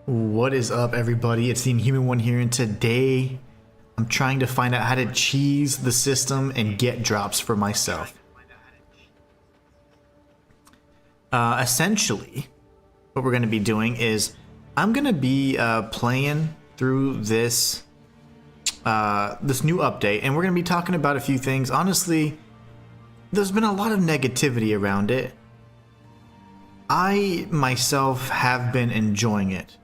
What is up, everybody? It's the Inhuman one here, and today I'm trying to find out how to cheese the system and get drops for myself. Essentially, what we're going to be doing is I'm going to be playing through this this new update, and we're going to be talking about a few things. Honestly, there's been a lot of negativity around it. I myself have been enjoying it.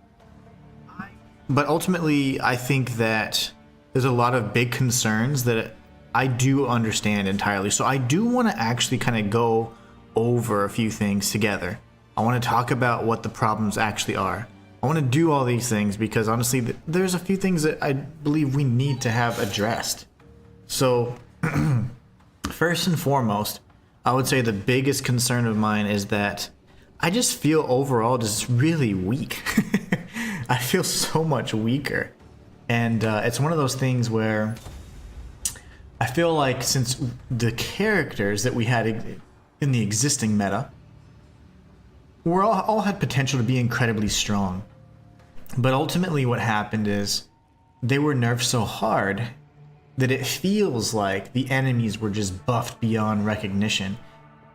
But ultimately, I think that there's a lot of big concerns that I do understand entirely. So I do want to actually kind of go over a few things together. I want to talk about what the problems actually are. I want to do all these things because honestly, there's a few things that I believe we need to have addressed. So first and foremost, I would say the biggest concern of mine is that I just feel overall just really weak. I feel so much weaker, and it's one of those things where I feel like since the characters that we had in the existing meta were all had potential to be incredibly strong, but ultimately what happened is they were nerfed so hard that it feels like the enemies were just buffed beyond recognition,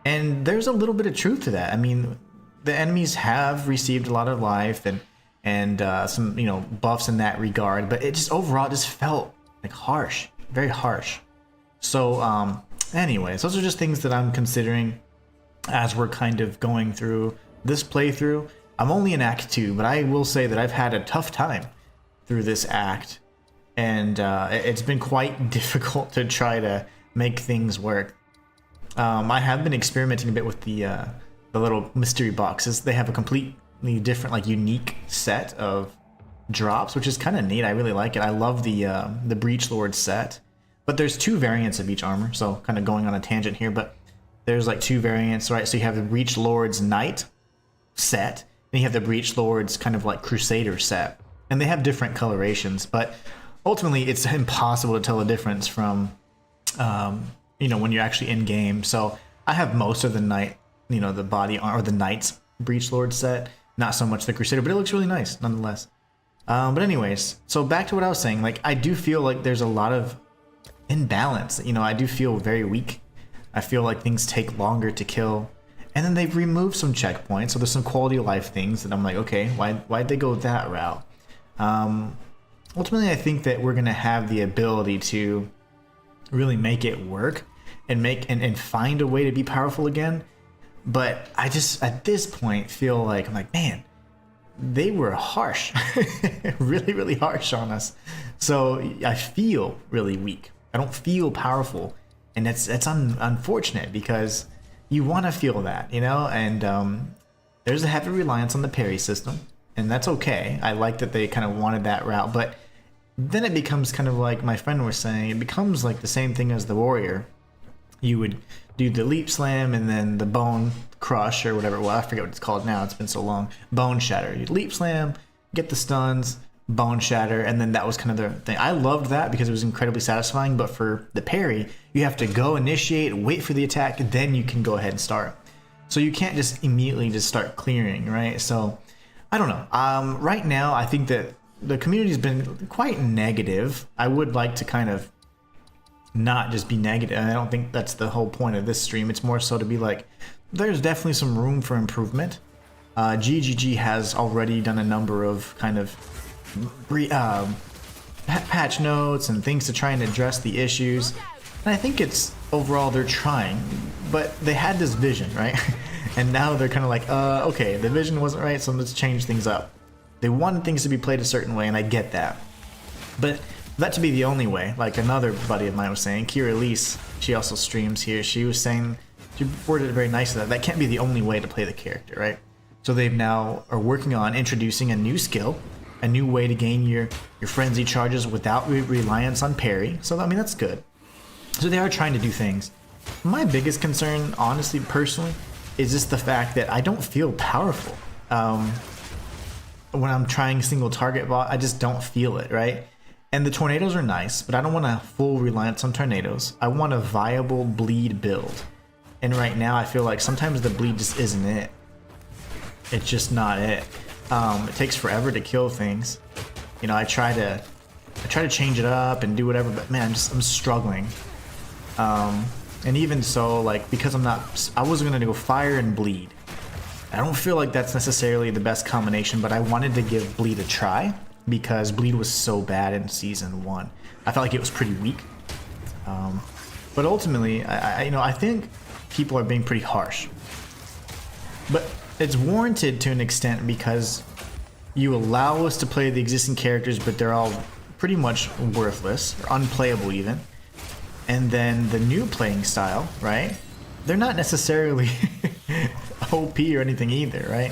and there's a little bit of truth to that. I mean, the enemies have received a lot of life and some buffs in that regard, but it just overall just felt like harsh, very harsh. So anyways, those are just things that I'm considering as we're kind of going through this playthrough. I'm only in Act 2, but I will say that I've had a tough time through this act, and it's been quite difficult to try to make things work. I have been experimenting a bit with the little mystery boxes. They have a completely different, like, unique set of drops, which is kind of neat. I really like it. I love the Breach Lord set, but there's two variants of each armor, so kind of going on a tangent here, but there's like two variants, right? So you have the Breach Lord's Knight set, and you have the Breach Lord's kind of like Crusader set, and they have different colorations, but ultimately it's impossible to tell the difference from when you're actually in game. So I have most of the Knight, the body or the Knight's Breach Lord set, not so much the Crusader, but it looks really nice nonetheless. But anyways, so back to what I was saying, like, I do feel like there's a lot of imbalance. I do feel very weak. I feel like things take longer to kill, and then they've removed some checkpoints, so there's some quality of life things that I'm like, okay, why'd they go that route? Ultimately, I think that we're gonna have the ability to really make it work and find a way to be powerful again. But I just, at this point, feel like, I'm like, man, they were harsh, really, really harsh on us. So I feel really weak. I don't feel powerful, and that's unfortunate because you want to feel that, and there's a heavy reliance on the parry system, and that's okay. I like that they kind of wanted that route, but then it becomes kind of like my friend was saying, it becomes like the same thing as the warrior. You would do the leap slam and then the bone crush or whatever. Well, I forget what it's called now. It's been so long. Bone shatter. You leap slam, get the stuns, bone shatter, and then that was kind of the thing. I loved that because it was incredibly satisfying. But for the parry, you have to go initiate, wait for the attack, then you can go ahead and start. So you can't just immediately just start clearing, right? So I don't know. Right now, I think that the community's been quite negative. I would like to kind of not just be negative. I don't think that's the whole point of this stream. It's more so to be like, there's definitely some room for improvement. GGG has already done a number of kind of patch notes and things to try and address the issues, and I think it's overall they're trying, but they had this vision, right? And now they're kind of like, okay, the vision wasn't right, so let's change things up. They wanted things to be played a certain way, and I get that, but that to be the only way, like another buddy of mine was saying, Kira Elise, she also streams here, she was saying, she worded it very nicely, that can't be the only way to play the character, right? So they've now are working on introducing a new skill, a new way to gain your frenzy charges without reliance on parry. So I mean, that's good. So they are trying to do things. My biggest concern, honestly, personally, is just the fact that I don't feel powerful. When I'm trying single target bot, I just don't feel it, right? And the tornadoes are nice, but I don't want a full reliance on tornadoes. I want a viable bleed build. And right now I feel like sometimes the bleed just isn't it. It's just not it. It takes forever to kill things. You know, I try to change it up and do whatever, but man, I'm struggling. And even so, like, because I wasn't gonna go fire and bleed. I don't feel like that's necessarily the best combination, but I wanted to give bleed a try because bleed was so bad in season 1. I felt like it was pretty weak. But ultimately, I think people are being pretty harsh. But it's warranted to an extent because you allow us to play the existing characters, but they're all pretty much worthless or unplayable even. And then the new playing style, right? They're not necessarily OP or anything either, right?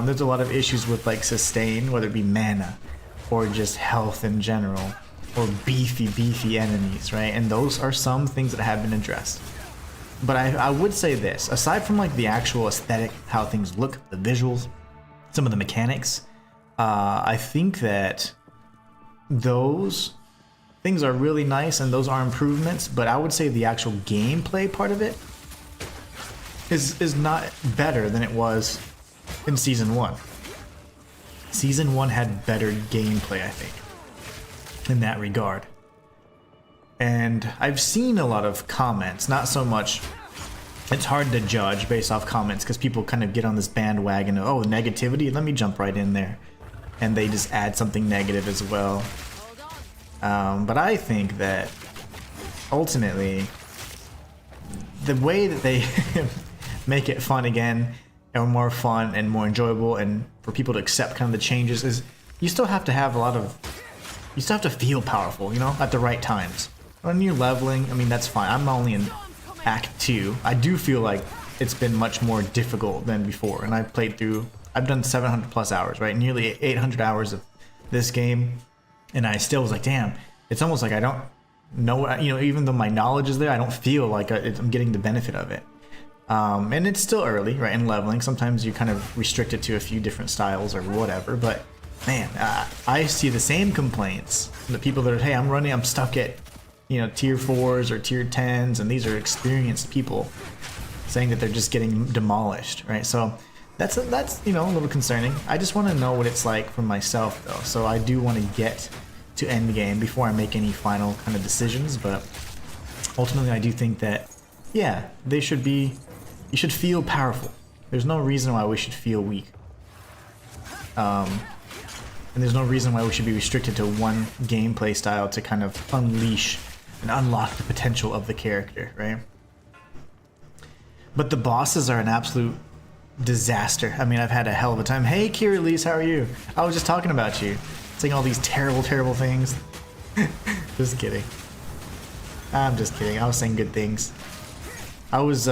There's a lot of issues with like sustain, whether it be mana or just health in general, or beefy enemies, right? And those are some things that have been addressed. But I would say this, aside from like the actual aesthetic, how things look, the visuals, some of the mechanics, I think that those things are really nice and those are improvements, but I would say the actual gameplay part of it is not better than it was in Season 1. Season 1 had better gameplay, I think, in that regard. And I've seen a lot of comments, not so much, it's hard to judge based off comments because people kind of get on this bandwagon of, oh, negativity, let me jump right in there. And they just add something negative as well. But I think that ultimately, the way that they make it fun again, and more fun and more enjoyable, and for people to accept kind of the changes, is you still have to have you still have to feel powerful, you know, at the right times. When you're leveling, I mean, that's fine. I'm only in Act 2. I do feel like it's been much more difficult than before, and I've done 700 plus hours, right? Nearly 800 hours of this game. And I still was like, damn, it's almost like I don't know, you know, even though my knowledge is there, I don't feel like I'm getting the benefit of it. And it's still early, right, in leveling. Sometimes you kind of restrict it to a few different styles or whatever. But, man, I see the same complaints. The people that are, hey, I'm stuck at, you know, tier 4s or tier 10s, and these are experienced people saying that they're just getting demolished, right? So that's you know, a little concerning. I just want to know what it's like for myself, though. So I do want to get to end game before I make any final kind of decisions, but ultimately I do think that, yeah, you should feel powerful. There's no reason why we should feel weak. And there's no reason why we should be restricted to one gameplay style to kind of unleash and unlock the potential of the character, right? But the bosses are an absolute disaster. I mean, I've had a hell of a time. Hey, Kirillese, how are you? I was just talking about you. Saying all these terrible things. Just kidding. I'm just kidding. I was saying good things. I was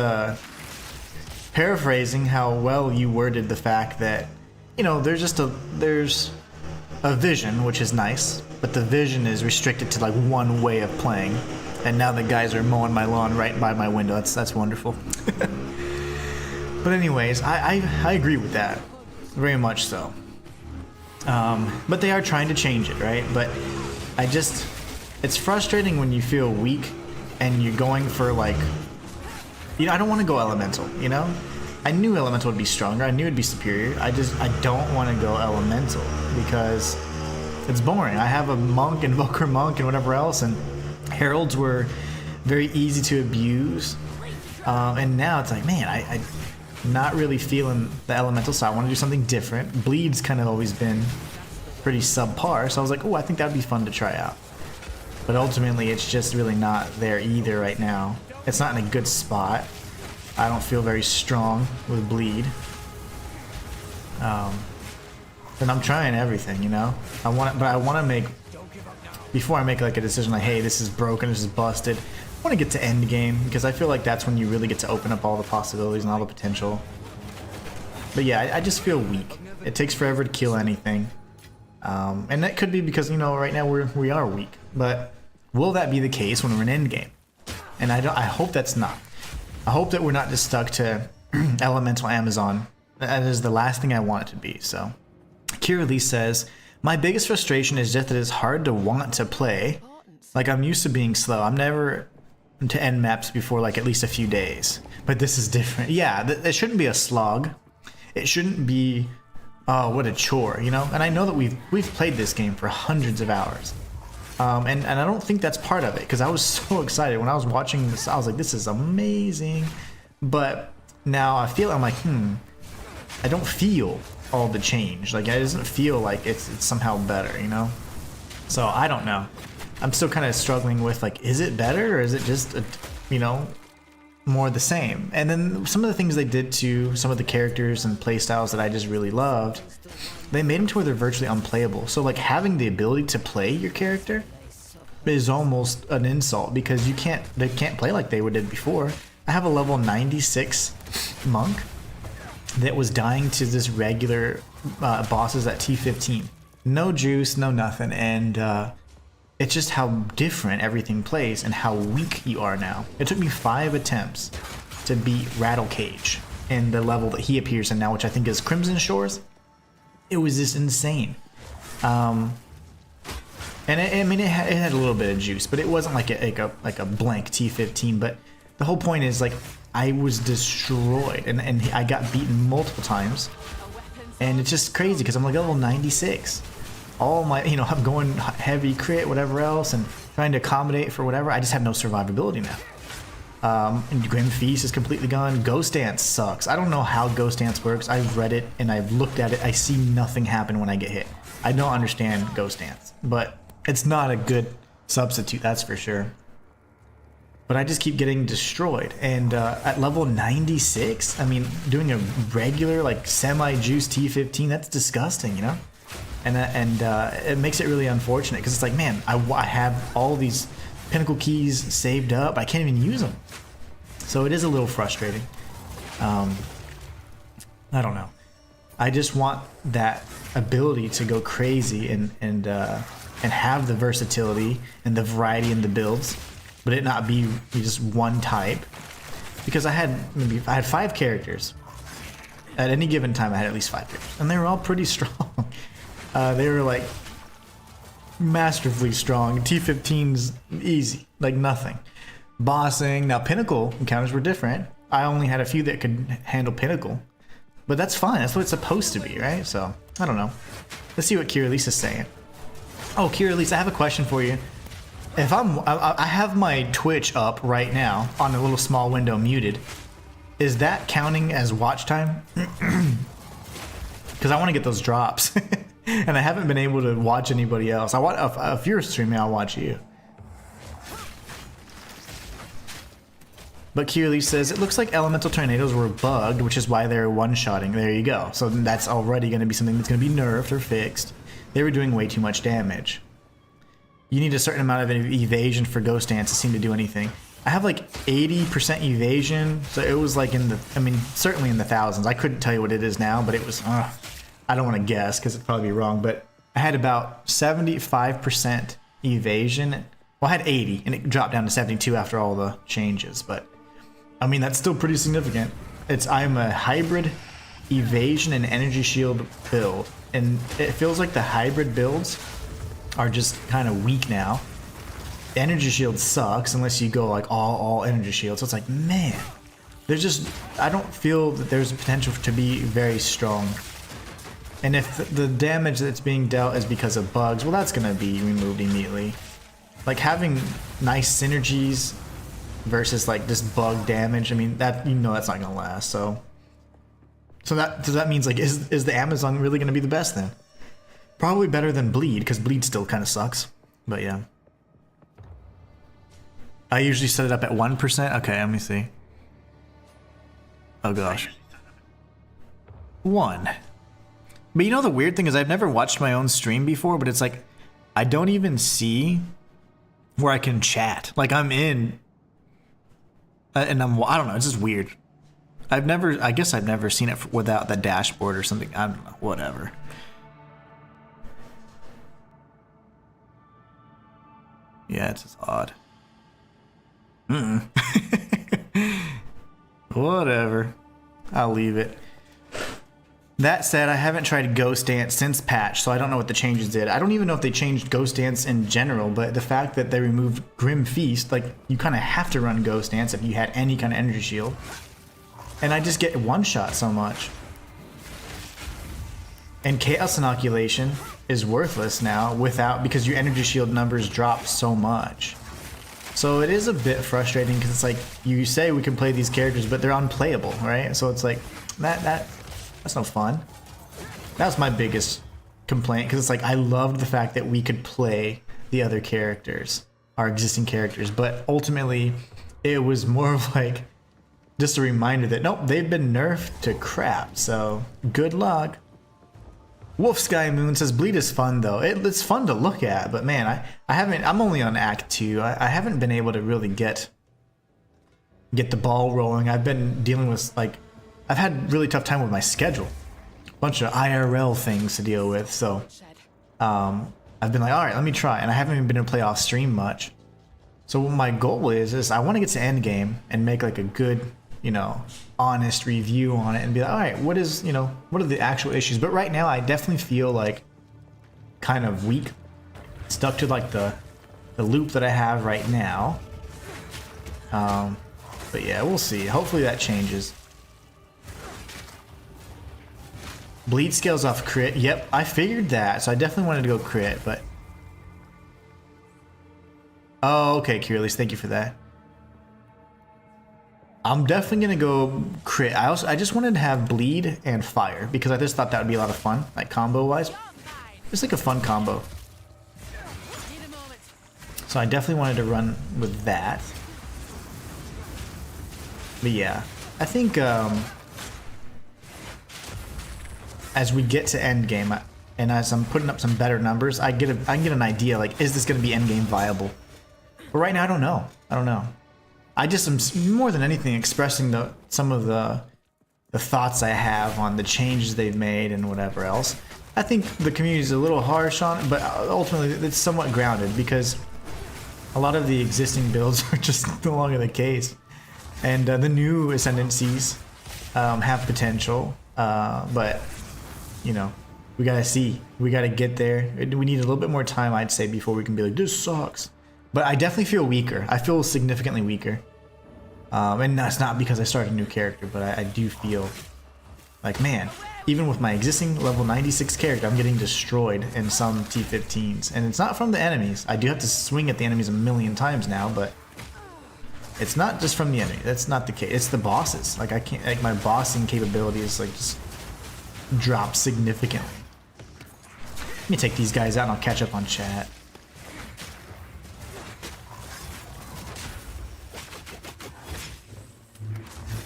paraphrasing how well you worded the fact that, you know, there's a vision, which is nice, but the vision is restricted to like one way of playing. And now the guys are mowing my lawn right by my window. That's wonderful. But anyways, I agree with that. Very much so. But they are trying to change it, right? But it's frustrating when you feel weak and you're going for like, you know, I don't want to go elemental, you know? I knew elemental would be stronger. I knew it'd be superior. I don't want to go elemental because it's boring. I have a monk, invoker monk, and whatever else, and heralds were very easy to abuse. And now it's like, man, I'm not really feeling the elemental, so I want to do something different. Bleed's kind of always been pretty subpar, so I was like, oh, I think that'd be fun to try out. But ultimately, it's just really not there either right now. It's not in a good spot. I don't feel very strong with bleed. And I'm trying everything, you know? I want to make, before I make like a decision like, hey, this is broken, this is busted, I want to get to end game because I feel like that's when you really get to open up all the possibilities and all the potential. But yeah, I just feel weak. It takes forever to kill anything. And that could be because, you know, right now we are weak. But will that be the case when we're in end game? And I hope that's not. I hope that we're not just stuck to elemental Amazon. That is the last thing I want it to be. So Kirillese says, my biggest frustration is just that it's hard to want to play. Like, I'm used to being slow. I'm never to end maps before like at least a few days. But this is different. Yeah, it shouldn't be a slog. It shouldn't be Oh, what a chore, you know? And I know that we've played this game for hundreds of hours. And I don't think that's part of it, because I was so excited when I was watching this. I was like, this is amazing. But now I'm like, I don't feel all the change. Like, it doesn't feel like it's somehow better, you know? So I don't know. I'm still kind of struggling with, like, is it better, or is it just, you know, more the same? And then some of the things they did to some of the characters and playstyles that I just really loved, they made them to where they're virtually unplayable. So, like, having the ability to play your character is almost an insult, because they can't play like they did before. I have a level 96 monk that was dying to this regular bosses at T15. No juice, no nothing, and it's just how different everything plays and how weak you are now. It took me 5 attempts to beat Wraeclast in the level that he appears in now, which I think is Crimson Shores. It was just insane. And it had a little bit of juice, but it wasn't like a blank T15. But the whole point is, like, I was destroyed, and I got beaten multiple times, and it's just crazy because I'm like level 96. All my, you know, I'm going heavy crit, whatever else, and trying to accommodate for whatever. I just have no survivability now. And Grim Feast is completely gone. Ghost Dance sucks. I don't know how Ghost Dance works. I've read it and I've looked at it. I see nothing happen when I get hit. I don't understand Ghost Dance, but it's not a good substitute, that's for sure. But I just keep getting destroyed. And at level 96, I mean, doing a regular, like, semi-juice T15, that's disgusting, you know? And it makes it really unfortunate, because it's like, man, I have all these pinnacle keys saved up. I can't even use them. So it is a little frustrating. I don't know. I just want that ability to go crazy and have the versatility and the variety in the builds, but it not be just one type. Because I had 5 characters. At any given time, I had at least 5 characters, and they were all pretty strong. They were like masterfully strong. T15's easy, like nothing. Bossing. Now Pinnacle encounters were different. I only had a few that could handle Pinnacle, but that's fine. That's what it's supposed to be, right? So I don't know. Let's see what Kiralise is saying. Oh, Kiralise, I have a question for you. If I have my Twitch up right now on a little small window muted. Is that counting as watch time? Because I want to get those drops. And I haven't been able to watch anybody else. If you're streaming, I'll watch you. But Kiralise says, it looks like elemental tornadoes were bugged, which is why they're one-shotting. There you go. So that's already going to be something that's going to be nerfed or fixed. They were doing way too much damage. You need a certain amount of evasion for Ghost Dance to seem to do anything. I have like 80% evasion, so it was like certainly in the thousands. I couldn't tell you what it is now, but it was, I don't want to guess because it'd probably be wrong, but I had about 75% evasion. Well, I had 80, and it dropped down to 72 after all the changes, but I mean, that's still pretty significant. I'm a hybrid evasion and energy shield build, and it feels like the hybrid builds are just kind of weak now. Energy shield sucks unless you go like all energy shield. So it's like, man, I don't feel that there's potential to be very strong. And if the damage that's being dealt is because of bugs, well, that's going to be removed immediately. Like having nice synergies versus like just bug damage, I mean, that, you know, that's not going to last. So that means like, is the Amazon really going to be the best then? Probably better than Bleed, because Bleed still kind of sucks. But yeah. I usually set it up at 1%. Okay, let me see. Oh gosh. 1. But you know the weird thing is I've never watched my own stream before, but it's like I don't even see where I can chat. Like I'm in and I don't know, it's just weird. I guess I've never seen it without the dashboard or something. I don't know, whatever. Yeah, it's just odd. Whatever. I'll leave it. That said, I haven't tried Ghost Dance since patch, so I don't know what the changes did. I don't even know if they changed Ghost Dance in general, but the fact that they removed Grim Feast, like, you kind of have to run Ghost Dance if you had any kind of energy shield. And I just get one shot so much. And Chaos Inoculation is worthless now because your energy shield numbers drop so much. So it is a bit frustrating because it's like you say we can play these characters, but they're unplayable, right? So it's like that's no fun. That was my biggest complaint because it's like I loved the fact that we could play the other characters, our existing characters, but ultimately it was more of like just a reminder that nope, they've been nerfed to crap. So good luck. Wolf Sky Moon says Bleed is fun though. It's fun to look at, but man, I'm only on Act 2. I haven't been able to really get the ball rolling. I've been dealing with I've had really tough time with my schedule. A bunch of IRL things to deal with, so I've been like, alright, let me try, and I haven't even been able to play off stream much. So what my goal is I want to get to end game and make like a good, honest review on it and be like, all right, what are the actual issues? But right now I definitely feel like kind of weak, stuck to like the loop that I have right now. But yeah, we'll see. Hopefully that changes. Bleed scales off crit. Yep, I figured that. So I definitely wanted to go crit, but oh, okay, Curelease, thank you for that. I'm definitely gonna go crit. I just wanted to have bleed and fire because I just thought that would be a lot of fun, like combo wise. It's like a fun combo. So I definitely wanted to run with that. But yeah, I think as we get to end game and as I'm putting up some better numbers, I can get an idea like, is this gonna be end game viable? But right now I don't know. I just am more than anything expressing some of the thoughts I have on the changes they've made and whatever else. I think the community is a little harsh on it, but ultimately it's somewhat grounded because a lot of the existing builds are just no longer the case. And the new ascendancies have potential, but we gotta see. We gotta get there. We need a little bit more time, I'd say, before we can be like, this sucks. But I definitely feel weaker. I feel significantly weaker. And that's not because I started a new character, but I do feel like, man, even with my existing level 96 character, I'm getting destroyed in some T15s. And it's not from the enemies. I do have to swing at the enemies a million times now, but it's not just from the enemy. That's not the case. It's the bosses. Like, I can't, like, my bossing capabilities, like, just drop significantly. Let me take these guys out and I'll catch up on chat.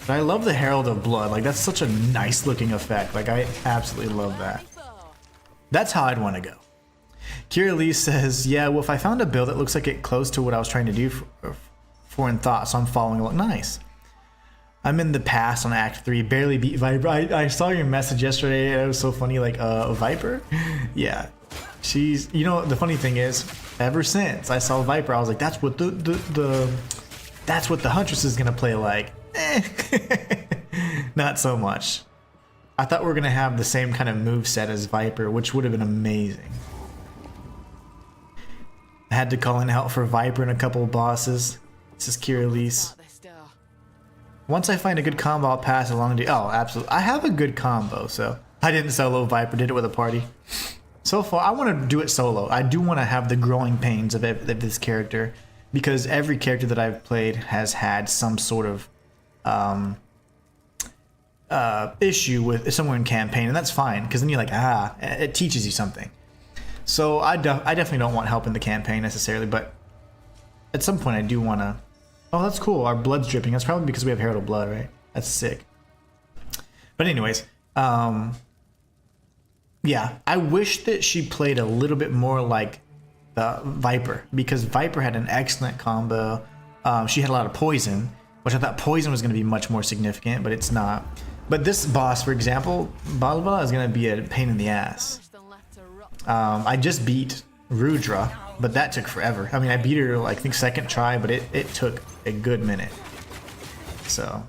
But I love the Herald of Blood. Like, that's such a nice looking effect. Like, I absolutely love that. That's how I'd want to go. Kira Lee says, yeah, well, if I found a build that looks like it close to what I was trying to do for in thought, so I'm following along. Nice. I'm in the past on Act 3, barely beat Viper. I saw your message yesterday, and it was so funny, like, Viper? Yeah. She's, the funny thing is, ever since I saw Viper, I was like, that's what that's what the Huntress is gonna play like. Not so much. I thought we were gonna have the same kind of move set as Viper, which would have been amazing. I had to call in help for Viper and a couple of bosses. This is Kiralease. Once I find a good combo, I'll pass along to you. Oh, absolutely. I have a good combo, so I didn't solo Viper, did it with a party. So far, I want to do it solo. I do want to have the growing pains of this character, because every character that I've played has had some sort of issue with someone in campaign, and that's fine, because then you're like, it teaches you something. So I definitely don't want help in the campaign necessarily, but at some point I do want to. Oh, that's cool. Our blood's dripping. That's probably because we have Herald of Blood, right? That's sick. But anyways, yeah, I wish that she played a little bit more like the Viper, because Viper had an excellent combo. She had a lot of poison, which I thought poison was going to be much more significant, but it's not. But this boss, for example, Balba, is going to be a pain in the ass. I just beat Rudra, but that took forever. I mean, I beat her, like, I think second try, but it took a good minute. So.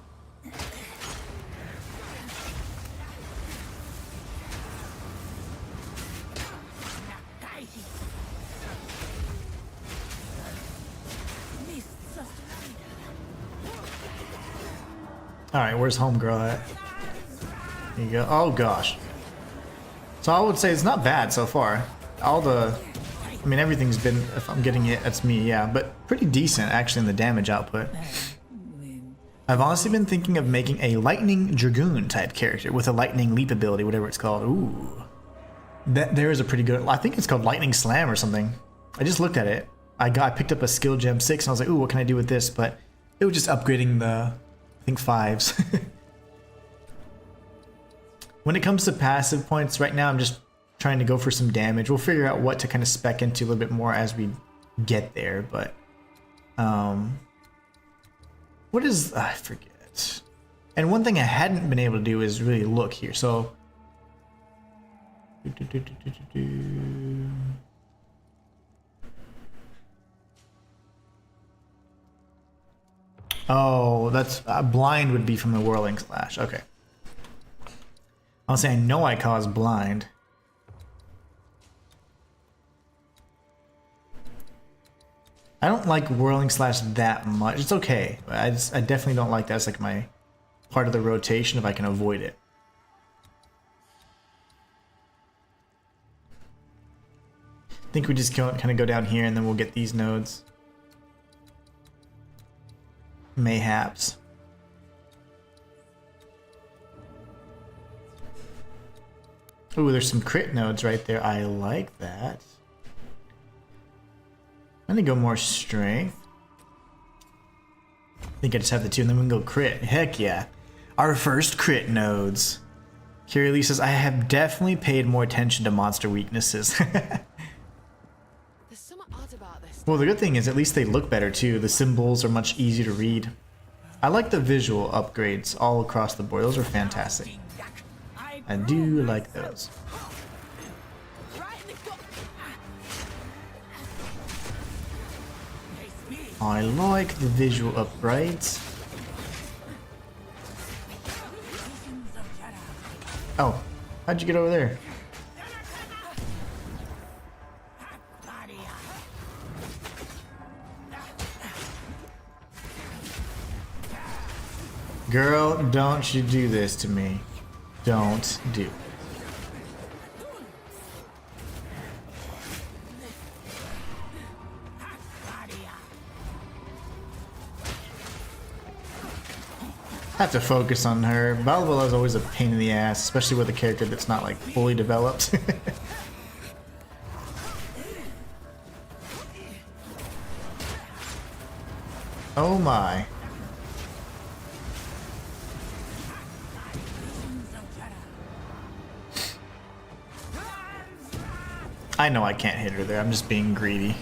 Alright, where's homegirl at? There you go. Oh gosh. So I would say it's not bad so far. All the, I mean, everything's been, if I'm getting it, that's me, yeah, but pretty decent actually in the damage output. I've honestly been thinking of making a Lightning Dragoon type character with a Lightning Leap ability, whatever it's called. Ooh. There is a pretty good, I think it's called Lightning Slam or something. I just looked at it. I picked up a Skill Gem 6 and I was like, ooh, what can I do with this? But it was just upgrading the, I think, 5s. When it comes to passive points, right now I'm just trying to go for some damage. We'll figure out what to kind of spec into a little bit more as we get there, but what is, I forget. And one thing I hadn't been able to do is really look here. So oh, that's blind would be from the Whirling Slash. Okay. I'll say I know I cause blind. I don't like Whirling Slash that much. It's okay. I definitely don't like that as like my part of the rotation if I can avoid it. I think we just kind of go down here and then we'll get these nodes. Mayhaps. Ooh, there's some crit nodes right there. I like that. I'm gonna go more strength. I think I just have the 2 and then we can go crit. Heck yeah. Our first crit nodes. Kiralee says, I have definitely paid more attention to monster weaknesses. Well, the good thing is at least they look better too. The symbols are much easier to read. I like the visual upgrades all across the board. Those are fantastic. I do like those. I like the visual upgrades. Oh, how'd you get over there? Girl, don't you do this to me. Don't do it. I have to focus on her. Balboa is always a pain in the ass, especially with a character that's not like fully developed. Oh my. I know I can't hit her there, I'm just being greedy.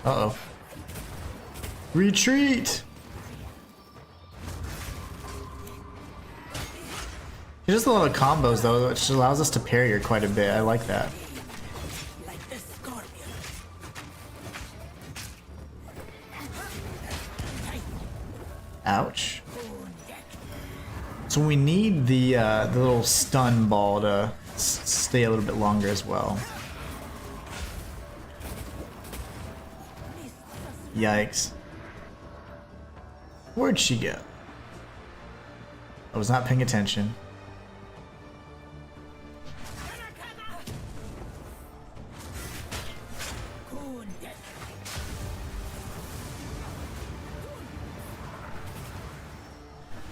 Uh-oh. Retreat! He does a lot of combos though, which allows us to parry her quite a bit. I like that. Ouch. So we need the little stun ball to stay a little bit longer as well. Yikes. Where'd she go? I was not paying attention.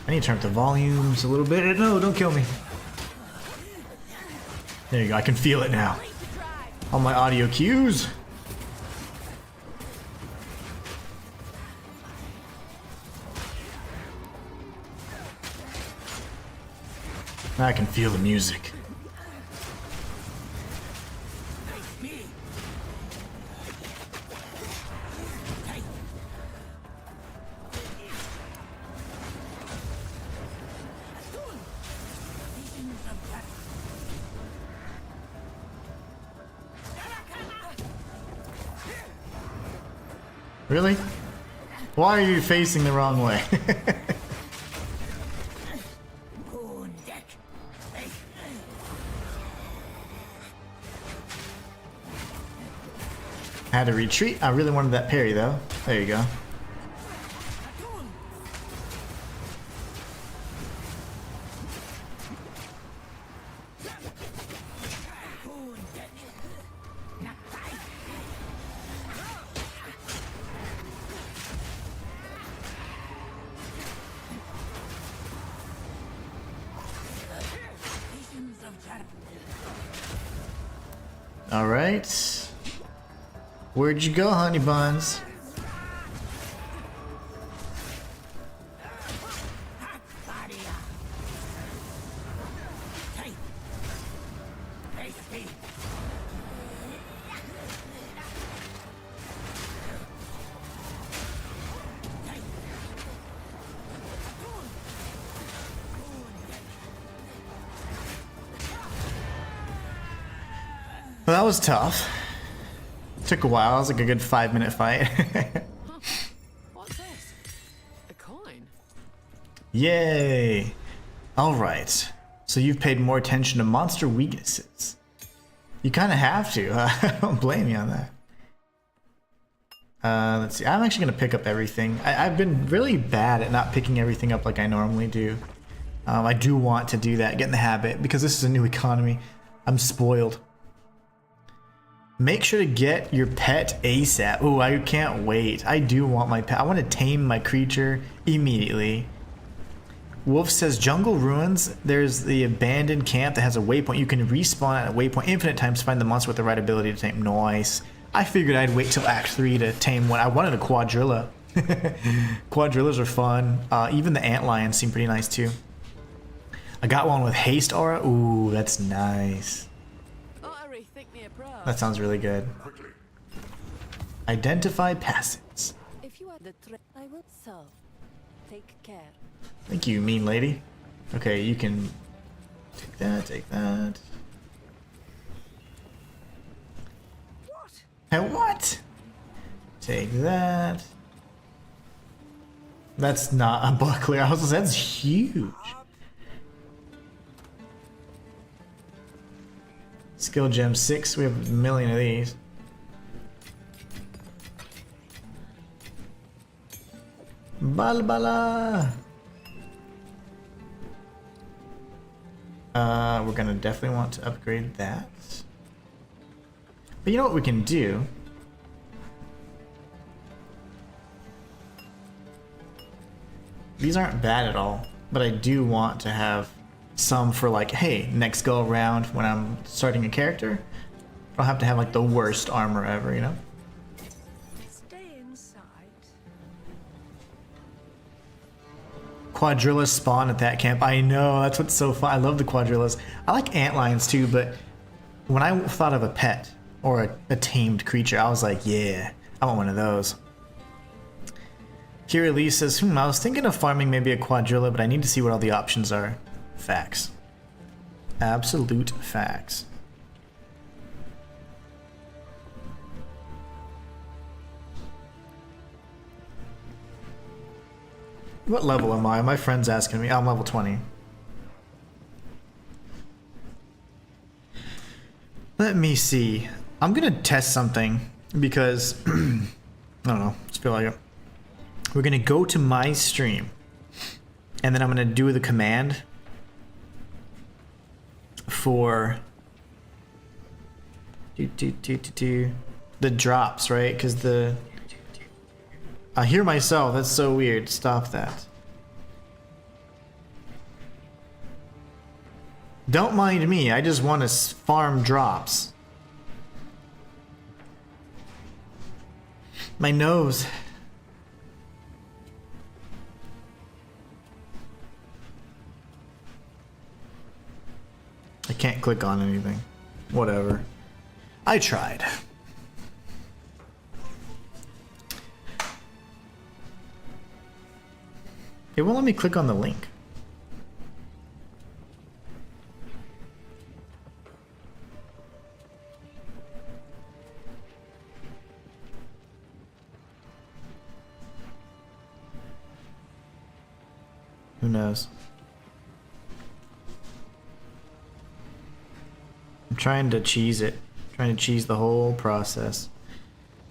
I need to turn up the volumes a little bit. No, don't kill me. There you go, I can feel it now. All my audio cues. I can feel the music. Really? Why are you facing the wrong way? I had to retreat. I really wanted that parry though. There you go. All right. Where'd you go, honey buns? Well, that was tough. Took a while. It was like a good 5-minute fight. What's this? A coin? Yay! Alright. So you've paid more attention to monster weaknesses. You kind of have to. I don't blame you on that. Let's see. I'm actually going to pick up everything. I've been really bad at not picking everything up like I normally do. I do want to do that, get in the habit, because this is a new economy. I'm spoiled. Make sure to get your pet ASAP. Ooh, I can't wait. I do want my pet. I want to tame my creature immediately. Wolf says, Jungle Ruins, there's the abandoned camp that has a waypoint. You can respawn at a waypoint infinite times to find the monster with the right ability to tame. Nice. I figured I'd wait till Act 3 to tame one. I wanted a quadrilla. Quadrillas are fun. Even the antlions seem pretty nice too. I got one with haste aura. Ooh, that's nice. That sounds really good. Identify passives. If you are the I will solve. Take care. Thank you, mean lady. Okay, you can take that, take that. What? Hey, what? Take that. That's not a buckler. I was that's huge. Skill gem 6, we have a million of these. Balbala! We're gonna definitely want to upgrade that. But you know what we can do? These aren't bad at all, but I do want to have some for like, hey, next go around when I'm starting a character, I'll have to have like the worst armor ever, you know? Stay inside. Quadrillas spawn at that camp. I know, that's what's so fun. I love the quadrillas. I like antlions too, but when I thought of a pet or a tamed creature, I was like, yeah, I want one of those. Kira Lee says, I was thinking of farming maybe a quadrilla, but I need to see what all the options are. Facts. Absolute facts. What level am I? My friend's asking me. I'm level 20. Let me see. I'm gonna test something because I don't know. Just feel like it. We're gonna go to my stream, and then I'm gonna do the command for the drops, right? Because the I hear myself. That's so weird. Stop that. Don't mind me. I just want to farm drops. My nose. I can't click on anything. Whatever. I tried. It won't let me click on the link. Who knows? I'm trying to cheese it. Trying to cheese the whole process.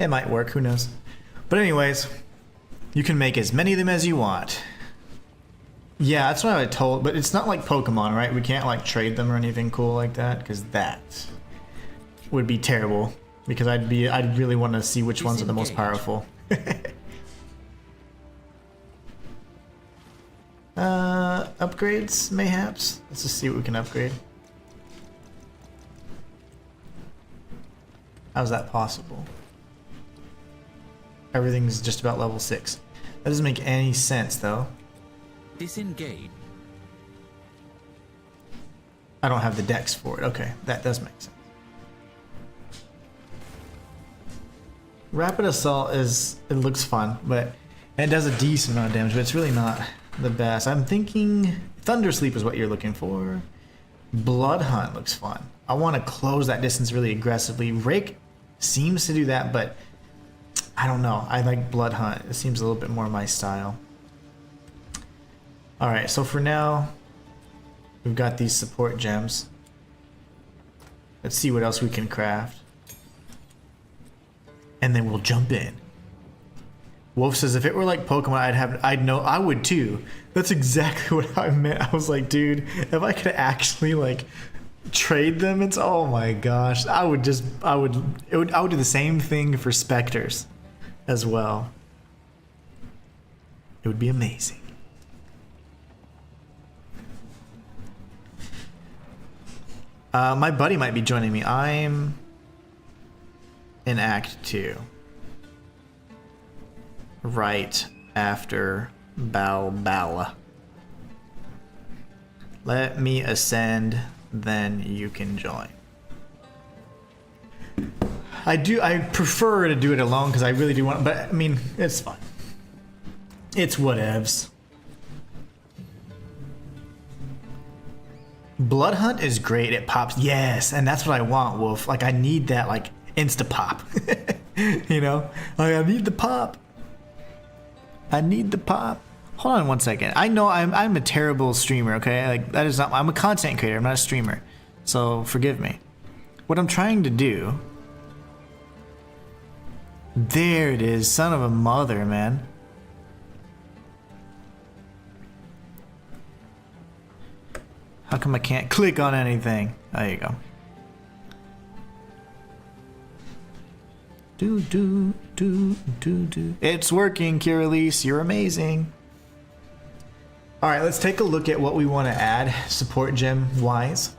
It might work, who knows. But anyways, you can make as many of them as you want. Yeah, that's what I told, but it's not like Pokemon, right? We can't like trade them or anything cool like that, because that would be terrible. Because I'd really want to see which ones are the most powerful. Upgrades, mayhaps? Let's just see what we can upgrade. How's that possible? Everything's just about level 6. That doesn't make any sense, though. Disengage. I don't have the dex for it. Okay, that does make sense. Rapid Assault it looks fun, but it does a decent amount of damage, but it's really not the best. I'm thinking Thunder Sleep is what you're looking for. Blood Hunt looks fun. I want to close that distance really aggressively. Rake seems to do that, but I don't know. I like Blood Hunt. It seems a little bit more my style. Alright, so for now, we've got these support gems. Let's see what else we can craft. And then we'll jump in. Wolf says, if it were like Pokemon, I'd know. I would too. That's exactly what I meant. I was like, dude, if I could actually like trade them, it's, oh my gosh. I would do the same thing for Specters as well. It would be amazing. My buddy might be joining me. I'm in Act 2. Right after Balbala. Let me ascend, then you can join. I prefer to do it alone because I really do want, but I mean, it's fine. It's whatevs. Blood Hunt is great. It pops. Yes, and that's what I want, Wolf. Like, I need that, like, insta-pop. You know? Like, I need the pop. I need the pop. Hold on one second. I know I'm a terrible streamer, okay? Like, that is not... I'm a content creator. I'm not a streamer. So, forgive me. What I'm trying to do... There it is. Son of a mother, man. How come I can't click on anything? There you go. Do. It's working, Kiralise. You're amazing. Alright, let's take a look at what we want to add support gem wise.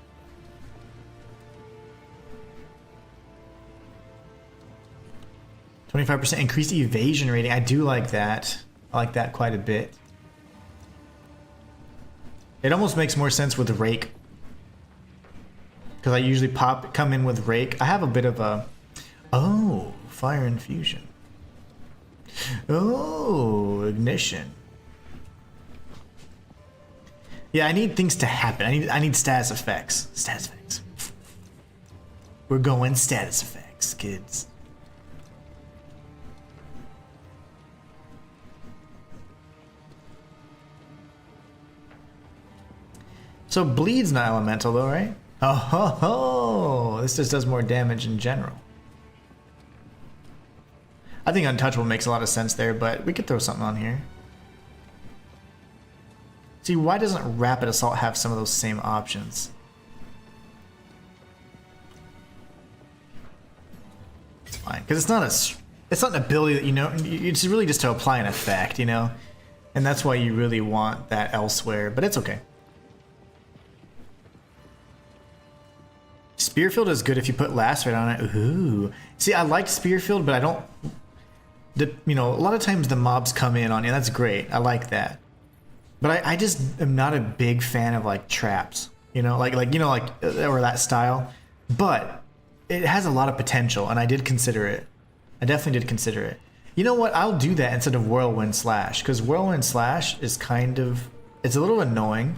%25% increased evasion rating. I do like that. I like that quite a bit. It almost makes more sense with Rake. Because I usually come in with Rake. I have a bit of a... Oh, Fire Infusion. Oh, Ignition. Yeah, I need things to happen. I need status effects. Status effects. We're going status effects, kids. So bleed's not elemental though, right? Oh ho ho! This just does more damage in general. I think Untouchable makes a lot of sense there, but we could throw something on here. See, why doesn't Rapid Assault have some of those same options? It's fine, because it's not an ability that, you know, it's really just to apply an effect, you know? And that's why you really want that elsewhere, but it's okay. Spearfield is good if you put Lacerate on it. Ooh. See, I like Spearfield, but I don't... you know, a lot of times the mobs come in on you. That's great. I like that. But I just am not a big fan of, like, traps. You know, like or that style. But it has a lot of potential, and I did consider it. I definitely did consider it. You know what? I'll do that instead of Whirlwind Slash, because Whirlwind Slash is kind of... It's a little annoying.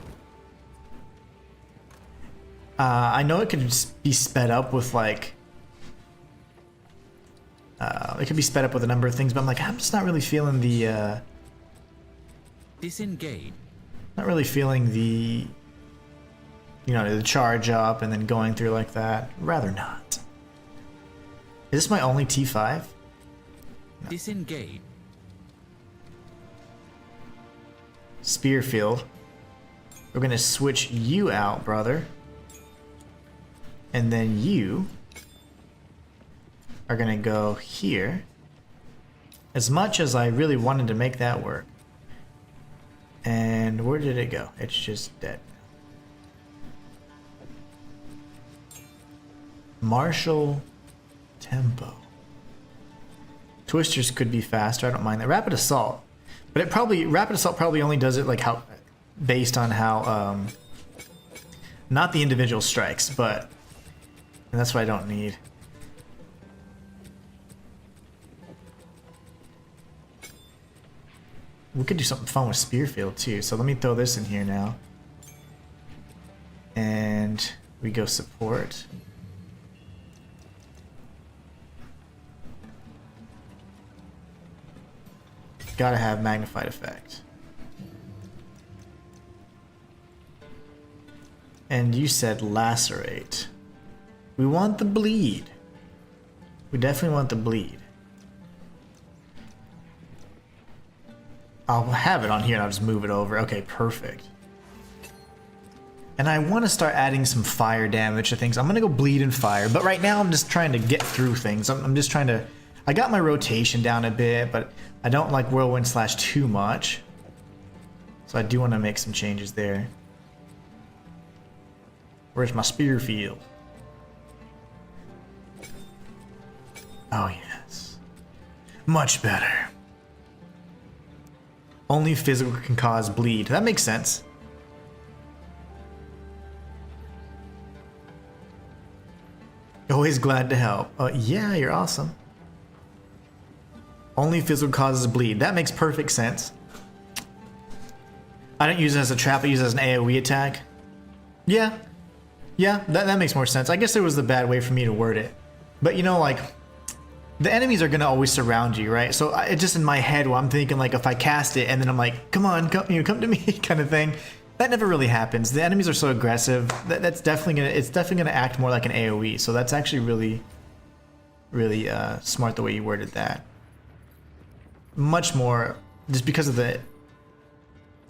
I know it could be sped up with, like... it could be sped up with a number of things, but I'm like, I'm just not really feeling the... Disengage. Not really feeling the... You know, the charge up and then going through like that. Rather not. Is this my only T5? Disengage. Spear field. We're gonna switch you out, brother. And then you are gonna go here. As much as I really wanted to make that work. And where did it go? It's just dead. Martial tempo. Twisters could be faster. I don't mind that. Rapid assault, but it probably rapid assault probably only does it like how based on how not the individual strikes, but and that's what I don't need. We could do something fun with Spearfield too. So let me throw this in here now. And we go support. Gotta have magnified effect. And you said lacerate. We want the bleed. We definitely want the bleed. I'll have it on here and I'll just move it over. Okay, perfect. And I want to start adding some fire damage to things. I'm going to go bleed and fire, but right now I'm just trying to get through things. I'm just trying to... I got my rotation down a bit, but I don't like Whirlwind Slash too much. So I do want to make some changes there. Where's my spear field? Oh yes. Much better. Only physical can cause bleed. That makes sense. Always glad to help. Yeah, you're awesome. Only physical causes bleed. That makes perfect sense. I didn't use it as a trap, I use it as an AoE attack. Yeah. Yeah, that makes more sense. I guess it was the bad way for me to word it. But you know, like, the enemies are gonna always surround you, right? So it just in my head, well, I'm thinking like if I cast it and then I'm like, come on, come to me, kind of thing. That never really happens. The enemies are so aggressive. It's definitely gonna act more like an AoE. So that's actually really smart the way you worded that. Much more just because of the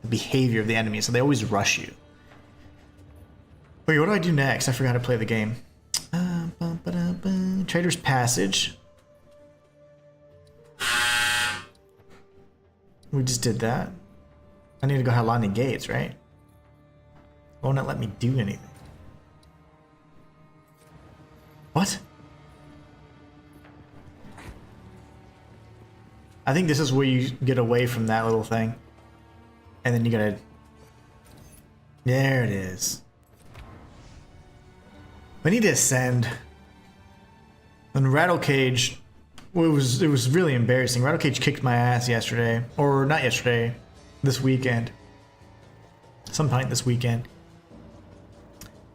behavior of the enemy. So they always rush you. Wait, what do I do next? I forgot to play the game. Trader's Passage. We just did that. I need to go Halani Gates, right? Won't it let me do anything? What? I think this is where you get away from that little thing. And then you gotta... There it is. We need to ascend. And Rattlecage... Well, it was really embarrassing. Rattlecage kicked my ass yesterday. Or not yesterday. This weekend. Sometime this weekend.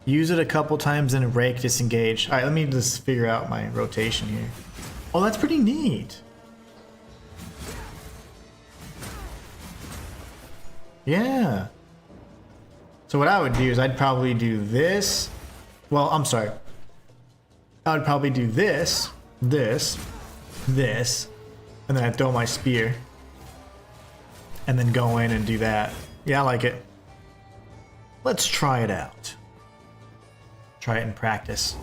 Use it a couple times and rake disengage. Alright, let me just figure out my rotation here. Oh, that's pretty neat. Yeah. So what I would do is I'd probably do this. Well, I'm sorry. I would probably do this, this, this, and then I'd throw my spear. And then go in and do that. Yeah, I like it. Let's try it out. Try it in practice.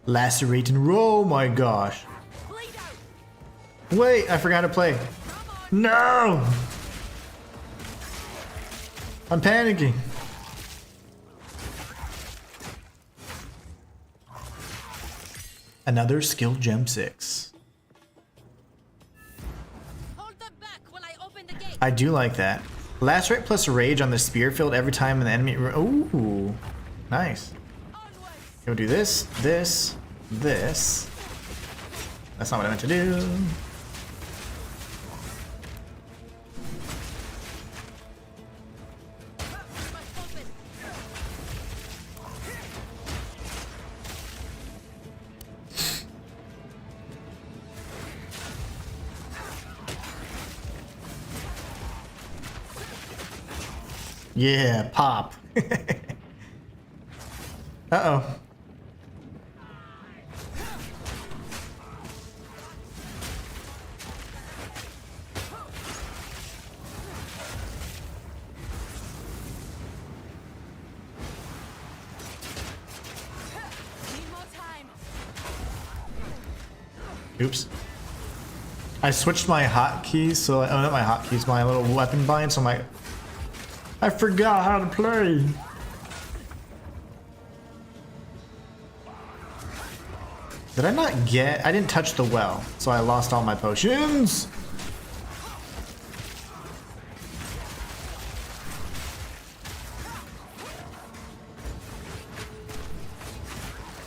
Lacerate and roll, my gosh. Wait, I forgot to play. No! I'm panicking. Another skill gem 6. Hold them back while I open the gate. I do like that. Lacerate plus rage on the spear field every time an enemy. Ooh, nice. We'll do this, this, this. That's not what I meant to do. Yeah, pop. Uh-oh. Need more time. Oops. I switched my hotkeys, so oh, not my hotkeys, my little weapon bind, so I forgot how to play. Did I not get? I didn't touch the well, so I lost all my potions.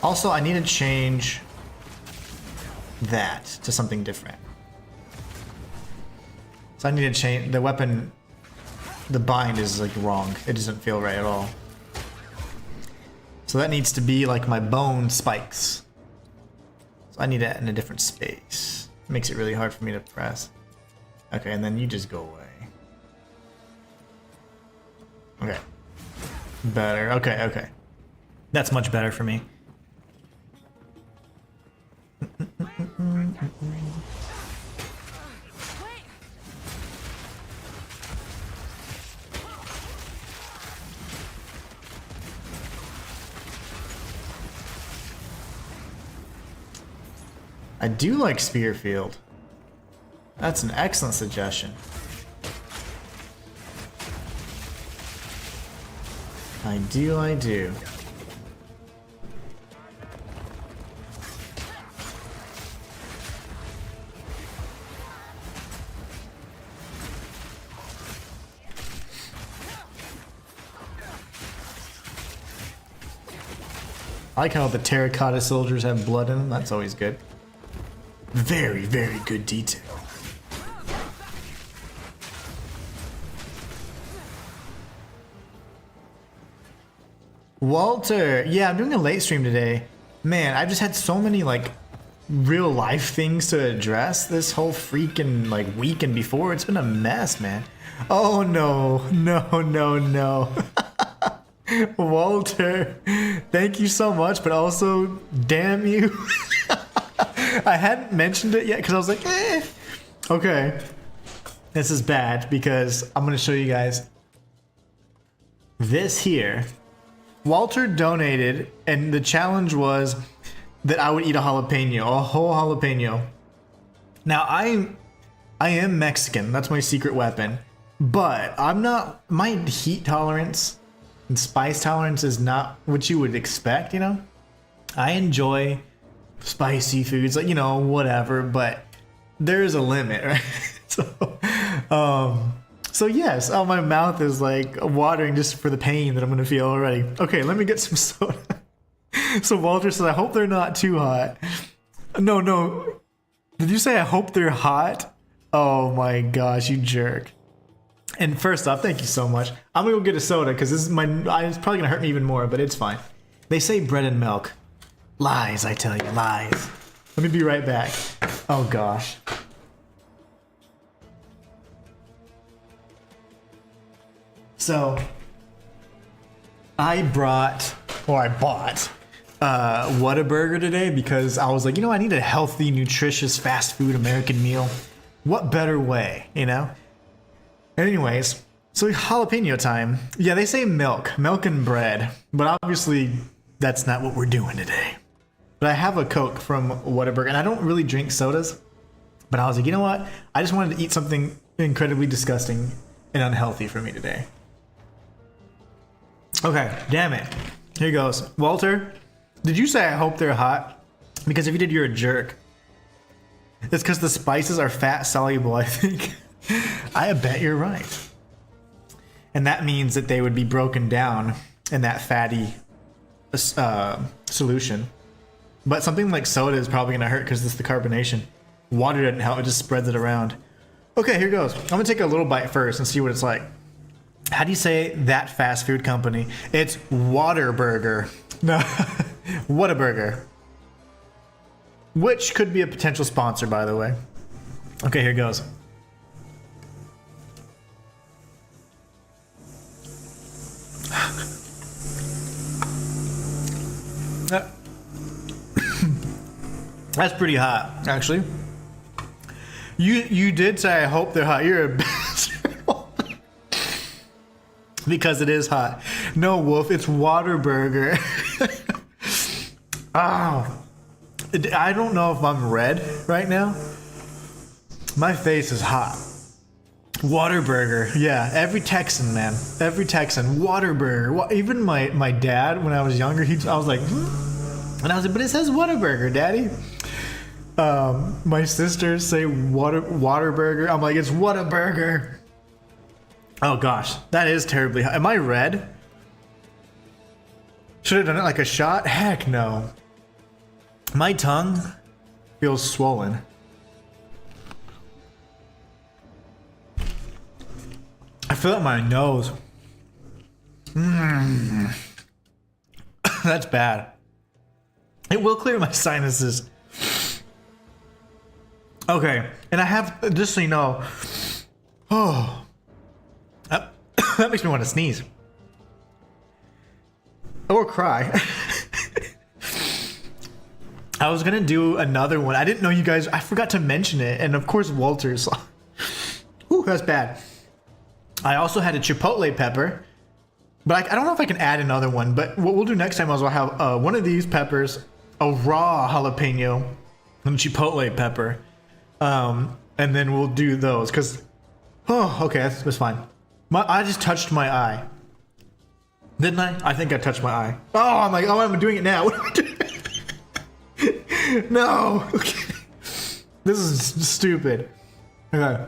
Also, I need to change that to something different. So I need to change the weapon. The bind is like wrong. It doesn't feel right at all. So that needs to be like my bone spikes. So I need that in a different space. It makes it really hard for me to press. Okay, and then you just go away. Okay. Better. Okay, okay. That's much better for me. I do like Spearfield. That's an excellent suggestion. I do. I like how the terracotta soldiers have blood in them. That's always good. Very, very good detail. Walter! Yeah, I'm doing a late stream today. Man, I've just had so many, like, real life things to address this whole freaking, like, week and before. It's been a mess, man. Oh, no. No. Walter, thank you so much, but also, damn you. I hadn't mentioned it yet because I was like, eh. Okay. This is bad because I'm going to show you guys this here. Walter donated, and the challenge was that I would eat a jalapeno, a whole jalapeno. Now, I am Mexican. That's my secret weapon. But I'm not, my heat tolerance and spice tolerance is not what you would expect, you know? I enjoy spicy foods, like, you know, whatever, but there's a limit, right? So yes, oh, my mouth is like watering just for the pain that I'm gonna feel already. Okay, let me get some soda. So Walter says, I hope they're not too hot. No. Did you say I hope they're hot? Oh my gosh, you jerk. And first off, thank you so much. I'm gonna go get a soda because this is it's probably gonna hurt me even more, but it's fine. They say bread and milk. Lies, I tell you, lies. Let me be right back. Oh gosh. So, I bought Whataburger today because I was like, you know, I need a healthy, nutritious, fast food American meal. What better way, you know? Anyways, so jalapeno time. Yeah, they say milk and bread, but obviously that's not what we're doing today. But I have a Coke from Whataburger, and I don't really drink sodas, but I was like, you know what? I just wanted to eat something incredibly disgusting and unhealthy for me today. Okay, damn it. Here goes. Walter, did you say I hope they're hot? Because if you did, you're a jerk. It's because the spices are fat soluble, I think. I bet you're right. And that means that they would be broken down in that fatty solution. But something like soda is probably going to hurt because it's the carbonation. Water doesn't help, it just spreads it around. Okay, here goes. I'm going to take a little bite first and see what it's like. How do you say that fast food company? It's Whataburger. No, Whataburger. Which could be a potential sponsor, by the way. Okay, here goes. That's pretty hot, actually. You did say I hope they're hot. You're a bastard. Because it is hot. No, Wolf, it's Whataburger. Oh. I don't know if I'm red right now. My face is hot. Whataburger. Yeah, every Texan, man. Every Texan. Whataburger. Even my dad, when I was younger, I was like, And I was like, but it says Whataburger, Daddy. My sisters say Waterburger. I'm like, it's Whataburger. Oh gosh, that is terribly hot. Am I red? Should have done it like a shot? Heck no. My tongue feels swollen. I feel it in my nose. That's bad. It will clear my sinuses. Okay, and I have, just so you know, oh, that makes me want to sneeze. Or cry. I was gonna do another one. I didn't know you guys, I forgot to mention it, and of course Walter's. Ooh, that's bad. I also had a chipotle pepper, but I don't know if I can add another one, but what we'll do next time is I'll have one of these peppers, a raw jalapeno, and chipotle pepper. And then we'll do those, because, oh, okay, that's fine. I just touched my eye. Didn't I? I think I touched my eye. Oh, I'm like, oh, I'm doing it now. What am I doing? No. Okay. This is stupid. Okay.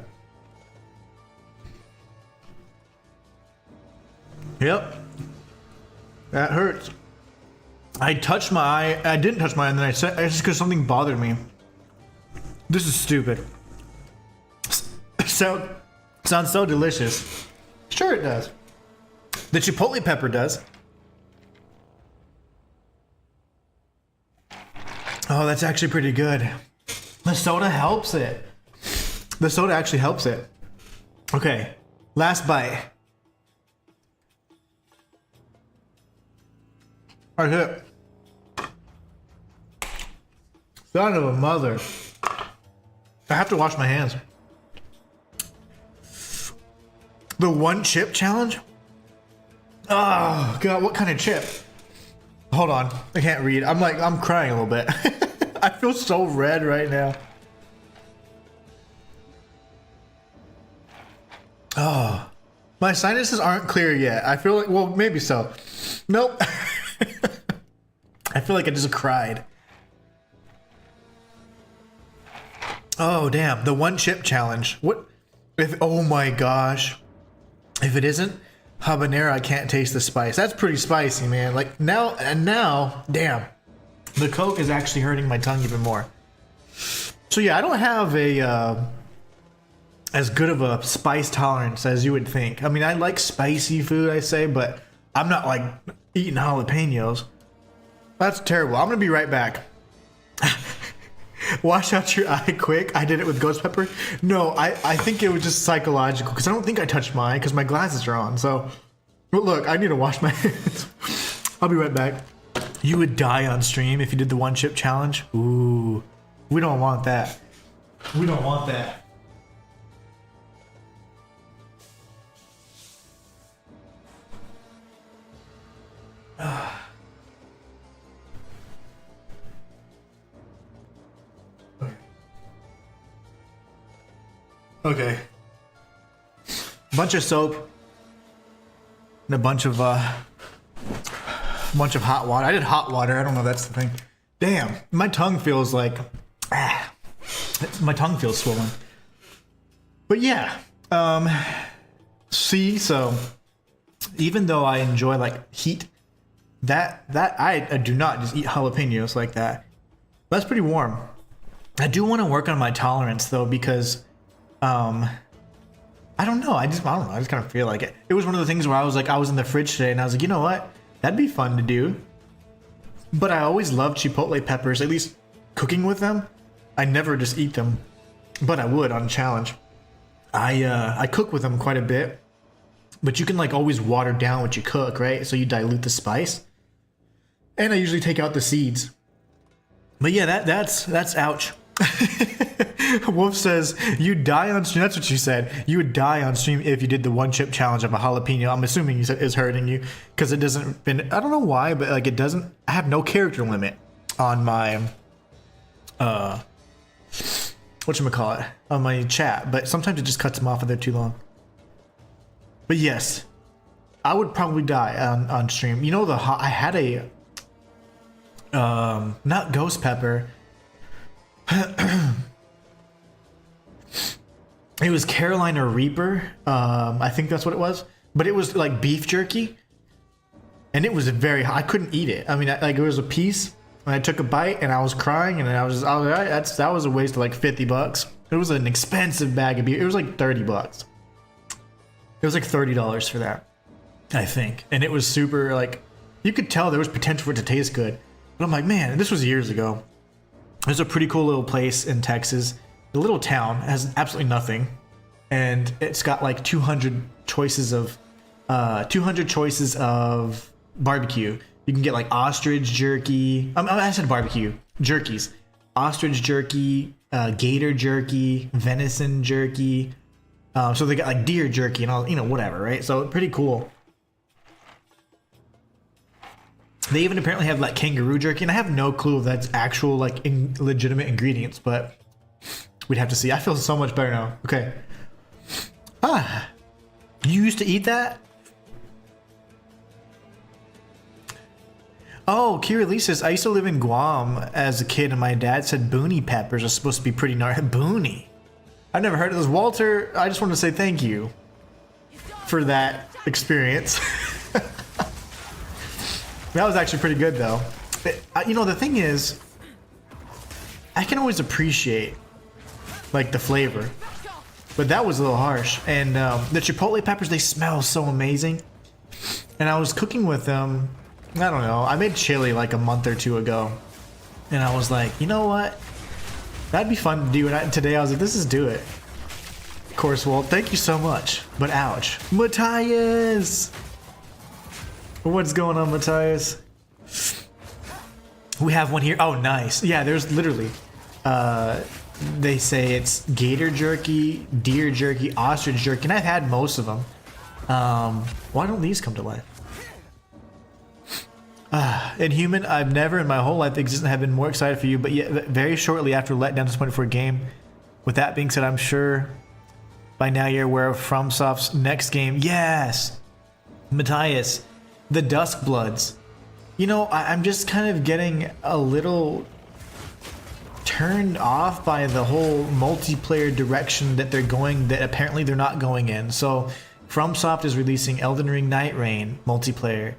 Yep. That hurts. I touched my eye. I didn't touch my eye, and then I said, it's just because something bothered me. This is stupid. Sounds so delicious. Sure it does. The chipotle pepper does. Oh, that's actually pretty good. The soda helps it. The soda actually helps it. Okay, last bite. That's it. Son of a mother. I have to wash my hands. The one chip challenge? Oh god, what kind of chip? Hold on, I can't read. I'm crying a little bit. I feel so red right now. Oh, my sinuses aren't clear yet. I feel like, well, maybe so. Nope. I feel like I just cried. Oh damn, the one chip challenge. What if, oh my gosh. If it isn't habanero, I can't taste the spice. That's pretty spicy, man. Like now, damn. The Coke is actually hurting my tongue even more. So yeah, I don't have a as good of a spice tolerance as you would think. I mean, I like spicy food, I say, but I'm not like eating jalapenos. That's terrible. I'm gonna be right back. Wash out your eye quick. I did it with ghost pepper. No, I think it was just psychological because I don't think I touched my eye because my glasses are on. So, but look, I need to wash my hands. I'll be right back. You would die on stream if you did the one chip challenge. Ooh, we don't want that. We don't want that. Okay. Bunch of soap and a bunch of hot water. I did hot water. I don't know if that's the thing. Damn, my tongue feels like my tongue feels swollen. But yeah, see, so even though I enjoy like heat, that I do not just eat jalapenos like that. That's pretty warm. I do want to work on my tolerance though, because I don't know. I just kind of feel like it. It was one of the things where I was in the fridge today and I was like, you know what? That'd be fun to do. But I always loved chipotle peppers, at least cooking with them. I never just eat them, but I would on challenge. I cook with them quite a bit, but you can like always water down what you cook, right? So you dilute the spice. And I usually take out the seeds. But yeah, that's ouch. Wolf says, you die on stream. That's what you said. You would die on stream if you did the one chip challenge of a jalapeno. I'm assuming you said is hurting you because it doesn't. I don't know why, but like it doesn't. I have no character limit on my whatchamacallit, on my chat, but sometimes it just cuts them off if they're too long. But yes, I would probably die on stream. You know, I had a not ghost pepper. It was Carolina Reaper. I think that's what it was, but it was like beef jerky, and it was very hot. I couldn't eat it. I mean, like it was a piece, and I took a bite, and I was crying, and I was like, that was a waste of like $50. It was an expensive bag of beef. It was like $30. It was like $30 for that, I think, and it was super like you could tell there was potential for it to taste good. But I'm like, man, this was years ago. There's a pretty cool little place in Texas. The little town has absolutely nothing, and it's got like 200 choices of barbecue. You can get like ostrich jerky. I said barbecue jerkies, ostrich jerky, gator jerky, venison jerky. So they got like deer jerky and all, whatever, right? So pretty cool. They even apparently have like kangaroo jerky, and I have no clue if that's actual like legitimate ingredients, but we'd have to see. I feel so much better now. Okay. You used to eat that? Oh, Kira Lee says, I used to live in Guam as a kid, and my dad said boonie peppers are supposed to be pretty gnarly. Boonie? I've never heard of this. Walter, I just want to say thank you for that experience. That was actually pretty good, though. The thing is, I can always appreciate, like, the flavor. But that was a little harsh. And the chipotle peppers, they smell so amazing. And I was cooking with them, I don't know, I made chili like a month or two ago. And I was like, you know what? That'd be fun to do. And today I was like, let's just do it. Of course, Walt, thank you so much. But ouch. Matthias! What's going on, Matthias? We have one here. Oh, nice. Yeah, there's literally... they say it's gator jerky, deer jerky, ostrich jerky, and I've had most of them. Why don't these come to life? Inhuman, I've never in my whole life existed have been more excited for you, but yet very shortly after letdown disappointed for a game. With that being said, I'm sure by now you're aware of FromSoft's next game. Yes! Matthias, the Duskbloods. I'm just kind of getting a little turned off by the whole multiplayer direction that they're going, that apparently they're not going in. So FromSoft is releasing Elden Ring Night Rain multiplayer,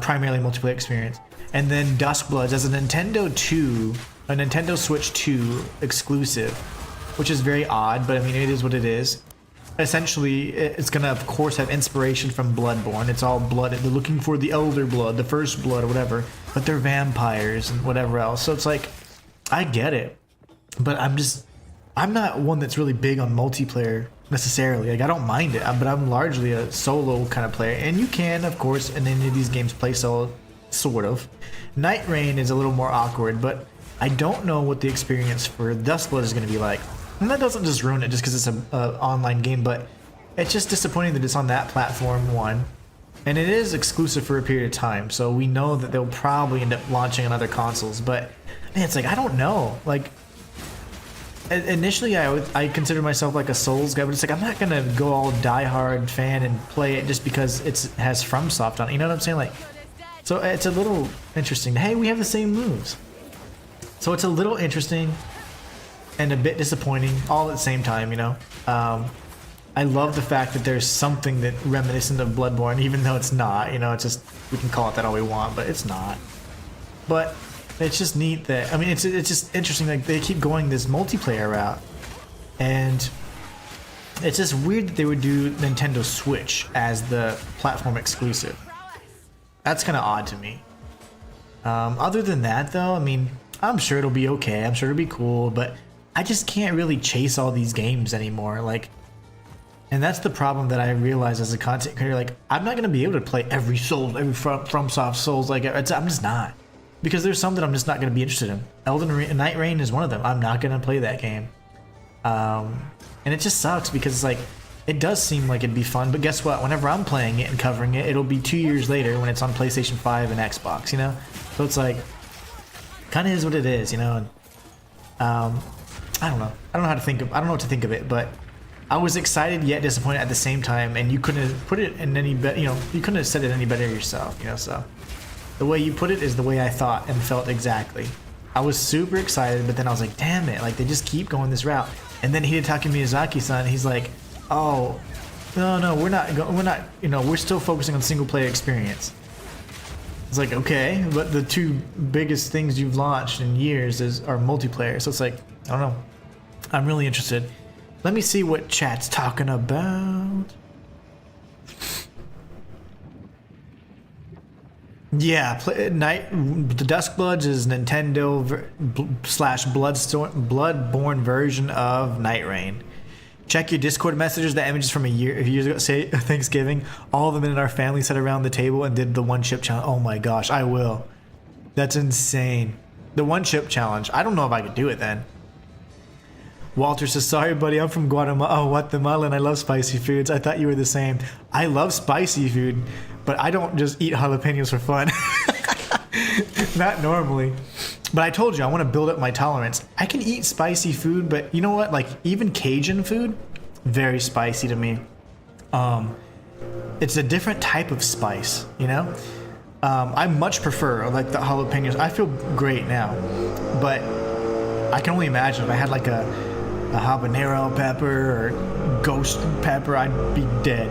primarily multiplayer experience, and then Duskbloods as a Nintendo Switch 2 exclusive, which is very odd, but I mean, it is what it is. Essentially, it's gonna of course have inspiration from Bloodborne. It's all blood. They're looking for the Elder Blood, the first blood or whatever, but they're vampires and whatever else. So it's like, I get it, but I'm not one that's really big on multiplayer necessarily. Like, I don't mind it, but I'm largely a solo kind of player. And you can, of course, in any of these games play solo, sort of. Night Rain is a little more awkward, but I don't know what the experience for Duskblood is going to be like. And that doesn't just ruin it just because it's an online game, but it's just disappointing that it's on that platform, one. And it is exclusive for a period of time, so we know that they'll probably end up launching on other consoles, but man, it's like, I don't know. Like, initially I consider myself like a Souls guy, but it's like, I'm not gonna go all diehard fan and play it just because it has FromSoft on it. You know what I'm saying? Like, so it's a little interesting. Hey, we have the same moves. So it's a little interesting and a bit disappointing all at the same time, I love the fact that there's something that reminiscent of Bloodborne, even though it's not, it's just, we can call it that all we want, but it's not. But it's just neat that, I mean, it's just interesting, like, they keep going this multiplayer route, and it's just weird that they would do Nintendo Switch as the platform exclusive. That's kind of odd to me. Other than that, though, I mean, I'm sure it'll be okay, I'm sure it'll be cool, but I just can't really chase all these games anymore, like, and that's the problem that I realize as a content creator. Like, I'm not gonna be able to play every Souls, every FromSoft Souls. Like, I'm just not. because there's some that I'm just not going to be interested in. Night Rain is one of them. I'm not going to play that game. And it just sucks because it's like, it does seem like it'd be fun, but guess what? Whenever I'm playing it and covering it, it'll be 2 years later when it's on PlayStation 5 and Xbox, you know? So it's like, kind of is what it is, you know? And, I don't know. I don't know what to think of it, but I was excited yet disappointed at the same time, and you couldn't have put it in any better, you know, you couldn't have said it any better yourself, you know, so. The way you put it is the way I thought and felt exactly. I was super excited, but then I was like, damn it, like they just keep going this route. And then Hidetaka Miyazaki-san, he's like, oh, no, we're not, you know, we're still focusing on single player experience. It's like, okay, but the two biggest things you've launched in years are multiplayer. So it's like, I don't know. I'm really interested. Let me see what chat's talking about. Yeah, the Duskbloods is Nintendo / Bloodborne version of Night Rain. Check your Discord messages. The images from a few years ago, say Thanksgiving. All of them in our family sat around the table and did the one chip challenge. Oh my gosh, I will. That's insane. The one chip challenge. I don't know if I could do it then. Walter says, sorry buddy, I'm from Guatemala and I love spicy foods. I thought you were the same. I love spicy food, but I don't just eat jalapenos for fun. Not normally. But I told you, I want to build up my tolerance. I can eat spicy food, but you know what? Like, even Cajun food, very spicy to me. It's a different type of spice, you know? I much prefer, like, the jalapenos. I feel great now. But I can only imagine if I had, like, a habanero pepper or ghost pepper, I'd be dead.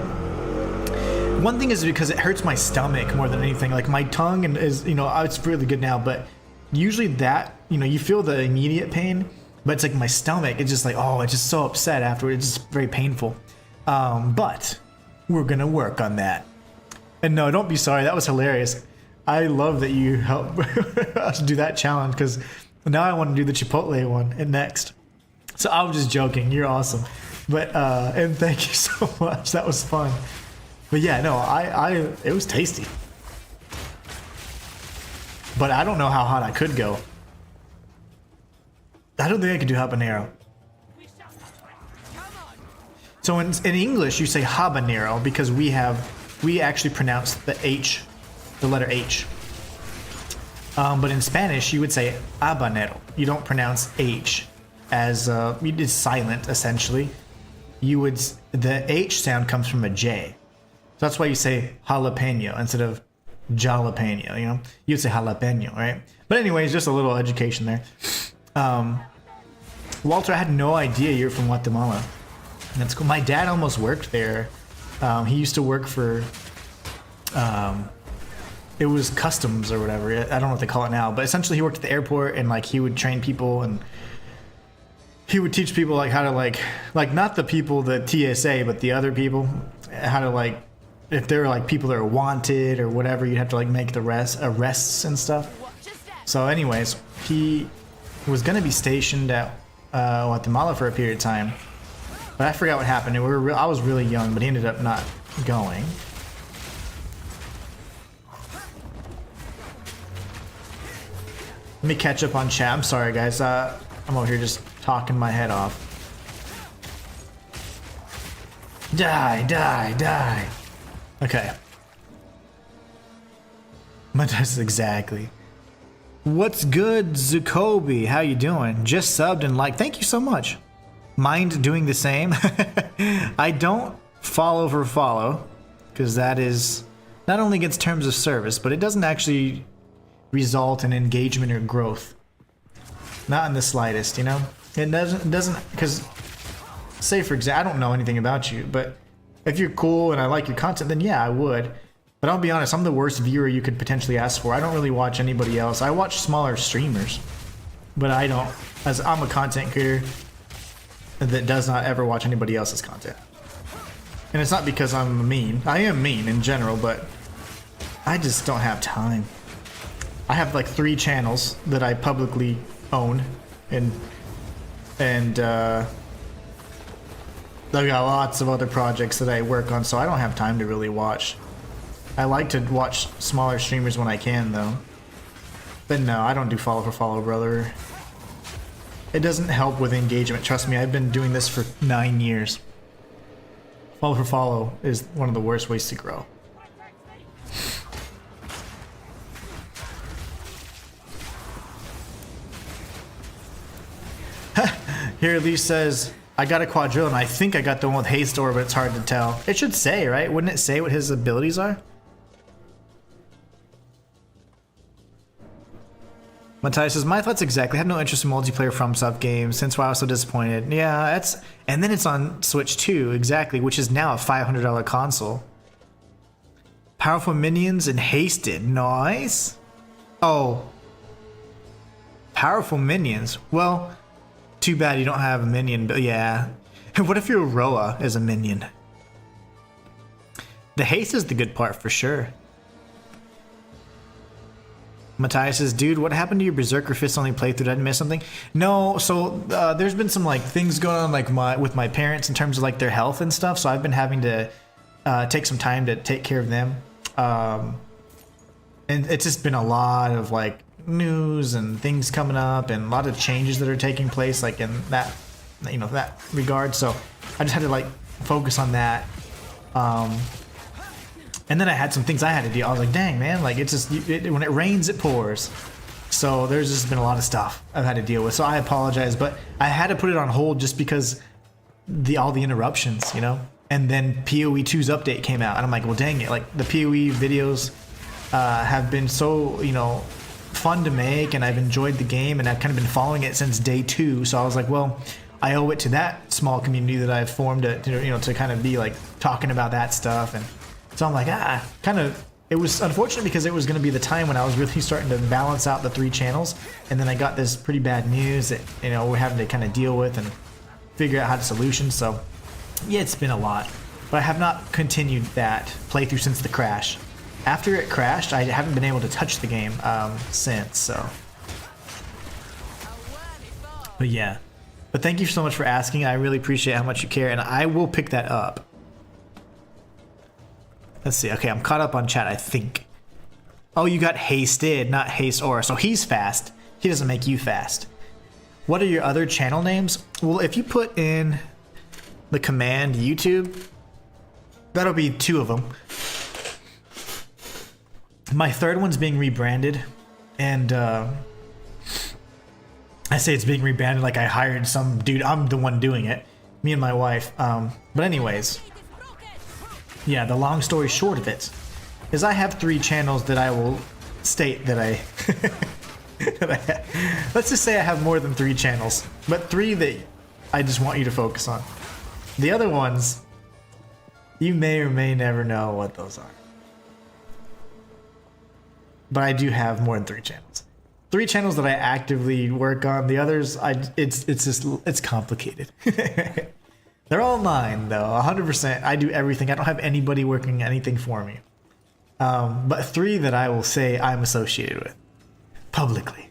One thing is because it hurts my stomach more than anything. Like, my tongue is, you know, it's really good now, but usually that, you know, you feel the immediate pain, but it's like my stomach, it's just like, oh, it's just so upset afterward. It's just very painful. But we're gonna work on that. And no, don't be sorry. That was hilarious. I love that you helped us do that challenge because now I want to do the Chipotle one and next. So I was just joking. You're awesome. But, and thank you so much. That was fun. But yeah, no, it was tasty. But I don't know how hot I could go. I don't think I could do habanero. So in English, you say habanero because we actually pronounce the H, the letter H. But in Spanish, you would say habanero. You don't pronounce H as it's silent essentially. The H sound comes from a J. So that's why you say jalapeno instead of jalapeno, you know? You'd say jalapeno, right? But anyways, just a little education there. Walter, I had no idea you're from Guatemala. That's cool. My dad almost worked there. He used to work for, it was customs or whatever. I don't know what they call it now, but essentially he worked at the airport and like he would train people and he would teach people like how to like not the people, the TSA, but the other people, how to like, if there were like people that are wanted or whatever, you'd have to like make the arrests and stuff. So anyways, he was going to be stationed at Guatemala for a period of time, but I forgot what happened. I was really young, but he ended up not going. Let me catch up on chat. I'm sorry guys, I'm over here just talking my head off. Die. Okay. That's exactly. What's good, Zukobi? How you doing? Just subbed and liked. Thank you so much. Mind doing the same? I don't follow for follow, because that is not only against terms of service, but it doesn't actually result in engagement or growth. Not in the slightest, you know? It doesn't, because, say for example, I don't know anything about you, but if you're cool and I like your content, then yeah, I would. But I'll be honest, I'm the worst viewer you could potentially ask for. I don't really watch anybody else. I watch smaller streamers, but I don't, as I'm a content creator that does not ever watch anybody else's content. And it's not because I'm mean. I am mean in general, but I just don't have time. I have like 3 channels that I publicly own, and I've got lots of other projects that I work on, so I don't have time to really watch. I like to watch smaller streamers when I can, though. But no, I don't do follow for follow, brother. It doesn't help with engagement. Trust me, I've been doing this for 9 years. Follow for follow is one of the worst ways to grow. Here, Lee says, I got a quadrille and I think I got the one with haste or, but it's hard to tell. It should say, right? Wouldn't it say what his abilities are? Matthias says, my thoughts exactly. I have no interest in multiplayer FromSoft games. Since why I was so disappointed. Yeah, that's... And then it's on Switch too, exactly, which is now a $500 console. Powerful minions and hasted. Nice. Oh. Powerful minions. Well, too bad you don't have a minion, but yeah. What if your Roa is a minion? The haste is the good part for sure. Matthias says, dude, what happened to your Berserker Fist only playthrough? Did I miss something? No, so there's been some like things going on like with my parents in terms of like their health and stuff. So I've been having to take some time to take care of them. And it's just been a lot of like news and things coming up and a lot of changes that are taking place like in that, you know, that regard. So I just had to like focus on that. And then I had some things I had to deal. I was like, dang, man, like it's just, when it rains, it pours. So there's just been a lot of stuff I've had to deal with. So I apologize, but I had to put it on hold just because all the interruptions, you know? And then PoE 2's update came out and I'm like, well, dang it. Like the PoE videos have been so, you know, fun to make and I've enjoyed the game and I've kind of been following it since day 2. So I was like, well, I owe it to that small community that I've formed to, you know, to kind of be like talking about that stuff. And so I'm like, kind of, it was unfortunate because it was going to be the time when I was really starting to balance out the 3 channels. And then I got this pretty bad news that, you know, we're having to kind of deal with and figure out how to solution. So yeah, it's been a lot, but I have not continued that playthrough since the crash. After it crashed, I haven't been able to touch the game since, so. But yeah, but thank you so much for asking. I really appreciate how much you care and I will pick that up. Let's see. Okay, I'm caught up on chat, I think. Oh, you got hasted, not haste aura. So he's fast. He doesn't make you fast. What are your other channel names? Well, if you put in the command YouTube, that'll be 2 of them. My 3rd one's being rebranded, and I say it's being rebranded like I hired some dude. I'm the one doing it. Me and my wife. But anyways. Yeah, the long story short of it is I have 3 channels that I will state that I, let's just say I have more than 3 channels, but 3 that I just want you to focus on. The other ones, you may or may never know what those are. But I do have more than 3 channels. 3 channels that I actively work on. The others, it's complicated. They're all mine, though, 100%. I do everything. I don't have anybody working anything for me. But 3 that I will say I'm associated with. Publicly.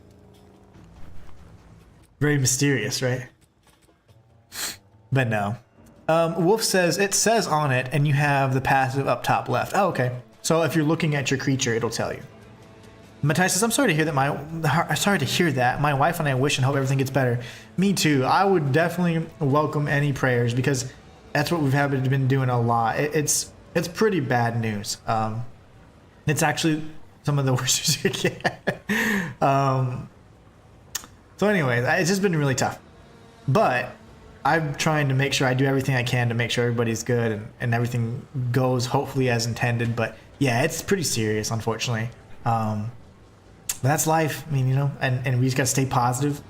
Very mysterious, right? But no. Wolf says, it says on it, and you have the passive up top left. Oh, okay. So if you're looking at your creature, it'll tell you. Matthias says, I'm sorry to hear that. My wife and I wish and hope everything gets better. Me too. I would definitely welcome any prayers because that's what we've been doing a lot. It's pretty bad news. It's actually some of the worst you can get. So anyways, it's just been really tough. But I'm trying to make sure I do everything I can to make sure everybody's good and everything goes hopefully as intended. But yeah, it's pretty serious, unfortunately. But that's life. I mean, you know, and we just got to stay positive,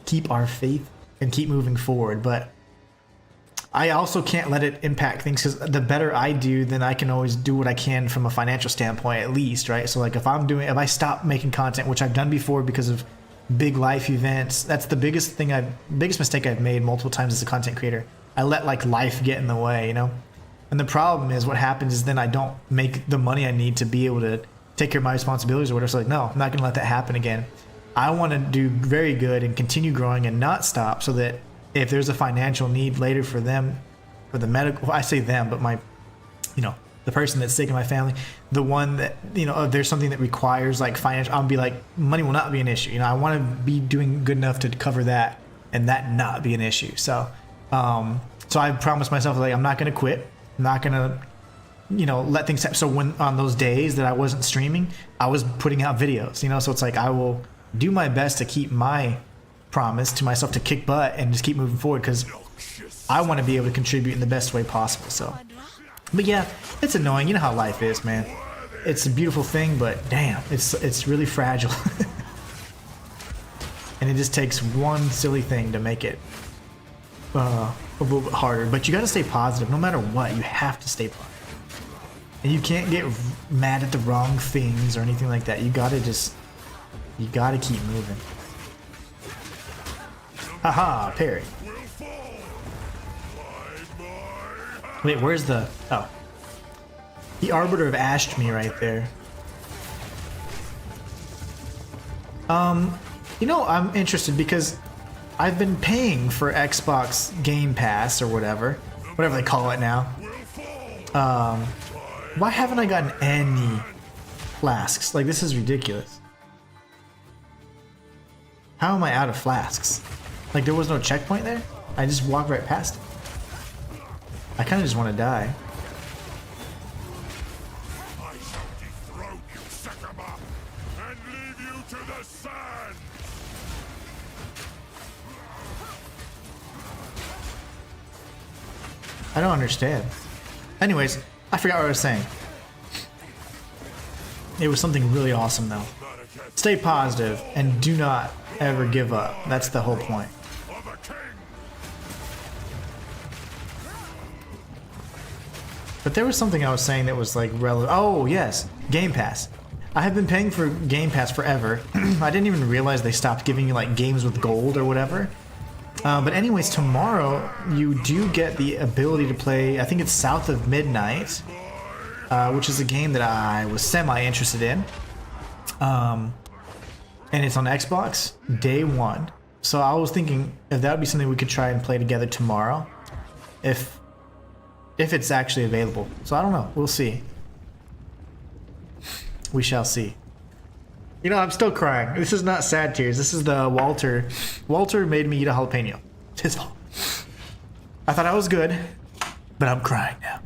keep our faith, and keep moving forward. But I also can't let it impact things because the better I do, then I can always do what I can from a financial standpoint, at least, right? So like if I stop making content, which I've done before because of big life events, that's the biggest mistake I've made multiple times as a content creator. I let like life get in the way, you know? And the problem is what happens is then I don't make the money I need to be able to take care of my responsibilities or whatever. So like, no, I'm not gonna let that happen again. I want to do very good and continue growing and not stop so that if there's a financial need later for them, for the medical, I say them, but my, you know, the person that's sick in my family, the one that, you know, if there's something that requires like financial, I'll be like, money will not be an issue. You know, I want to be doing good enough to cover that and that not be an issue. So, so I promised myself, like, I'm not going to quit. I'm not going to, you know, let things happen. So when on those days that I wasn't streaming, I was putting out videos, you know, so it's like I will do my best to keep my promise to myself to kick butt and just keep moving forward, because I want to be able to contribute in the best way possible. So, but yeah, it's annoying. You know how life is, man. It's a beautiful thing, but damn, it's really fragile. And it just takes one silly thing to make it a little bit harder. But you got to stay positive no matter what. You have to stay positive, and you can't get mad at the wrong things or anything like that. You got to keep moving. Haha, parry. Wait, where's the... Oh. The Arbiter of Ashmi right there. You know, I'm interested because I've been paying for Xbox Game Pass or whatever they call it now. Why haven't I gotten any flasks? Like, this is ridiculous. How am I out of flasks? Like, there was no checkpoint there? I just walked right past it. I kind of just want to die. I shall dethrone you, Sekama, and leave you to the sand! I don't understand. Anyways, I forgot what I was saying. It was something really awesome, though. Stay positive and do not ever give up. That's the whole point. But there was something I was saying that was like relevant. Oh, yes. Game Pass. I have been paying for Game Pass forever. I didn't even realize they stopped giving you like games with gold or whatever. But anyways, tomorrow you do get the ability to play, I think it's South of Midnight, which is a game that I was semi-interested in. And it's on Xbox day one. So I was thinking if that would be something we could try and play together tomorrow. If it's actually available. So I don't know. We'll see. We shall see. You know, I'm still crying. This is not sad tears. This is the Walter. Walter made me eat a jalapeno. It's his fault. I thought I was good, but I'm crying now.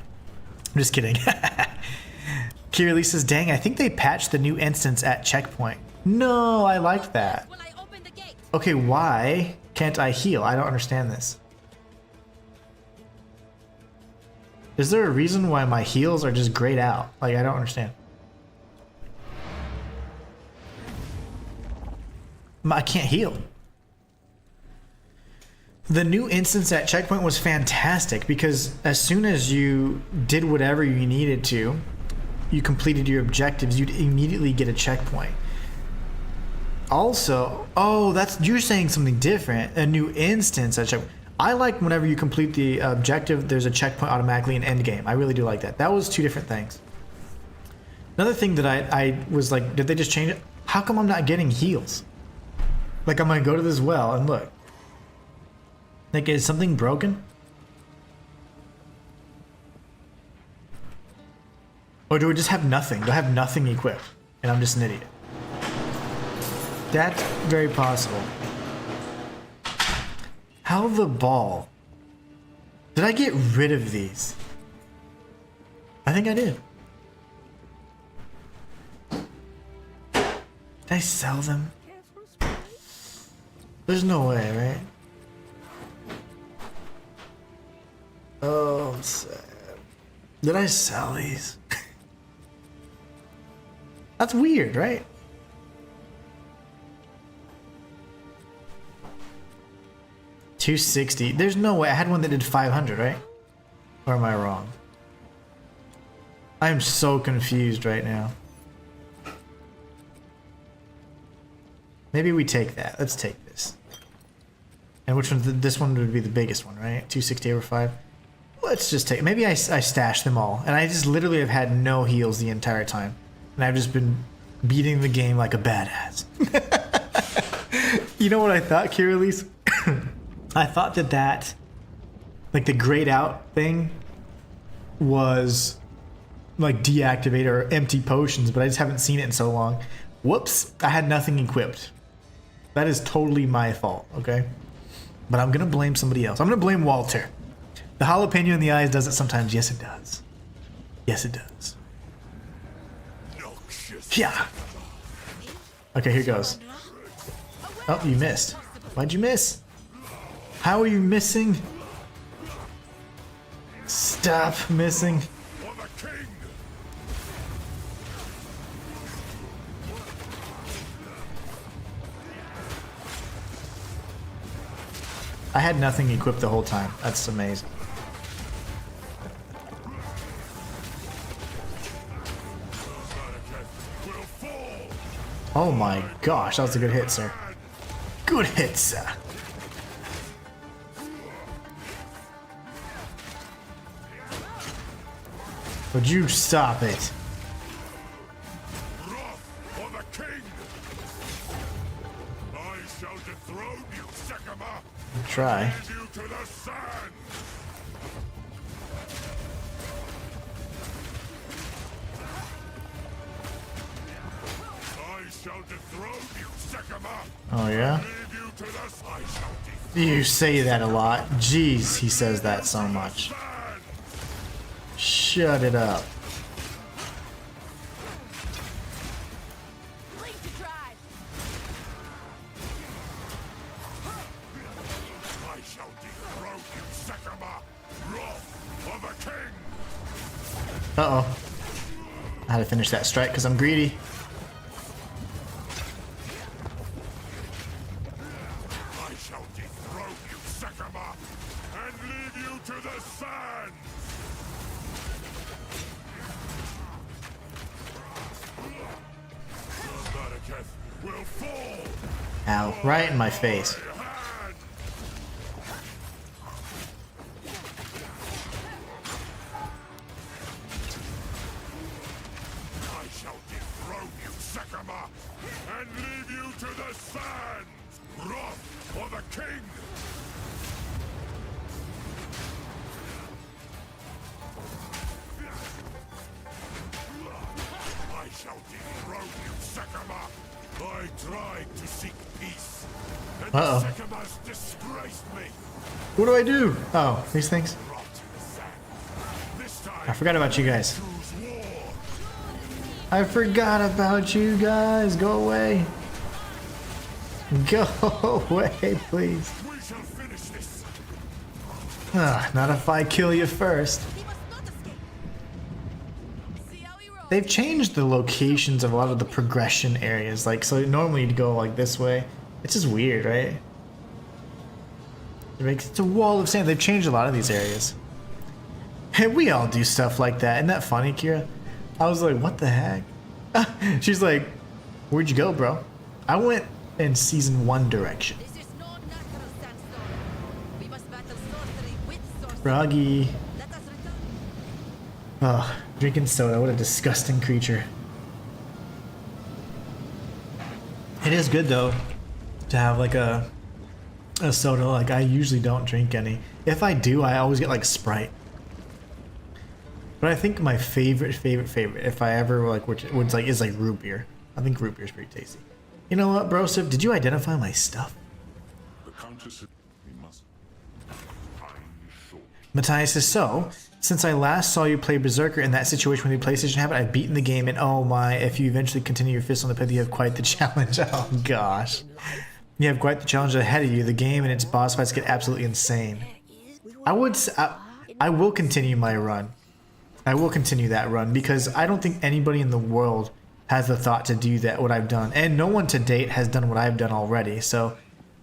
I'm just kidding. Kira Lee says, dang, I think they patched the new instance at checkpoint. No, I liked that. Okay, why can't I heal? I don't understand this. Is there a reason why my heals are just grayed out? Like, I don't understand. I can't heal. The new instance at checkpoint was fantastic because as soon as you did whatever you needed to, you completed your objectives, you'd immediately get a checkpoint. Also, oh, you're saying something different. A new instance at checkpoint. I like whenever you complete the objective, there's a checkpoint automatically in end game. I really do like that. That was two different things. Another thing that I was like, did they just change it? How come I'm not getting heals? Like, I'm gonna go to this well and look. Like, is something broken? Or do I just have nothing? Do I have nothing equipped? And I'm just an idiot. That's very possible. How the ball? Did I get rid of these? I think I did. Did I sell them? There's no way, right? Oh, I'm sad. Did I sell these? That's weird, right? $260. There's no way. I had one that did 500, right? Or am I wrong? I am so confused right now. Maybe we take that. Let's take this. And which one? This one would be the biggest one, right? 260 over 5. Let's just take. Maybe I stashed them all, and I just literally have had no heals the entire time, and I've just been beating the game like a badass. You know what I thought, Kira Elise? I thought that like the grayed out thing was like deactivate or empty potions, but I just haven't seen it in so long. Whoops, I had nothing equipped. That is totally my fault, okay? But I'm gonna blame somebody else. I'm gonna blame Walter. The jalapeno in the eyes does it sometimes. Yes, it does. Yes, it does. Yeah. Okay, here goes. Oh, you missed. Why'd you miss? How are you missing? Stop missing. For the king! I had nothing equipped the whole time. That's amazing. Oh my gosh, that was a good hit, sir. Good hit, sir. Would you stop it? Wrath for the king! I shall dethrone you, Sekama! Try. Lead you to the sand! I shall dethrone you, Sekama! Oh yeah? Lead you to the I shall You say that a lot. Jeez, he says that so much. sand! Shut it up. Lead to drive. I shall dethrone you, Sekama! Wrath for the king! Uh-oh. I had to finish that strike because I'm greedy. I shall dethrone you, Sekama, and leave you to the sand! The Mediketh will fall! Ow, right in my face. Hand! I shall dethrone you, Sekama, and leave you to the sand! Wrath for the king! I shall dethrone you, Sekama! I tried to seek peace, and Uh-oh. Sekama's disgraced me! What do I do? Oh, these things? Brought to the sand. This time, I forgot about you guys. choose war! I forgot about you guys. Go away. Go away, please. We shall finish this! Not if I kill you first. He must not escape. See how he rolls. They've changed the locations of a lot of the progression areas. Like, so normally you'd go like this way. It's just weird, right? It's a wall of sand. They've changed a lot of these areas. Hey, we all do stuff like that. Isn't that funny, Kira? I was like, what the heck? She's like, where'd you go, bro? I went in season 1 direction. This is no natural sandstorm. We must battle sorcery with sorcery. Froggy. Let us return. Oh, drinking soda. What a disgusting creature. It is good, though, to have like a soda. Like, I usually don't drink any. If I do, I always get like Sprite. But I think my favorite, if I ever like, is like root beer. I think root beer is pretty tasty. You know what, Brosif? Did you identify my stuff? The Countess, we must find short. Matthias says, so, since I last saw you play Berserker in that situation with the PlayStation habit, I've beaten the game, and oh my, if you eventually continue your fist on the pith, you have quite the challenge. Oh gosh. You have quite the challenge ahead of you. The game and its boss fights get absolutely insane. I will continue my run. I will continue that run, because I don't think anybody in the world has the thought to do that, what I've done. And no one to date has done what I've done already. So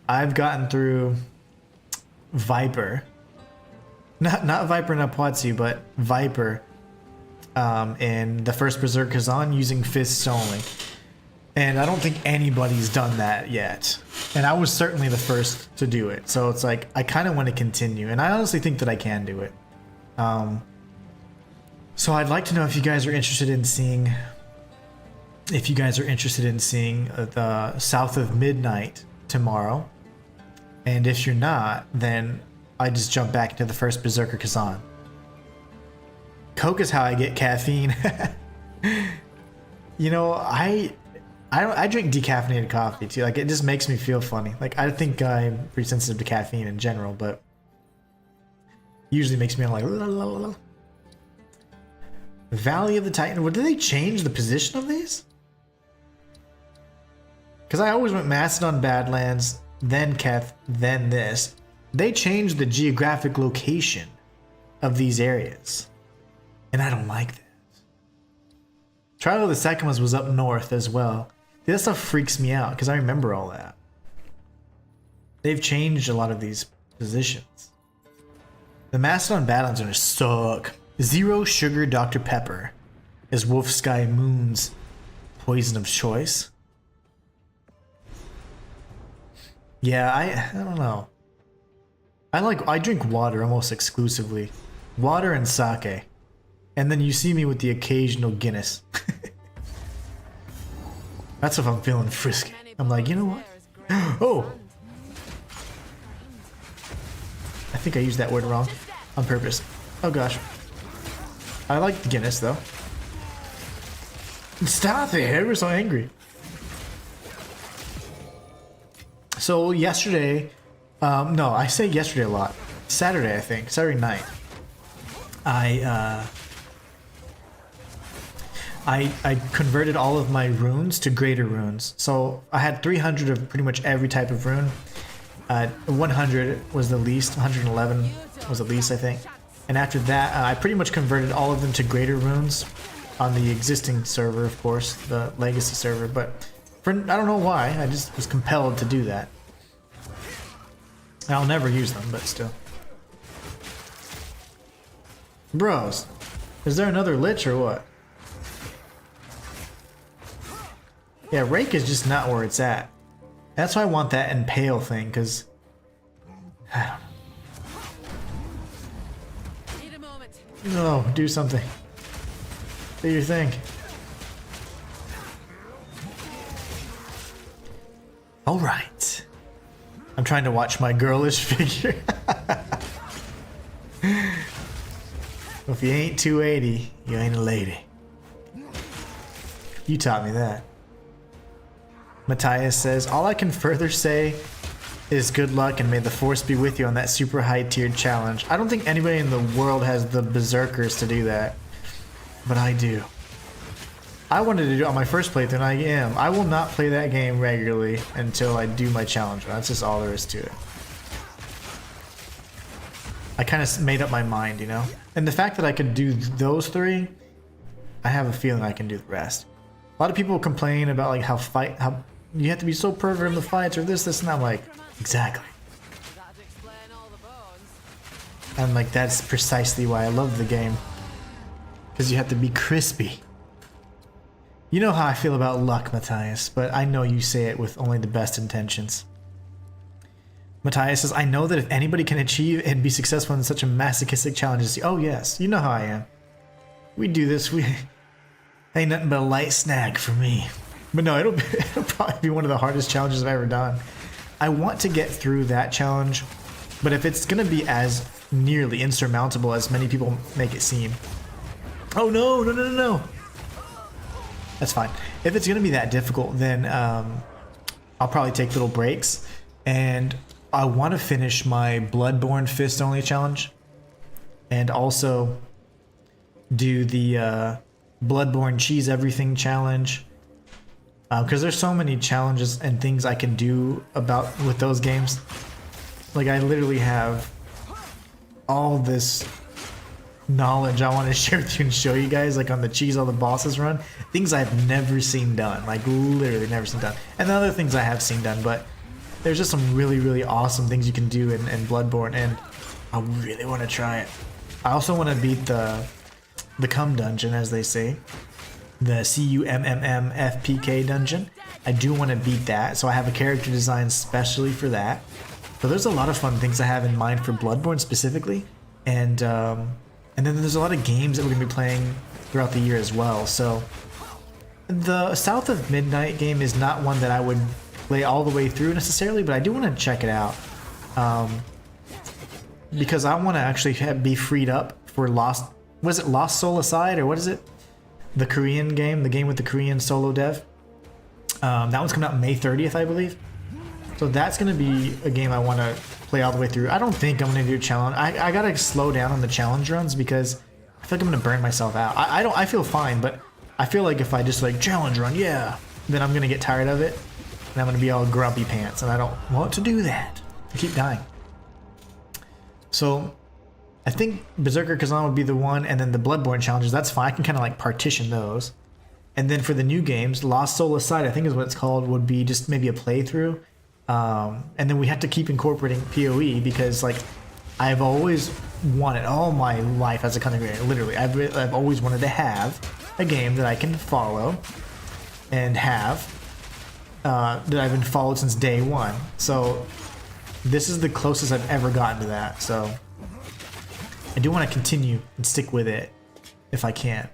I've gotten through Viper. Not Viper Napuatsu, but Viper in the first Berserk Kazan using fists only. And I don't think anybody's done that yet. And I was certainly the first to do it. So it's like, I kind of want to continue. And I honestly think that I can do it. So I'd like to know if you guys are interested in seeing... the South of Midnight tomorrow. And if you're not, then I just jump back into the first Berserker Kazan. Coke is how I get caffeine. You know, I drink decaffeinated coffee too. Like, it just makes me feel funny. Like, I think I'm pretty sensitive to caffeine in general, but usually makes me like la, la, la, la. Valley of the Titan. What, did they change the position of these? Because I always went Macedon Badlands, then Keth, then this. They changed the geographic location of these areas, and I don't like that. Trial of the Secumus was up north as well. That stuff freaks me out because I remember all that. They've changed a lot of these positions. The Macedon Badlands are gonna suck. Zero Sugar Dr. Pepper is Wolf Sky Moon's poison of choice. Yeah, I don't know. I drink water almost exclusively. Water and sake. And then you see me with the occasional Guinness. That's if I'm feeling frisky. I'm like, you know what? Oh! I think I used that word wrong. On purpose. Oh gosh. I like the Guinness though. Stop it! We're so angry. So yesterday, no, I say yesterday a lot. Saturday, I think. Saturday night. I converted all of my runes to greater runes. So I had 300 of pretty much every type of rune. 100 was the least. 111 was the least, I think. And after that, I pretty much converted all of them to greater runes on the existing server, of course, the legacy server. But I don't know why. I just was compelled to do that. I'll never use them, but still. Bros, is there another lich or what? Yeah, Rake is just not where it's at. That's why I want that impale thing, because I don't know. No, do something. Do your thing. Alright. I'm trying to watch my girlish figure. If you ain't 280, you ain't a lady. You taught me that. Matthias says, all I can further say is good luck and may the force be with you on that super high tiered challenge. I don't think anybody in the world has the berserkers to do that, but I do. I wanted to do it on my first playthrough and I am. I will not play that game regularly until I do my challenge. That's just all there is to it. I kind of made up my mind, you know? And the fact that I could do those three, I have a feeling I can do the rest. A lot of people complain about like how you have to be so perfect in the fights or this, and I'm like, exactly. I'm like, that's precisely why I love the game. Because you have to be crispy. You know how I feel about luck, Matthias, but I know you say it with only the best intentions. Matthias says, I know that if anybody can achieve and be successful in such a masochistic challenge as, oh yes, you know how I am. We do this, ain't nothing but a light snack for me. But no, it'll probably be one of the hardest challenges I've ever done. I want to get through that challenge, but if it's gonna be as nearly insurmountable as many people make it seem. Oh no, no, no, no, no. That's fine. If it's gonna be that difficult, then I'll probably take little breaks, and I want to finish my Bloodborne Fist Only challenge, and also do the Bloodborne Cheese Everything challenge, because there's so many challenges and things I can do with those games. Like, I literally have all this knowledge I want to share with you and show you guys, like on the Cheese All the Bosses run, things I've never seen done, like literally never seen done, and the other things I have seen done, but there's just some really, really awesome things you can do in Bloodborne, and I really want to try it. I also want to beat the Cum dungeon, as they say, the CUMMM dungeon. I do want to beat that, so I have a character design specially for that. But there's a lot of fun things I have in mind for Bloodborne specifically, and then there's a lot of games that we're gonna be playing throughout the year as well. So the South of Midnight game is not one that I would play all the way through necessarily, but I do want to check it out, because I want to actually be freed up for Lost Was it Lost Soul Aside, or what is it? The Korean game, the game with the Korean solo dev. That one's coming out May 30th, I believe. So that's gonna be a game I want to play all the way through. I don't think I'm gonna do a challenge. I gotta slow down on the challenge runs because I feel like I'm gonna burn myself out. I feel fine, but I feel like if I just like challenge run, yeah, then I'm gonna get tired of it, and I'm gonna be all grumpy pants, and I don't want to do that. I keep dying. So I think Berserker Kazan would be the one, and then the Bloodborne challenges, that's fine. I can kind of like partition those. And then for the new games, Lost Soul Aside, I think is what it's called, would be just maybe a playthrough. And then we have to keep incorporating PoE because like I've always wanted all my life as a content creator, literally, I've always wanted to have a game that I can follow and have that I've been followed since day one. So this is the closest I've ever gotten to that. So I do want to continue and stick with it if I can.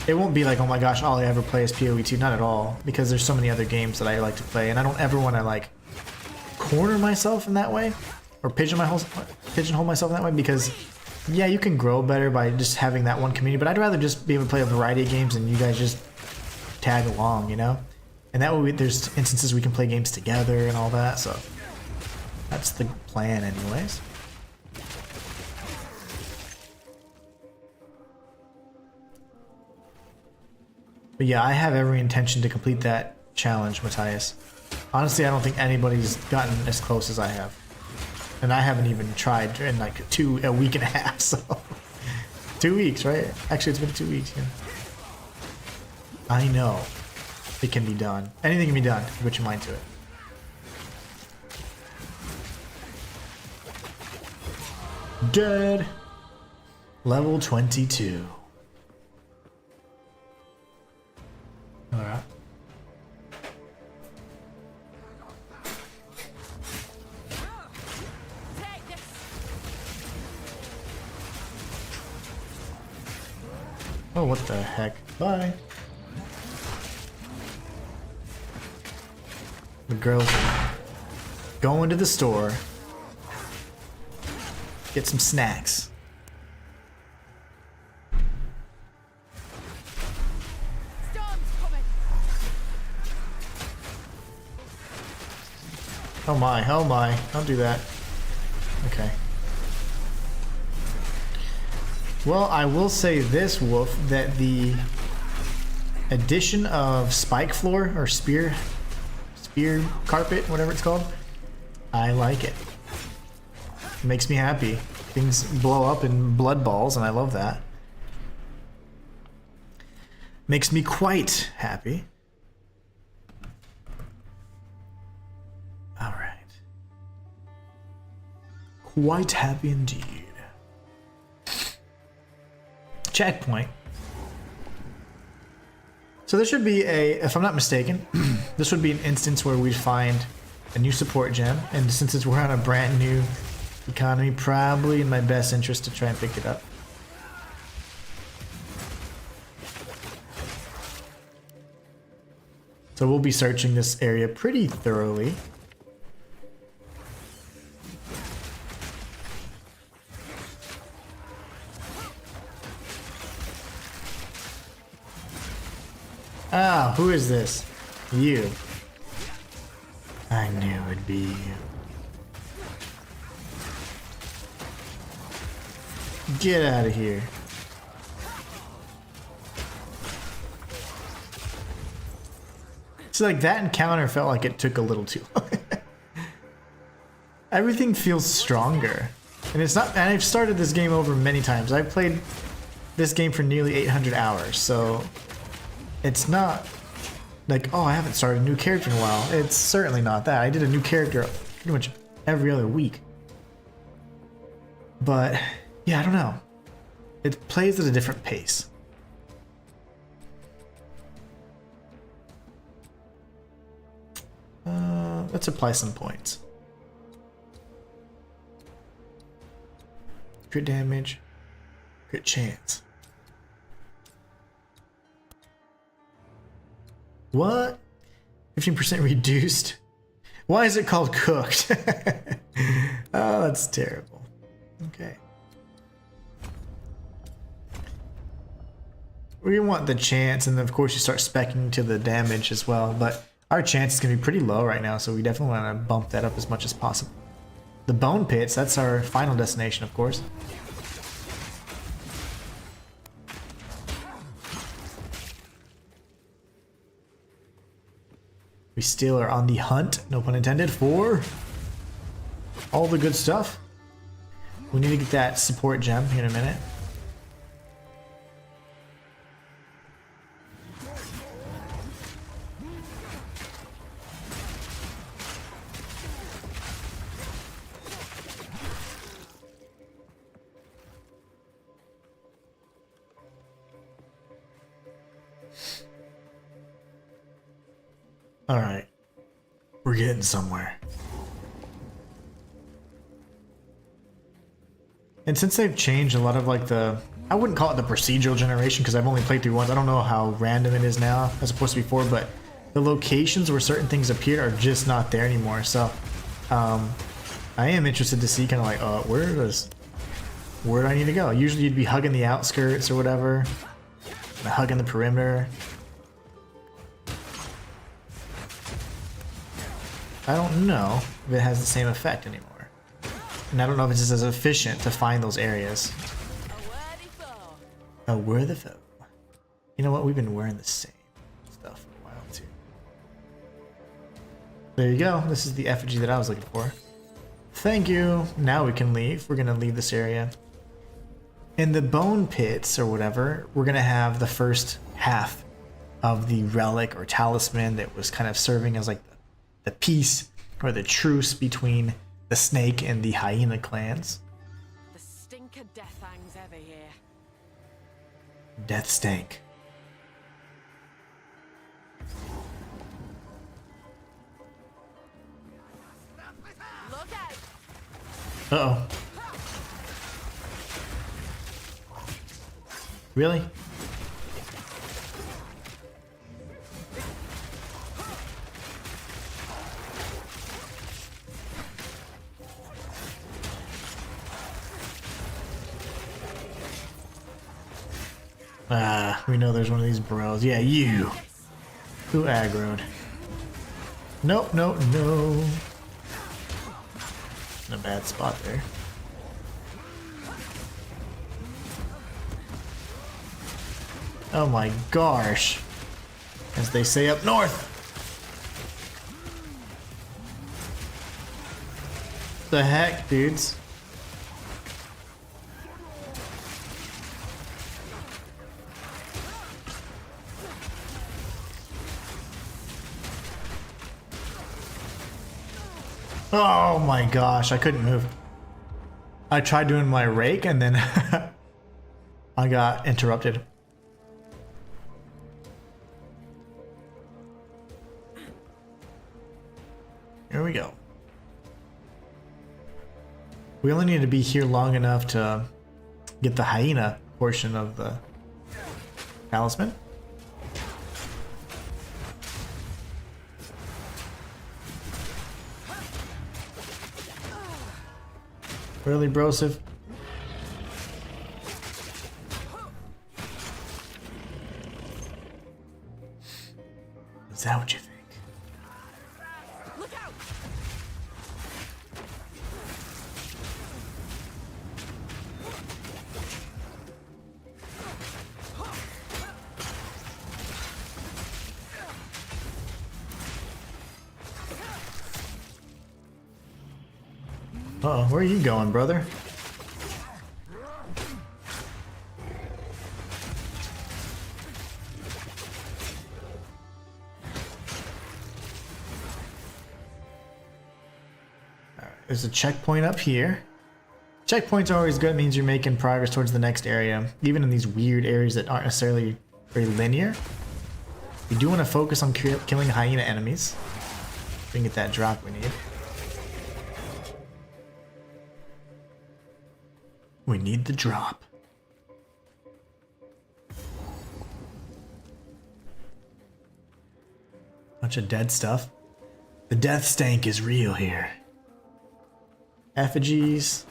It won't be like, oh my gosh, all I ever play is PoE 2, not at all, because there's so many other games that I like to play, and I don't ever want to like corner myself in that way, or pigeonhole myself in that way, because yeah, you can grow better by just having that one community, but I'd rather just be able to play a variety of games and you guys just tag along, you know? And that way there's instances we can play games together and all that, so that's the plan anyways. But yeah, I have every intention to complete that challenge, Matthias. Honestly, I don't think anybody's gotten as close as I have. And I haven't even tried in like a week and a half, so... 2 weeks, right? Actually, it's been 2 weeks, yeah. I know it can be done. Anything can be done, if you put your mind to it. Dead. Level 22. Alright. Oh, what the heck? Bye. The girl's going to the store. Get some snacks. Oh my, don't do that. Okay. Well, I will say this, Wolf, that the addition of spike floor or spear carpet, whatever it's called, I like it. It makes me happy. Things blow up in blood balls, and I love that. Makes me quite happy. All right. Quite happy indeed. Checkpoint. So there should be if I'm not mistaken, this would be an instance where we'd find a new support gem, and since we're on a brand new economy, probably in my best interest to try and pick it up. So we'll be searching this area pretty thoroughly. Ah, who is this? You. I knew it'd be you. Get out of here. So like that encounter felt like it took a little too long. Everything feels stronger. And it's not, and I've started this game over many times. I've played this game for nearly 800 hours, so it's not like, oh, I haven't started a new character in a while. It's certainly not that. I did a new character pretty much every other week. But yeah, I don't know. It plays at a different pace. Let's apply some points. Crit damage, crit chance. What? 15% reduced? Why is it called cooked? Oh, that's terrible. Okay. we want the chance, and then of course you start speccing to the damage as well, but our chance is going to be pretty low right now, so we definitely want to bump that up as much as possible. The bone pits, that's our final destination, of course. We still are on the hunt, no pun intended, for all the good stuff. We need to get that support gem here in a minute. All right, we're getting somewhere. And since they've changed a lot of like I wouldn't call it the procedural generation because I've only played through once. I don't know how random it is now as opposed to before, but the locations where certain things appear are just not there anymore. So I am interested to see kind of like, where do I need to go? Usually you'd be hugging the outskirts or whatever, hugging the perimeter. I don't know if it has the same effect anymore. And I don't know if it's just as efficient to find those areas. A worthy foe. You know what? We've been wearing the same stuff for a while too. There you go. This is the effigy that I was looking for. Thank you. Now we can leave. We're going to leave this area. In the bone pits or whatever, we're going to have the first half of the relic or talisman that was kind of serving as like the peace or the truce between the snake and the hyena clans. The stink of death hangs heavy here. Death stank. Look out! Uh-oh. Really? We know there's one of these bros. Yeah, you. Who aggroed? Nope, no, no. In a bad spot there. Oh my gosh. As they say up north. The heck, dudes? Oh my gosh, I couldn't move. I tried doing my rake and then I got interrupted. Here we go. We only need to be here long enough to get the hyena portion of the talisman. Really, brosive? Is that what you think? Look out! Uh-oh, where are you going, brother? Alright, there's a checkpoint up here. Checkpoints are always good, it means you're making progress towards the next area, even in these weird areas that aren't necessarily very linear. We do want to focus on killing hyena enemies. We can get that drop we need. We need the drop. Bunch of dead stuff. The death stank is real here. Effigies.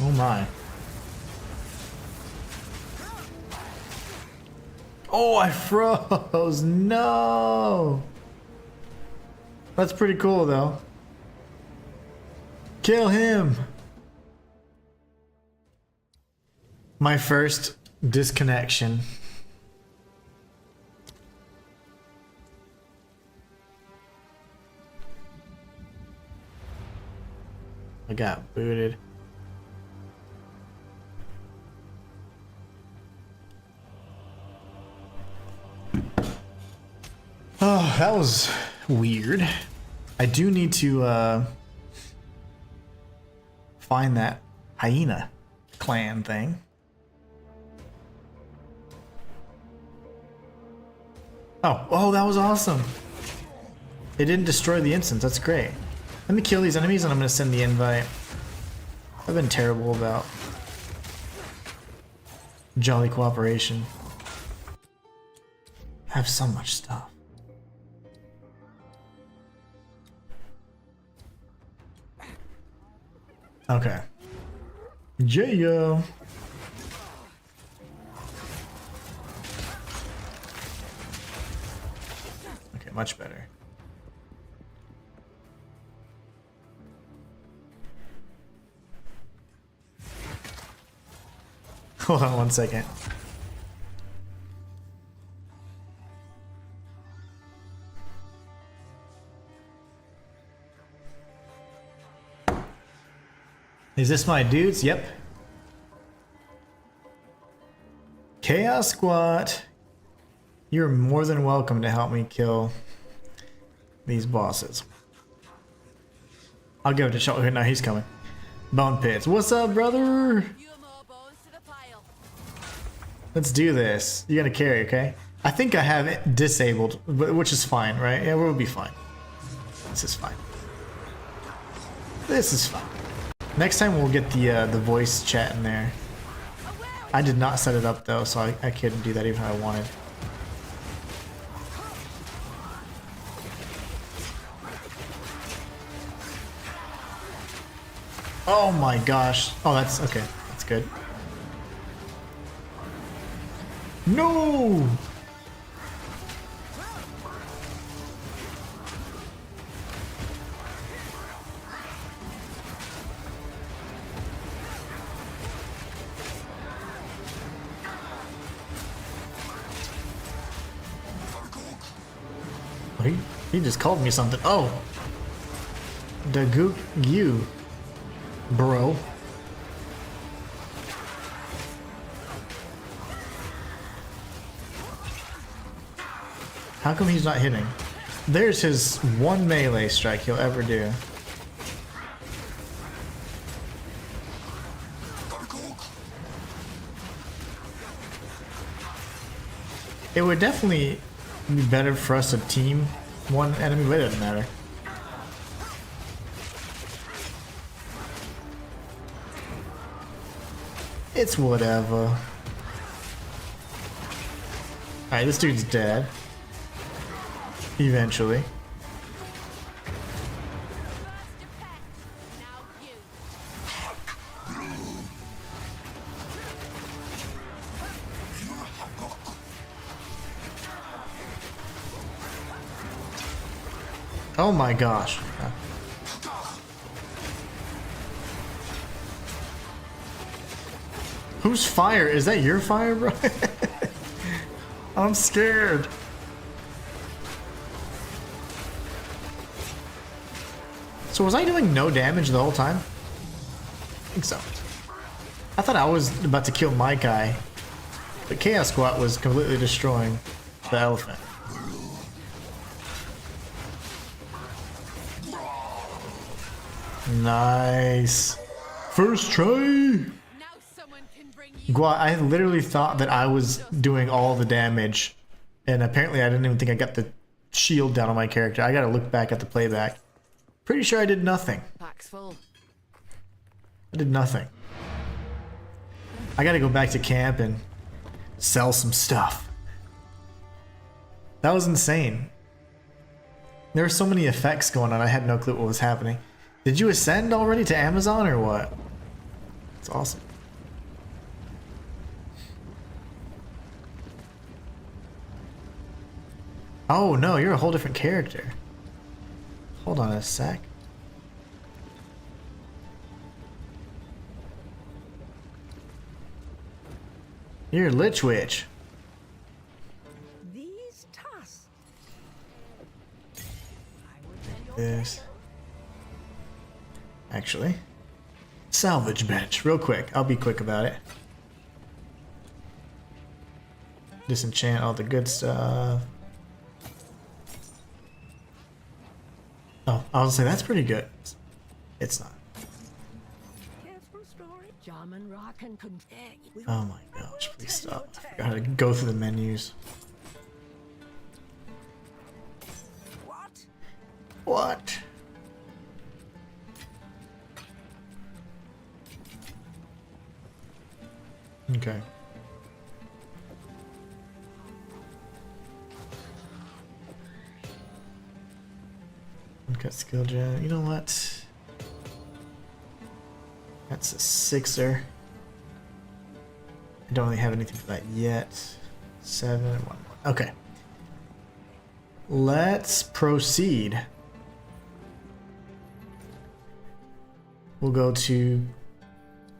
Oh my. Oh, I froze. No. That's pretty cool though. Kill him. My first disconnection. I got booted. Oh, that was weird. I do need to find that hyena clan thing. Oh, that was awesome. It didn't destroy the instance. That's great. Let me kill these enemies and I'm going to send the invite. I've been terrible about jolly cooperation. I have so much stuff. Okay. Yeah. Okay, much better. Hold on 1 second. Is this my dudes? Yep. Chaos Squat. You're more than welcome to help me kill these bosses. I'll give it a shot. Okay, now he's coming. Bone Pits. What's up, brother? You more bones to the pile. Let's do this. You gotta carry, okay? I think I have it disabled, which is fine, right? Yeah, we'll be fine. This is fine. This is fine. Next time we'll get the voice chat in there. I did not set it up though, so I couldn't do that even if I wanted. Oh my gosh. Oh, that's okay. That's good. No! He just called me something. Oh! Dagook you, bro. How come he's not hitting? There's his one melee strike he'll ever do. It would definitely be better for us to team one enemy, but it doesn't matter. It's whatever. Alright, this dude's dead. Eventually. Oh my gosh. Whose fire? Is that your fire, bro? I'm scared. So was I doing no damage the whole time? I think so. I thought I was about to kill my guy, but Chaos Squat was completely destroying the elephant. Nice. First try. Now someone can bring you. Gua, I literally thought that I was doing all the damage, and apparently I didn't even think I got the shield down on my character. I gotta look back at the playback. Pretty sure I did nothing. Pack's full. I did nothing. I gotta go back to camp and sell some stuff. That was insane. There were so many effects going on, I had no clue what was happening. Did you ascend already to Amazon or what? It's awesome. Oh no, you're a whole different character. Hold on a sec. You're Lich Witch. These tusks. This. Actually. Salvage bench, real quick. I'll be quick about it. Disenchant all the good stuff. Oh, I was gonna say that's pretty good. It's not. Careful story. German rock and Oh my gosh, please stop. I forgot how to go through the menus. What? What? Okay. Got skill gen. You know what? That's a 6er. I don't really have anything for that yet. 7, 1, 1. Okay. Let's proceed. We'll go to...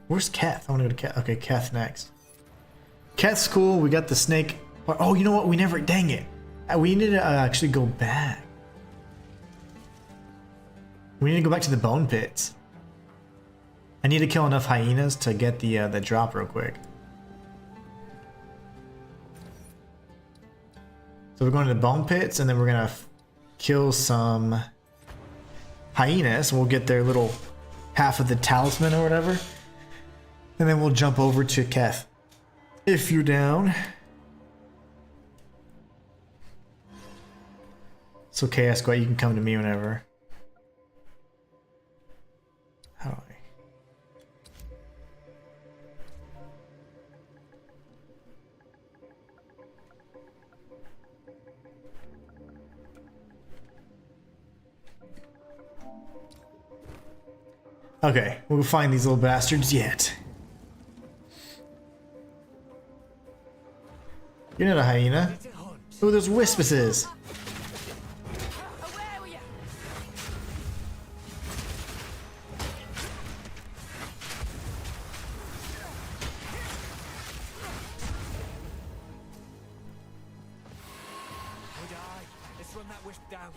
Where's Keth? I want to go to Keth. Okay, Keth next. Keth's cool. We got the snake. Oh, you know what? We never... Dang it. We need to actually go back. We need to go back to the bone pits. I need to kill enough hyenas to get the drop real quick. So we're going to the bone pits, and then we're gonna kill some hyenas. We'll get their little half of the talisman or whatever, and then we'll jump over to Keth. If you're down. It's okay, Esquire. You can come to me whenever. How do I? Okay, we'll find these little bastards yet. You're not a hyena. Oh, there's Wispuses. Away with you! Let's run that wisp down.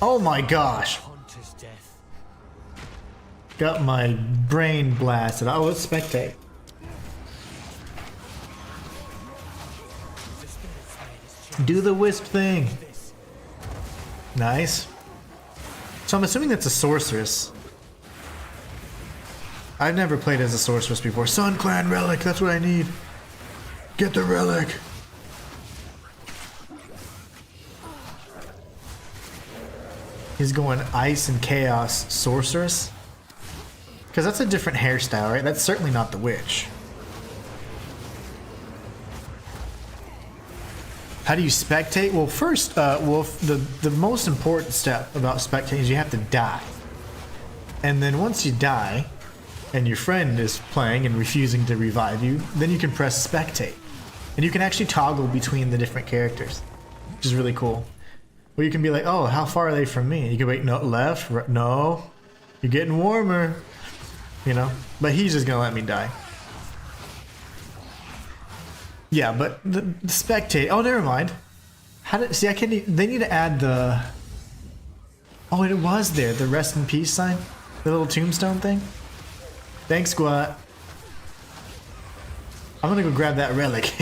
Oh my gosh. Hunter's death. Got my brain blasted. Oh, let's spectate. Do the wisp thing. Nice. So I'm assuming that's a sorceress. I've never played as a sorceress before. Sun Clan relic, that's what I need. Get the relic. He's going ice and chaos sorceress. Because that's a different hairstyle, right? That's certainly not the witch. How do you spectate? Well, first, the most important step about spectating is you have to die. And then once you die, and your friend is playing and refusing to revive you, then you can press spectate. And you can actually toggle between the different characters, which is really cool. Or you can be like, oh, how far are they from me? You can wait, no, left, right, no, you're getting warmer, you know? But he's just gonna let me die. Yeah, but the spectate, oh, never mind. How did, see, I can't, they need to add the, oh, it was there, the rest in peace sign, the little tombstone thing. Thanks, Squat. I'm gonna go grab that relic.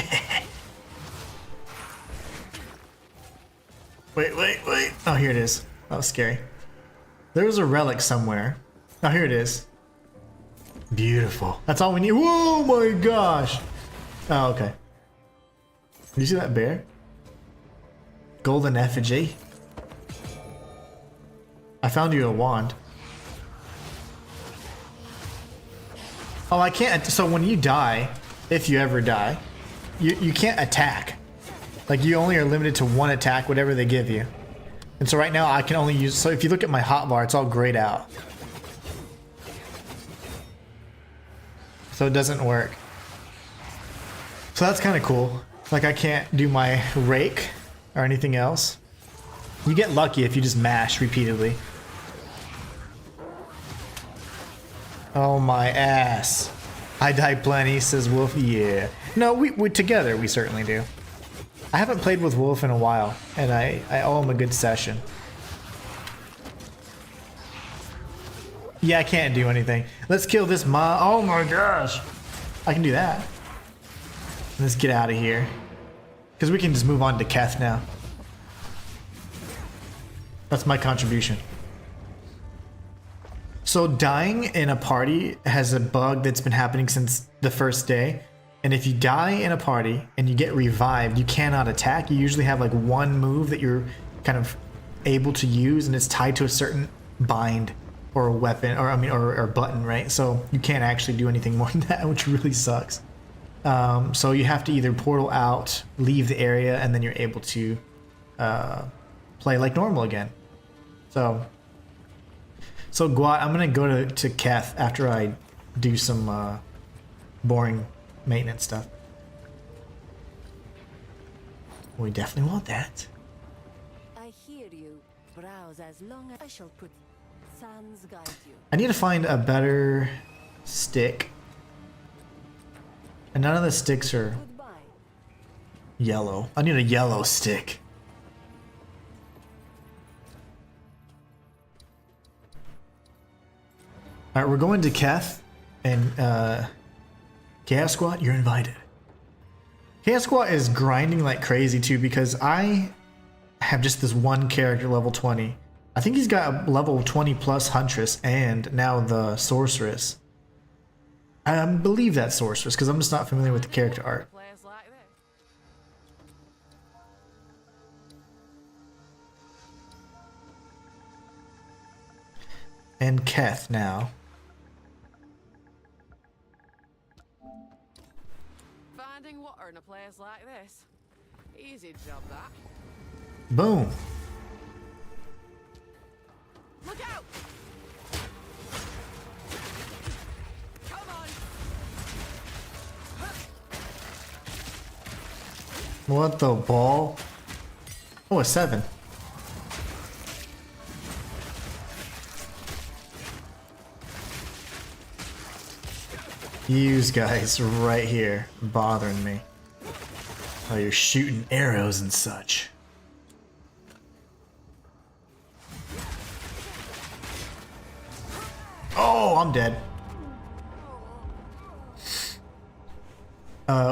Wait. Oh, here it is. That was scary. There was a relic somewhere. Oh, here it is. Beautiful. That's all we need. Whoa, my gosh. Oh, okay. Did you see that bear? Golden effigy. I found you a wand. Oh, I can't. So when you die, if you ever die, you can't attack. Like you only are limited to one attack, whatever they give you. And so right now I can only use, so if you look at my hotbar, it's all grayed out. So it doesn't work. So that's kind of cool. Like I can't do my rake or anything else. You get lucky if you just mash repeatedly. Oh my ass. I die plenty, says Wolf. Yeah. No, we together we certainly do. I haven't played with Wolf in a while, and I owe him a good session. Yeah, I can't do anything. Let's kill this mob. Oh my gosh. I can do that. Let's get out of here. Because we can just move on to Keth now. That's my contribution. So dying in a party has a bug that's been happening since the first day. And if you die in a party and you get revived, you cannot attack. You usually have like one move that you're kind of able to use, and it's tied to a certain bind or a weapon, or I mean, or button, right? So you can't actually do anything more than that, which really sucks. So you have to either portal out, leave the area, and then you're able to play like normal again. So Guat, I'm gonna go to Keth after I do some boring maintenance stuff. We definitely want that. I hear you. Browse as long as I shall put sans guide you. I need to find a better stick. And none of the sticks are Goodbye. yellow. I need a yellow stick. Alright, we're going to Keth, and Chaos Squad, you're invited. Chaos Squad is grinding like crazy too, because I have just this one character level 20. I think he's got a level 20 plus Huntress and now the Sorceress. I believe that's Sorceress because I'm just not familiar with the character art. Players like this. And Keth now. Finding water in a place like this. Easy job, that. Boom. Look out! Come on! What the ball? Oh, a 7. Yous guys right here bothering me. Oh, you're shooting arrows and such. Oh, I'm dead.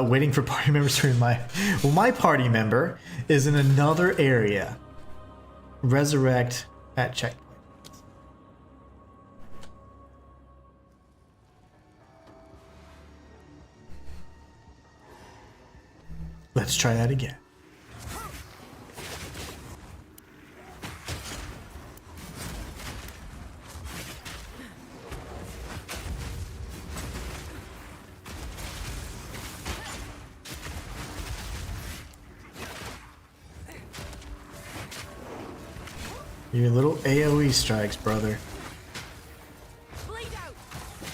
Waiting for party members to remind. Well, my party member is in another area. Resurrect at checkpoint. Let's try that again. Your little AoE strikes, brother. Bleed out!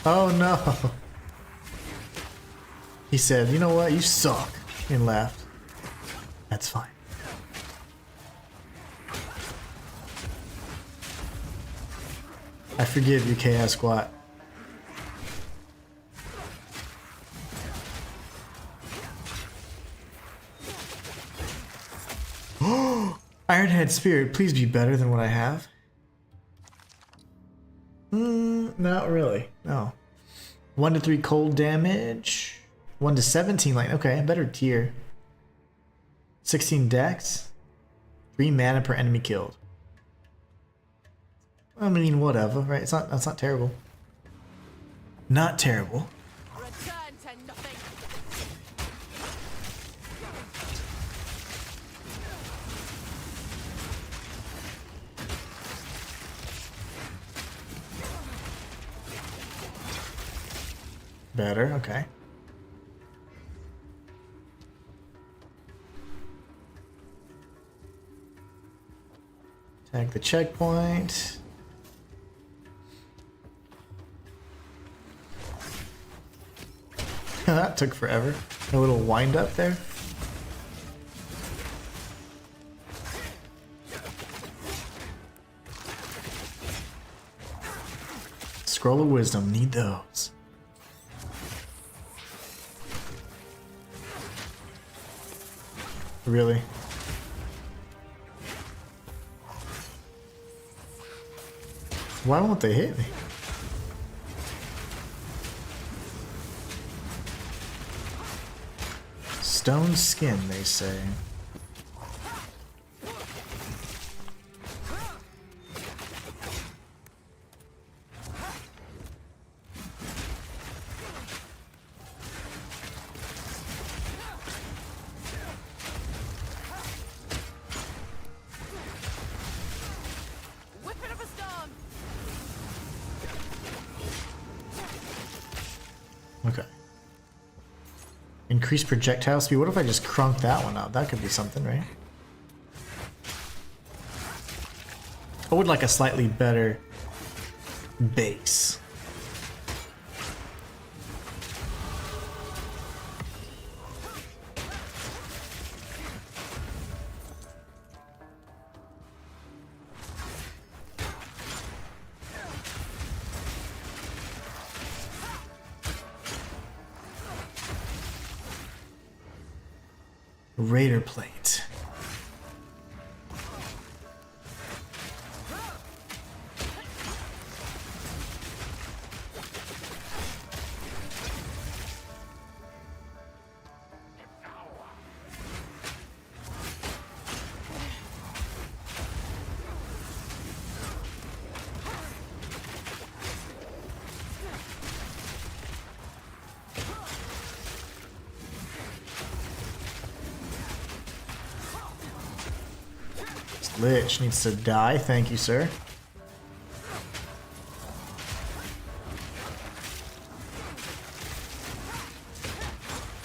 Oh no. He said, you know what, you suck, and left. That's fine. I forgive you, Chaos Squat. Ironhead Spirit, please be better than what I have. Not really. No. 1 to 3 cold damage. 1 to 17 light. Okay, better tier. 16 dex. 3 mana per enemy killed. I mean, whatever, right? That's not terrible. Not terrible. Return to nothing! Better, okay. Tag the checkpoint. That took forever. A little wind up there. Scroll of Wisdom, need those. Really? Why won't they hit me? Stone skin, they say. Whipping up a storm. Okay. Increase projectile speed. What if I just crunk that one up? That could be something, right? I would like a slightly better base. Raider plate. Lich needs to die, thank you, sir.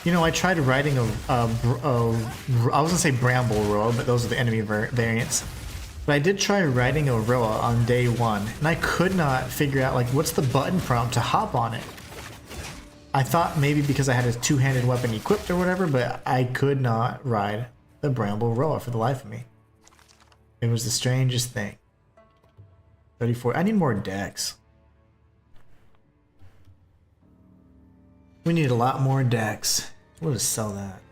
You know, I tried writing I was gonna say Bramble Roa, but those are the enemy variants. But I did try writing a Roa on day one, and I could not figure out, like, what's the button prompt to hop on it. I thought maybe because I had a two-handed weapon equipped or whatever, but I could not ride the Bramble Roa for the life of me. It was the strangest thing. 34. I need more decks. We need a lot more decks. We'll just sell that.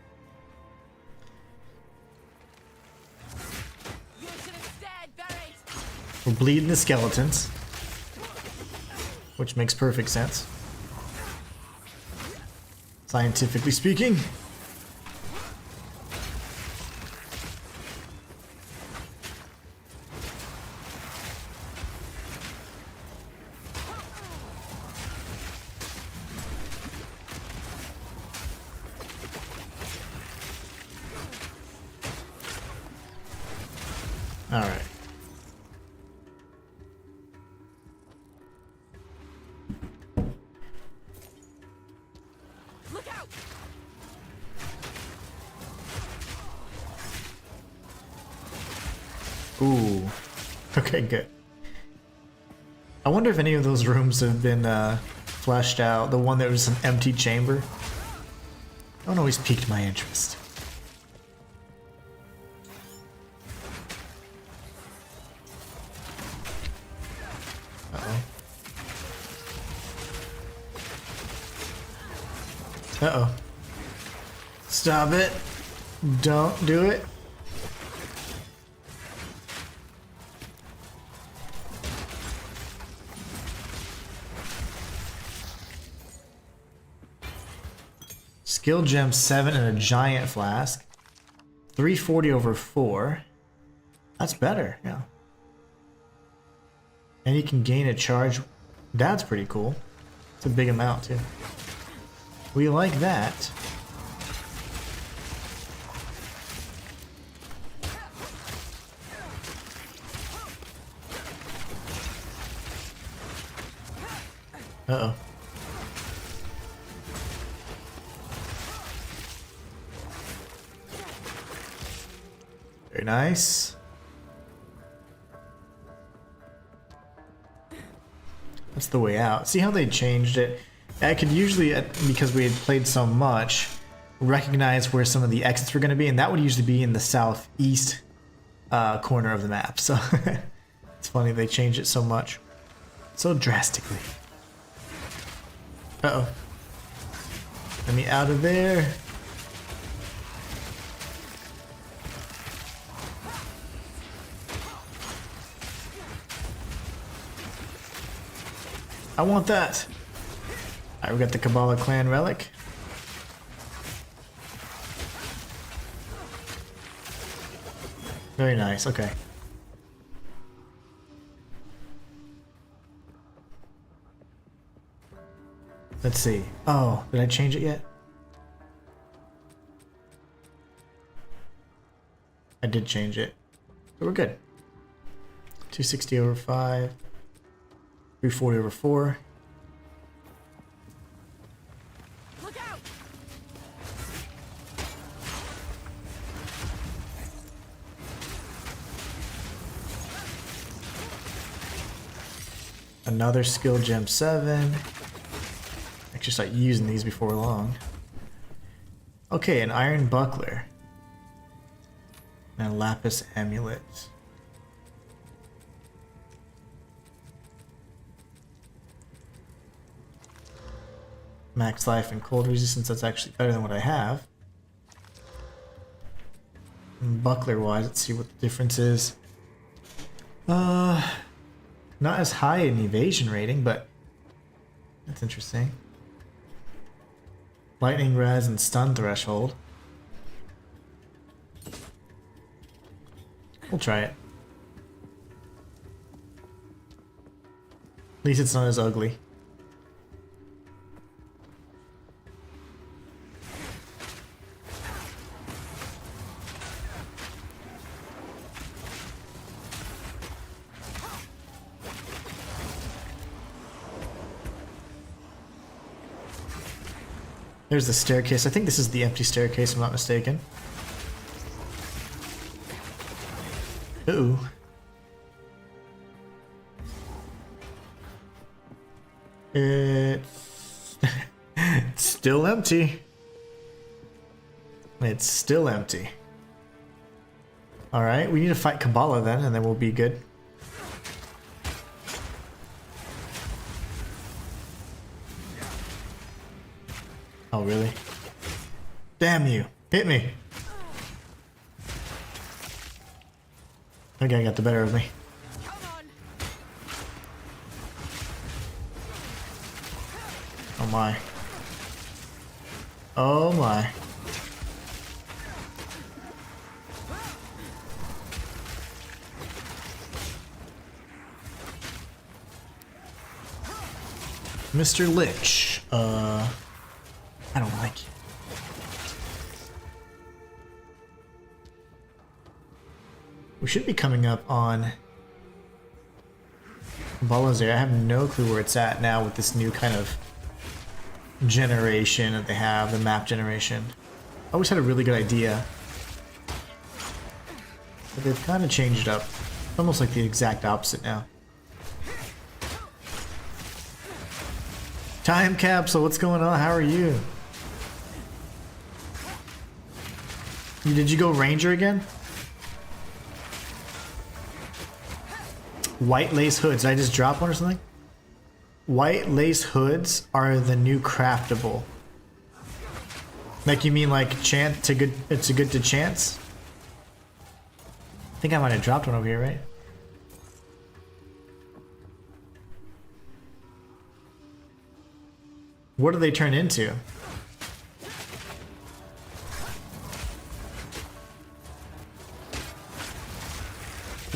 We're bleeding the skeletons, which makes perfect sense. Scientifically speaking. All right. Look out! Ooh. Okay, good. I wonder if any of those rooms have been fleshed out. The one that was an empty chamber. That one always piqued my interest. Uh-oh. Stop it. Don't do it. Skill gem 7 and a giant flask. 340 over 4. That's better, yeah. And you can gain a charge. That's pretty cool. It's a big amount too. We like that. Uh-oh. Very nice. That's the way out. See how they changed it? I could usually, because we had played so much, recognize where some of the exits were going to be, and that would usually be in the southeast corner of the map. So it's funny they changed it so much, so drastically. Uh-oh. Let me out of there. I want that. Alright, we got the Kabbalah clan relic. Very nice, okay. Let's see. Oh, did I change it yet? I did change it. So we're good. 260 over 5. 340 over 4. Look out! Another skill gem 7. I should start using these before long. Okay, an iron buckler. And a lapis amulet. Max life and cold resistance, that's actually better than what I have. And buckler wise, let's see what the difference is. Not as high in evasion rating, but that's interesting. Lightning res and stun threshold. We'll try it. At least it's not as ugly. There's the staircase. I think this is the empty staircase, if I'm not mistaken. Ooh. It's it's still empty. It's still empty. Alright, we need to fight Kabbalah then, and then we'll be good. Oh, really? Damn you. Hit me. Okay, got the better of me. Come on! Oh my. Oh my. Mr. Lich. I don't like you. We should be coming up on Balazar. I have no clue where it's at now with this new kind of generation that they have, the map generation. I always had a really good idea, but they've kind of changed it up. Almost like the exact opposite now. Time capsule, what's going on? How are you? Did you go Ranger again? White lace hoods. Did I just drop one or something? White lace hoods are the new craftable. Like you mean like chant to good? It's a good to chance. I think I might have dropped one over here, right? What do they turn into?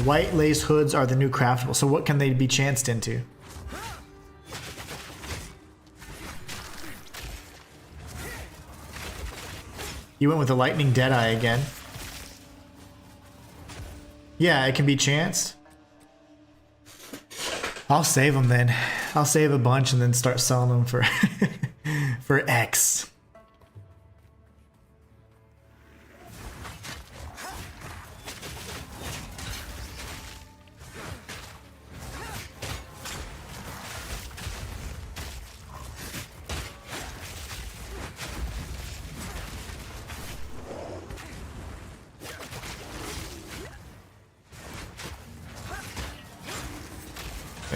White lace hoods are the new craftable. So what can they be chanced into? You went with the lightning deadeye again. Yeah, it can be chanced. I'll save them then. I'll save a bunch and then start selling them for for X.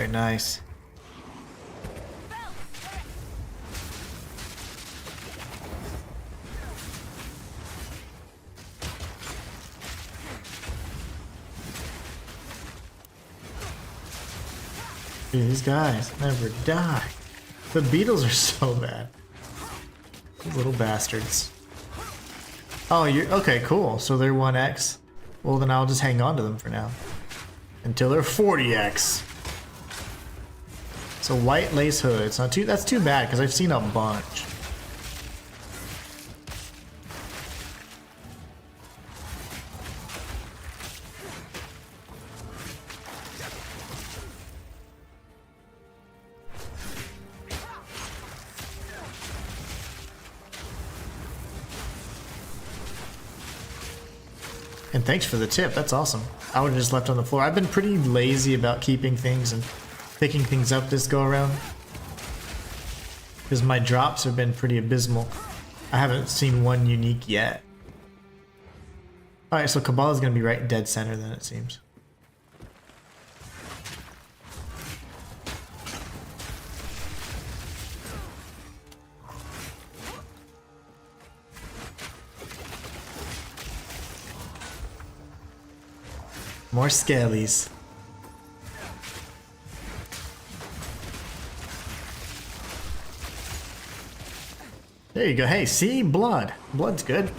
Very nice. Dude, these guys never die. The beetles are so bad. These little bastards. Oh, you're okay, cool. So they're 1x. Well, then I'll just hang on to them for now. Until they're 40x. So white lace hood. It's not too, that's too bad because I've seen a bunch. And thanks for the tip, that's awesome. I would have just left on the floor. I've been pretty lazy about keeping things and picking things up this go around. Because my drops have been pretty abysmal. I haven't seen one unique yet. Alright, so Kabbalah's gonna be right dead center then, it seems. More scalies. There you go. Hey, see? Blood. Blood's good.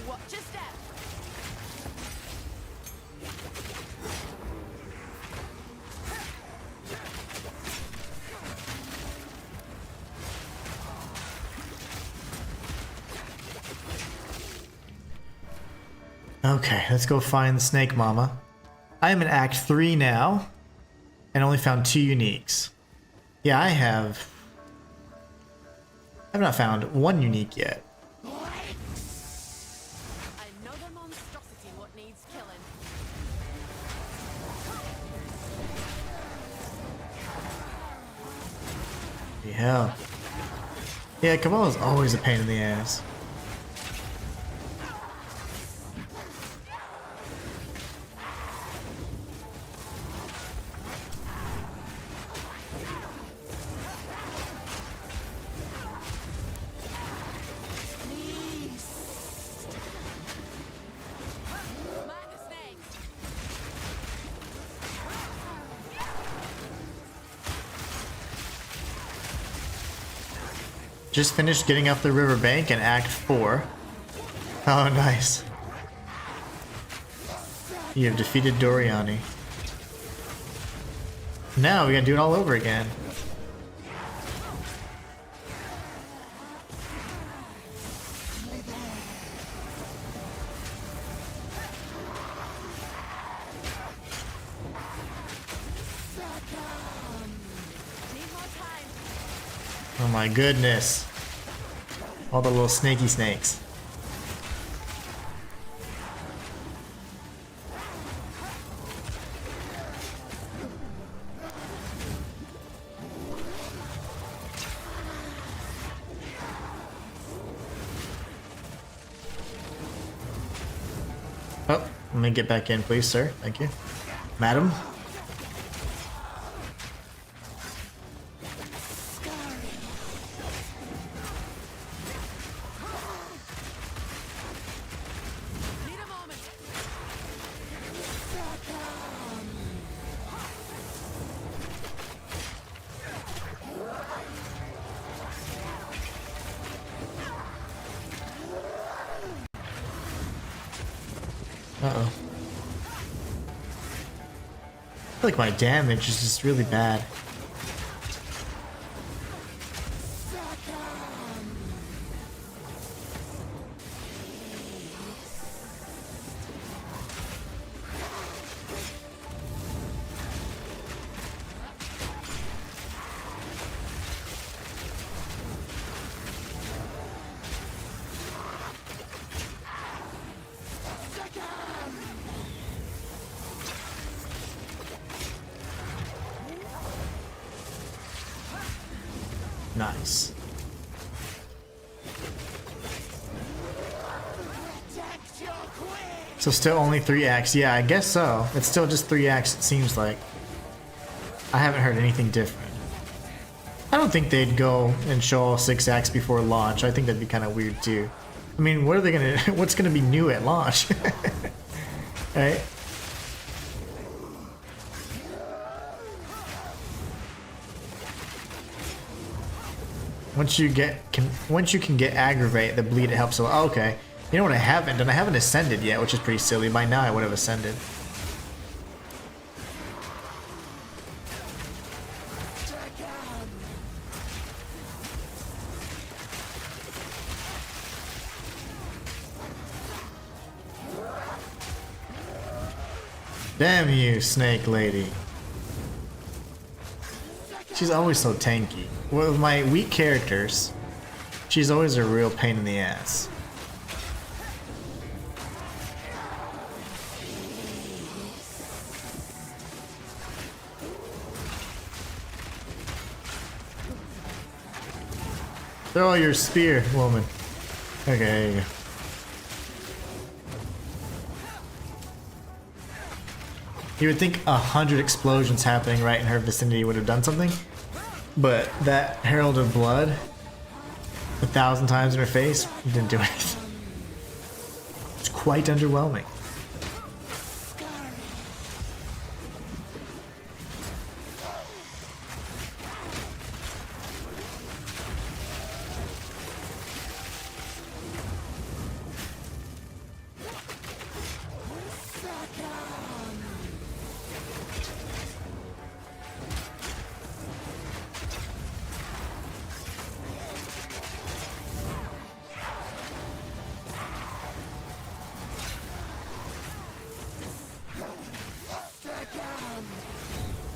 Watch your step. Okay, let's go find the Snake Mama. I am in Act 3 now, and only found 2 uniques. Yeah, I have not found 1 unique yet. Another monstrosity what needs killing. Yeah. Yeah, Kabbalah's always a pain in the ass. Mind the snake. Just finished getting up the riverbank in Act 4. Oh, nice. You have defeated Doriani. Now we gotta do it all over again. Need more time. Oh my goodness. All the little snaky snakes. Oh, let me get back in, please, sir. Thank you. Madam? Need a moment. Uh-oh. I feel like my damage is just really bad. Nice. So still only 3x. Yeah, I guess so. It's still just 3x, it seems like. I haven't heard anything different. I don't think they'd go and show all 6x before launch. I think that'd be kind of weird too. I mean, what are they gonna? What's gonna be new at launch? Right? Once you can get aggravate, the bleed, it helps a lot. Oh, okay. You know what I haven't done? I haven't ascended yet, which is pretty silly. By now I would have ascended. Damn you, Snake Lady. She's always so tanky. With my weak characters, she's always a real pain in the ass. Throw your spear, woman. Okay, there you go. You would think 100 explosions happening right in her vicinity would have done something, but that Herald of Blood, 1,000 times in her face, didn't do anything. It's quite underwhelming.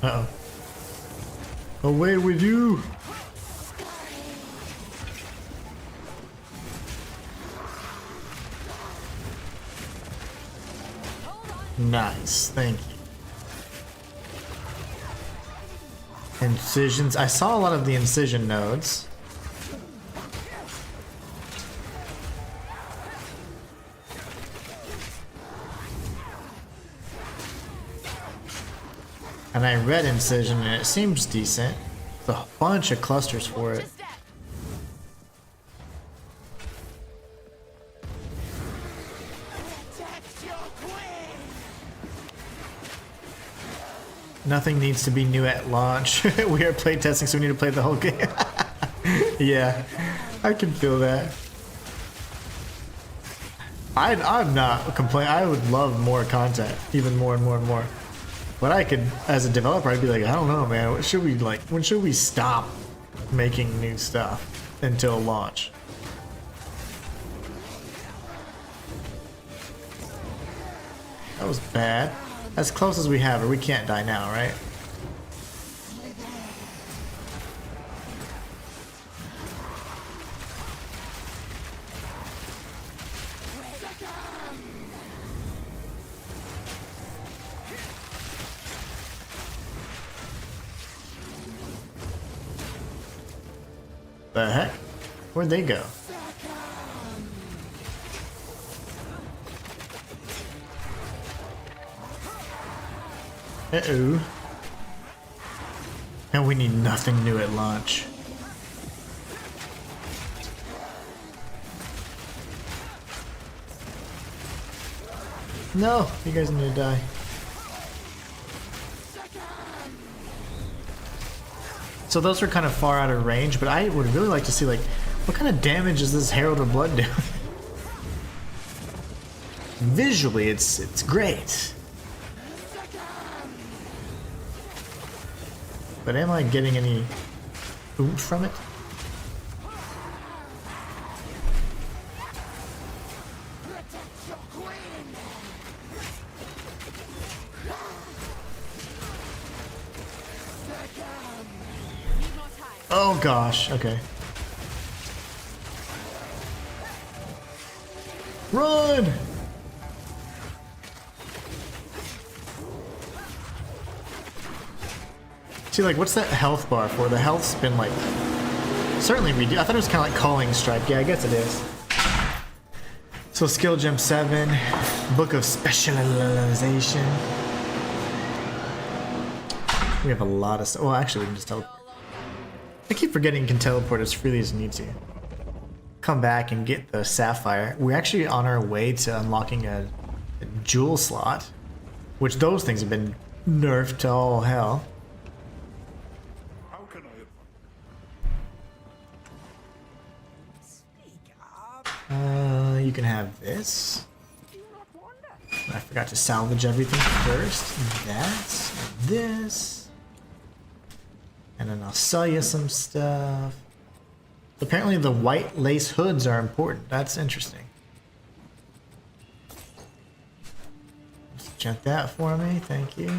Uh-oh. Away with you! Nice, thank you. Incisions. I saw a lot of the incision nodes. And I read incision and it seems decent. There's a bunch of clusters for it. Nothing needs to be new at launch. We are playtesting, so we need to play the whole game. Yeah, I can feel that. I'm not complaining. I would love more content, even more and more and more. But I could, as a developer, I'd be like, I don't know, man. What should we like? When should we stop making new stuff until launch? That was bad. As close as we have her, we can't die now, right? The heck? Where'd they go? Uh-oh. And we need nothing new at launch. No, you guys need to die. So those are kind of far out of range, but I would really like to see, like, what kind of damage is this Herald of Blood doing? Visually, it's great. But am I getting any oomph from it? Oh gosh, okay. Run! See, like, what's that health bar for? The health's been, like, certainly reduced. I thought it was kind of like Calling Strike. Yeah, I guess it is. So So skill gem 7, book of specialization. We have a lot of stuff. Well, actually, we can just teleport. I keep forgetting you can teleport as freely as you need to. Come back and get the sapphire. We're actually on our way to unlocking a jewel slot, which those things have been nerfed to all hell. How can I... You can have this. I forgot to salvage everything first. That, and this. And then I'll sell you some stuff. Apparently the white lace hoods are important. That's interesting. Just check that for me. Thank you.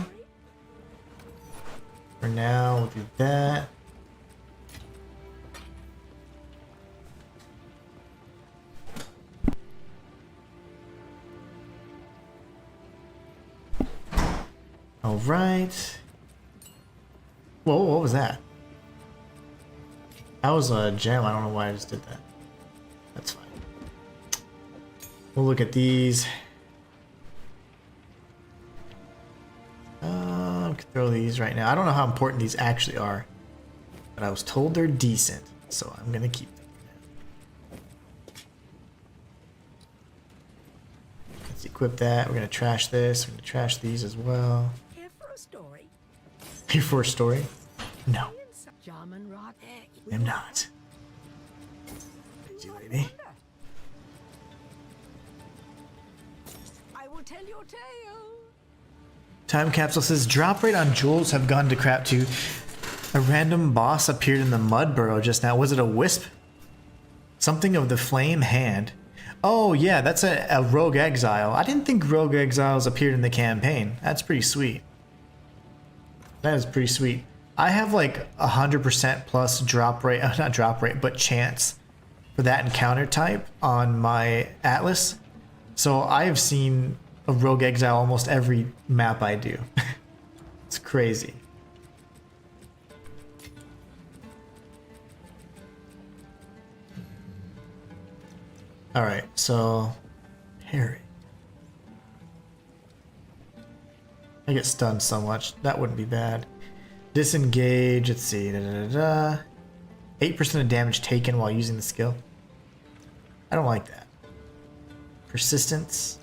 For now, we'll do that. All right. Whoa, what was that? That was a gem. I don't know why I just did that. That's fine. We'll look at these. I could throw these right now. I don't know how important these actually are, but I was told they're decent, so I'm gonna keep them. Let's equip that. We're gonna trash this. We're gonna trash these as well. Here for a story. Here for a story? No, German rock. I'm not. Thank you, lady. I will tell your tale. Time capsule says drop rate on jewels have gone to crap too. A random boss appeared in the mud burrow just now. Was it a wisp? Something of the flame hand. Oh yeah, that's a rogue exile. I didn't think rogue exiles appeared in the campaign. That's pretty sweet. That is pretty sweet. I have like 100% plus drop rate, not drop rate, but chance for that encounter type on my Atlas. So I have seen a rogue exile almost every map I do. It's crazy. All right, so Harry. I get stunned so much. That wouldn't be bad. Disengage, let's see, 8% of damage taken while using the skill. I don't like that. Persistence.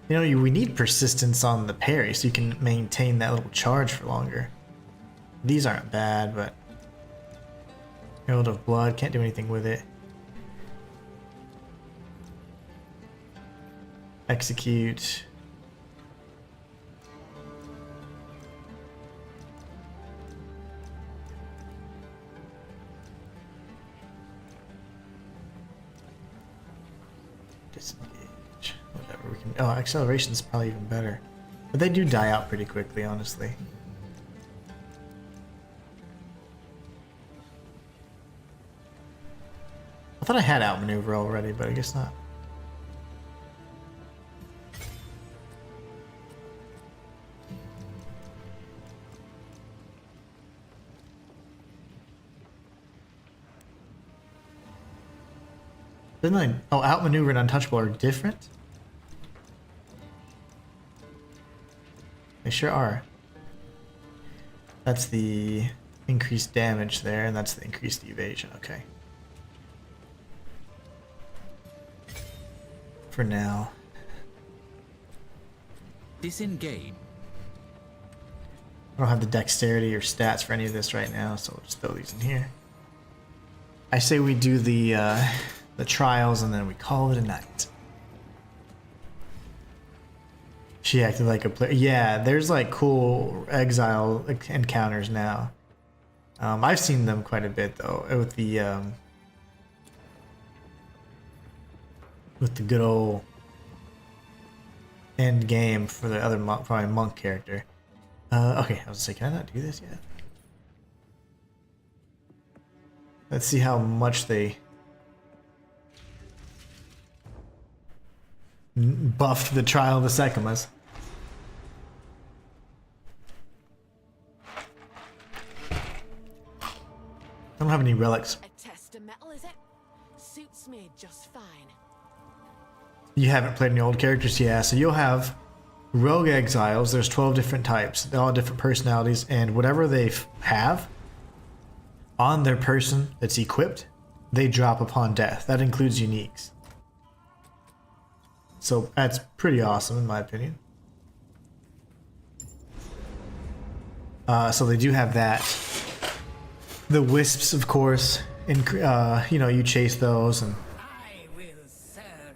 You know, we need persistence on the parry so you can maintain that little charge for longer. These aren't bad, but Herald of Blood, can't do anything with it. Execute. Disengage. Whatever we can. Oh, acceleration is probably even better. But they do die out pretty quickly, honestly. I thought I had outmaneuver already, but I guess not. Didn't I? Oh, outmaneuver and untouchable are different? They sure are. That's the increased damage there, and that's the increased evasion. Okay. For now. Disengage. I don't have the dexterity or stats for any of this right now, so we'll just throw these in here. I say we do the trials and then we call it a night. She acted like a player. Yeah, there's like cool exile encounters now. I've seen them quite a bit though with the good old end game for the other probably monk character. Okay, I was saying, can I not do this yet? Let's see how much they buffed the Trial of the Sekimas. I don't have any relics. A test of metal, is it? Suits me just fine. You haven't played any old characters, yeah. So you'll have rogue exiles. There's 12 different types. They all have different personalities, and whatever they have on their person that's equipped, they drop upon death. That includes uniques. So that's pretty awesome in my opinion. So they do have that. The wisps, of course, you know, you chase those, and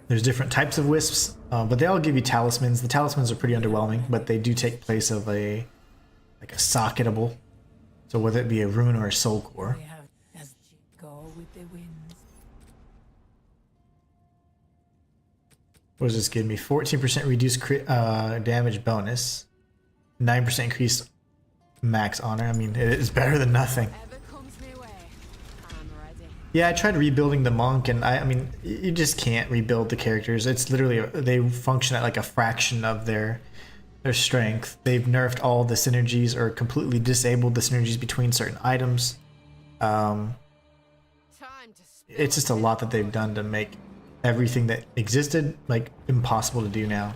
there's different types of wisps, but they all give you talismans. The talismans are pretty underwhelming, but they do take place of a socketable. So whether it be a rune or a soul core. What does this give me? 14% reduced crit damage bonus, 9% increase max honor. I mean, it is better than nothing. Yeah, I tried rebuilding the monk, and I mean, you just can't rebuild the characters. It's literally, they function at like a fraction of their strength. They've nerfed all the synergies or completely disabled the synergies between certain items. It's just a lot that they've done to make everything that existed like impossible to do now.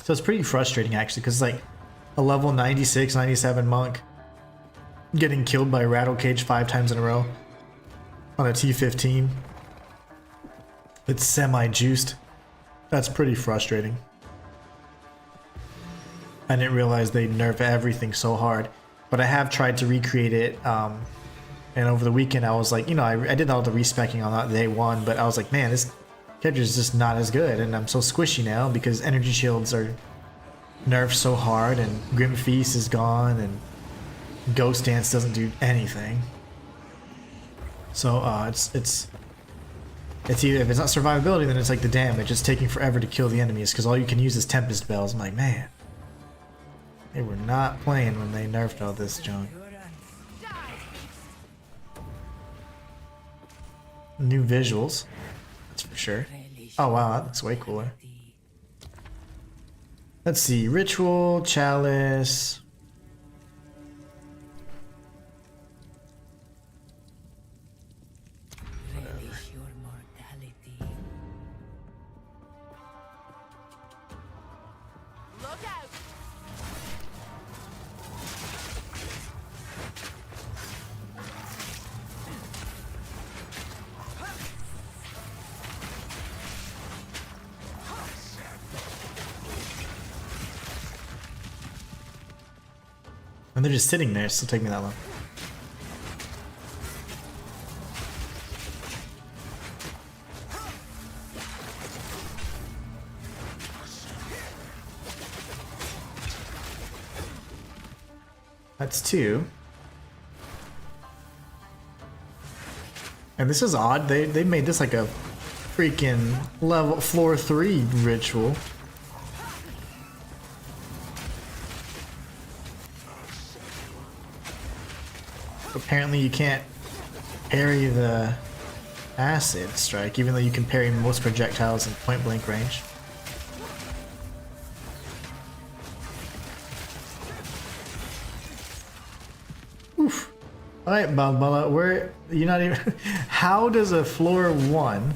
So it's pretty frustrating actually, because like a level 96, 97 monk getting killed by a rattle cage 5 times in a row on a T15. It's semi-juiced. That's pretty frustrating. I didn't realize they nerf everything so hard, but I have tried to recreate it. And over the weekend I was like, you know, I did all the respecking on that day one, but I was like, man, this character is just not as good, and I'm so squishy now because energy shields are nerfed so hard, and Grim Feast is gone, and Ghost Dance doesn't do anything. So it's either, if it's not survivability, then it's like the damage. It's taking forever to kill the enemies because all you can use is Tempest Bells. I'm like, man, they were not playing when they nerfed all this junk. New visuals, that's for sure. Oh wow, that looks way cooler. Let's see, Ritual, Chalice. And they're just sitting there, so it'll take me that long. That's 2. And this is odd. They made this like a freaking level floor 3 ritual. Apparently you can't parry the acid strike, even though you can parry most projectiles in point blank range. Oof. Alright, Balbala, you're not even how does a floor 1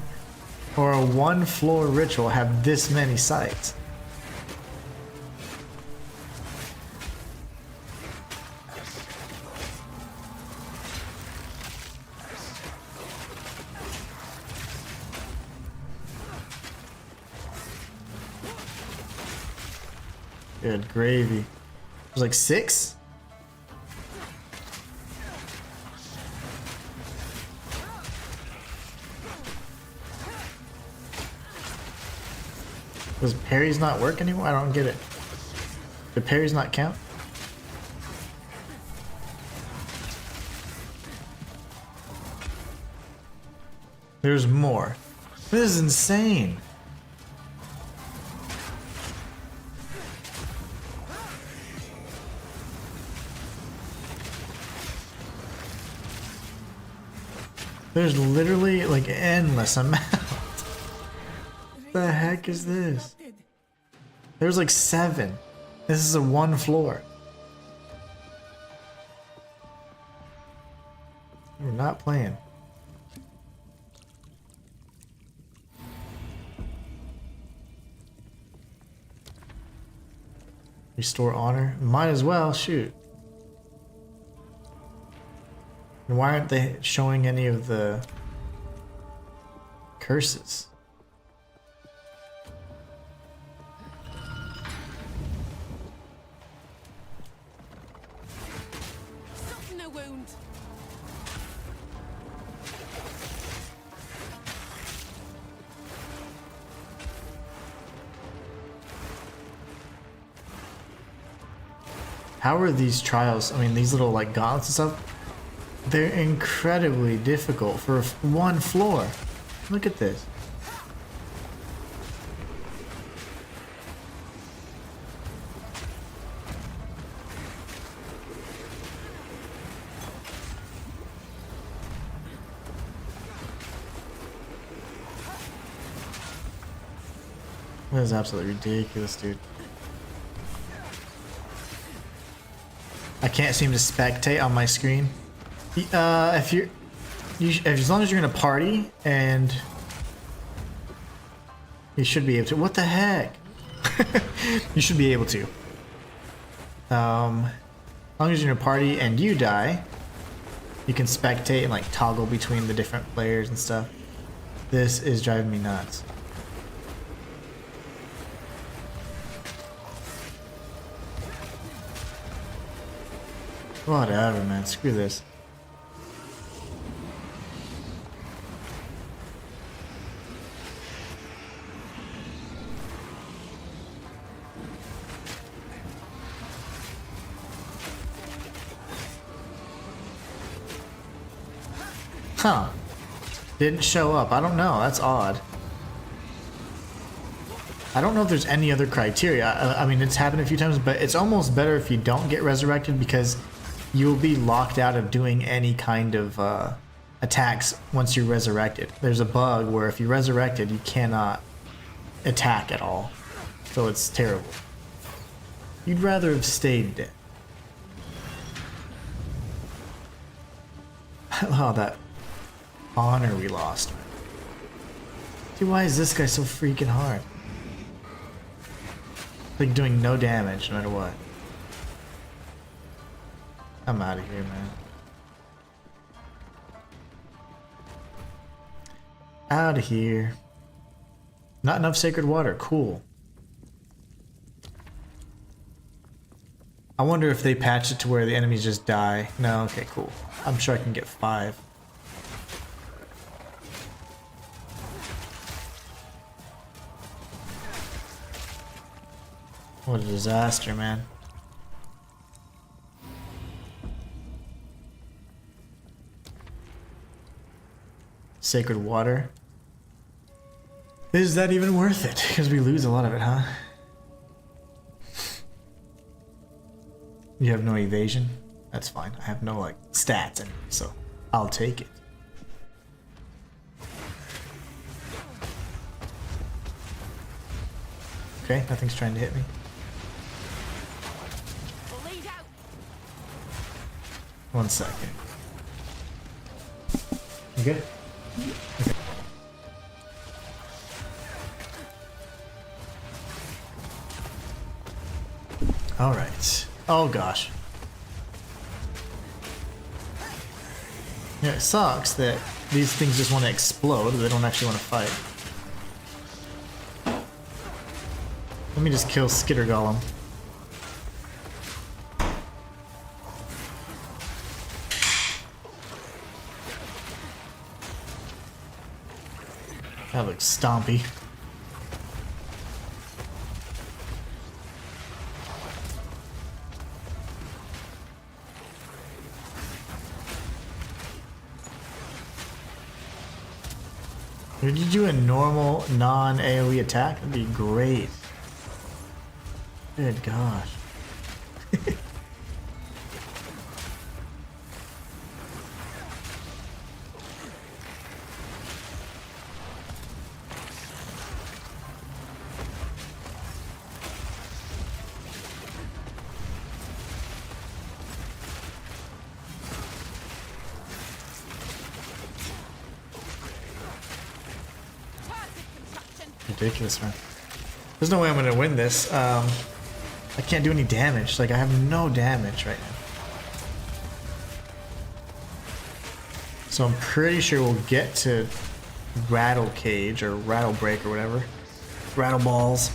or a 1 floor ritual have this many sites? Good gravy. There's like 6? Does parries not work anymore? I don't get it. Do parries not count? There's more. This is insane. There's literally like endless amount. What the heck is this? There's like 7. This is a 1 floor. We're not playing. Restore honor. Might as well, shoot. And why aren't they showing any of the curses? Soften a wound. How are these trials? I mean, these little like gauntlets and stuff. They're incredibly difficult for one floor. Look at this. That is absolutely ridiculous, dude. I can't seem to spectate on my screen. If you're, as long as you're in a party, and you should be able to. What the heck? You should be able to. As long as you're in a party and you die, you can spectate and like toggle between the different players and stuff. This is driving me nuts. Whatever, man. Screw this. Huh. Didn't show up. I don't know. That's odd. I don't know if there's any other criteria. I mean, it's happened a few times, but it's almost better if you don't get resurrected because you'll be locked out of doing any kind of attacks once you're resurrected. There's a bug where if you're resurrected, you cannot attack at all. So it's terrible. You'd rather have stayed dead. Oh, that honor we lost. Dude, why is this guy so freaking hard? Like doing no damage no matter what. I'm out of here, man. Out of here. Not enough sacred water. Cool. I wonder if they patch it to where the enemies just die. No, okay, cool. I'm sure I can get 5. What a disaster, man. Sacred water. Is that even worth it? Because we lose a lot of it, huh? You have no evasion? That's fine. I have no like stats in it, so I'll take it. Okay, nothing's trying to hit me. Bleed out. 1 second. You good? Okay. All right. Oh gosh. Yeah, it sucks that these things just want to explode. They don't actually want to fight. Let me just kill Skitter Golem. That looks stompy. Would you do a normal non-AoE attack? That'd be great. Good gosh. Ridiculous, man. There's no way I'm gonna win this. I can't do any damage. Like, I have no damage right now. So I'm pretty sure we'll get to Rattle Cage or Rattle Break or whatever. Rattle Balls.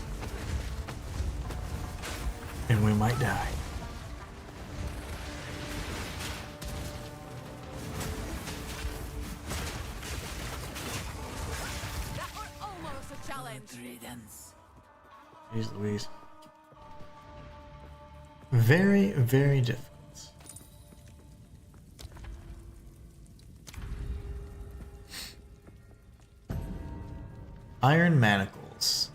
And we might die. That was almost a challenge. Jeez Louise. Very, very difficult. Iron Manacles.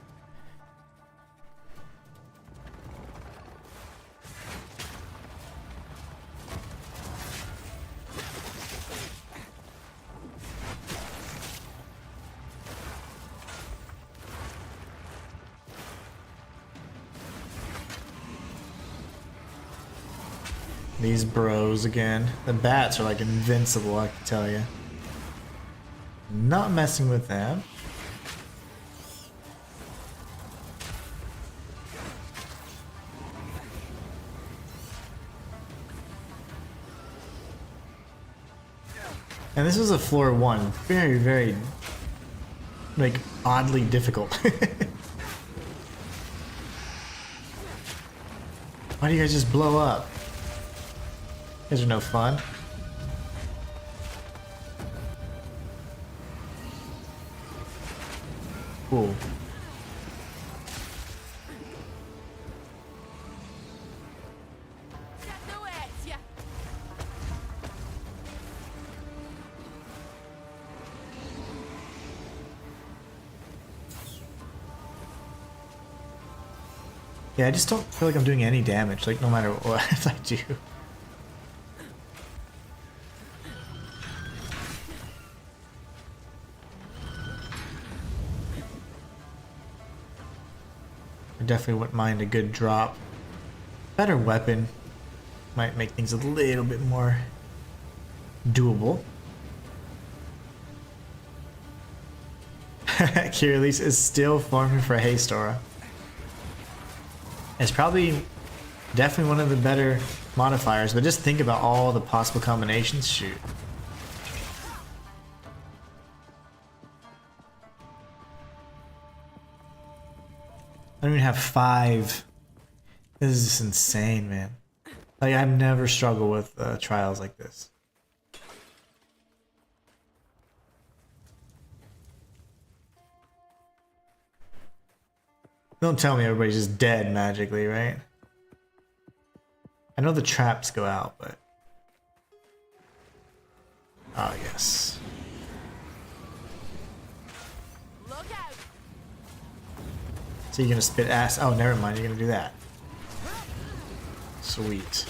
These bros again. The bats are like invincible, I can tell you. Not messing with them. And this was a floor 1. Very, very, like, oddly difficult. Why do you guys just blow up? You guys are no fun. Cool. Yeah, I just don't feel like I'm doing any damage, like no matter what I do. I definitely wouldn't mind a good drop. Better weapon might make things a little bit more doable. Kirlis is still farming for Haystora. It's probably definitely one of the better modifiers, but just think about all the possible combinations. Shoot. I don't even have 5. This is just insane, man. Like, I've never struggled with trials like this. Don't tell me everybody's just dead magically, right? I know the traps go out, but... Oh, yes. Look out. So you're gonna spit ass? Oh, never mind, you're gonna do that. Sweet.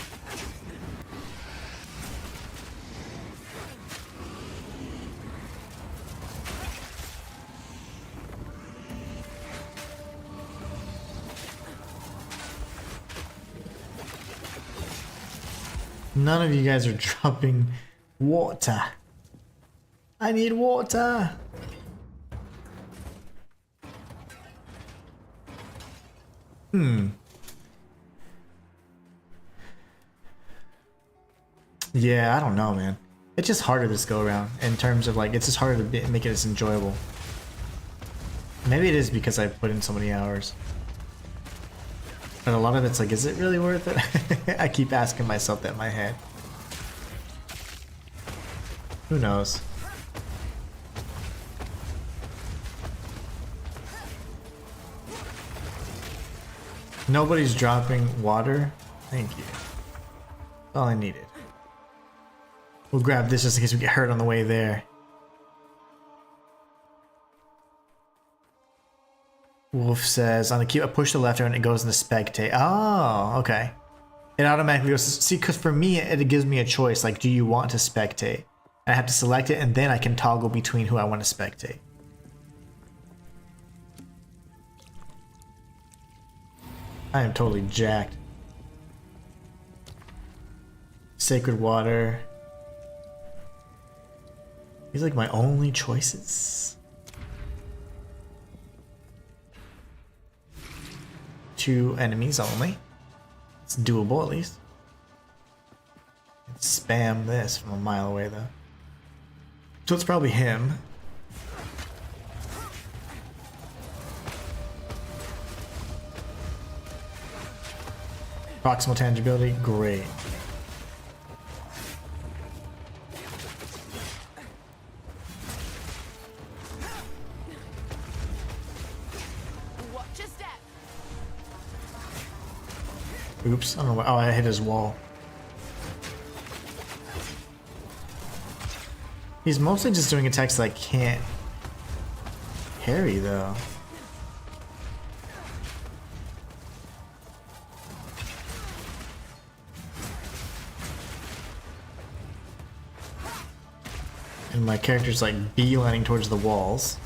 None of you guys are dropping water. I need water. Yeah, I don't know, man. It's just harder this go around in terms of like, it's just harder to make it as enjoyable. Maybe it is because I put in so many hours. But a lot of it's like, is it really worth it? I keep asking myself that in my head. Who knows? Nobody's dropping water. Thank you. That's all I needed. We'll grab this just in case we get hurt on the way there. Wolf says, on the key, I push the left arrow and it goes into spectate. Oh, okay. It automatically goes, see, because for me, it gives me a choice. Like, do you want to spectate? I have to select it and then I can toggle between who I want to spectate. I am totally jacked. Sacred water. These are like my only choices. 2 enemies only. It's doable at least. Spam this from a mile away though. So it's probably him. Proximal tangibility, great. Watch your step. Oops, I don't know what, oh, I hit his wall. He's mostly just doing attacks that I can't parry though. And my character's like beelining towards the walls.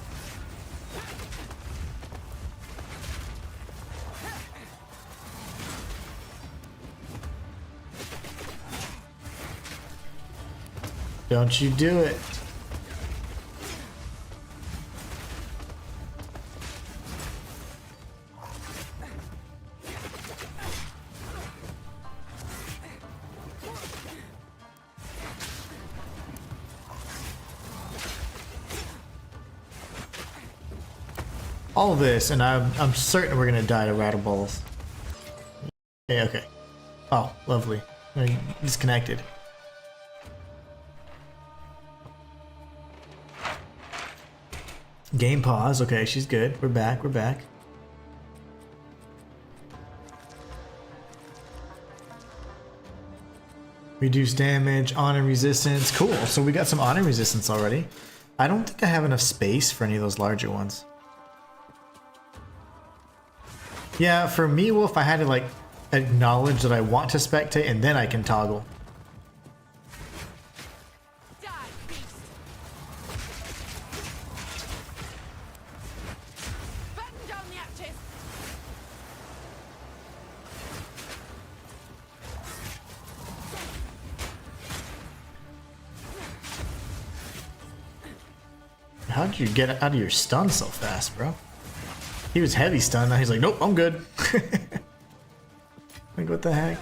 Don't you do it. All this, and I'm certain we're gonna die to rattle balls. Okay, okay. Oh, lovely. I disconnected. Game pause. Okay, she's good. We're back. We're back. Reduce damage, honor resistance. Cool. So we got some honor resistance already. I don't think I have enough space for any of those larger ones. Yeah, for me, Wolf, I had to like acknowledge that I want to spectate and then I can toggle. Die, beast. Batten down the hatches. How did you get out of your stun so fast, bro? He was heavy stunned, now he's like, nope, I'm good. Like, what the heck?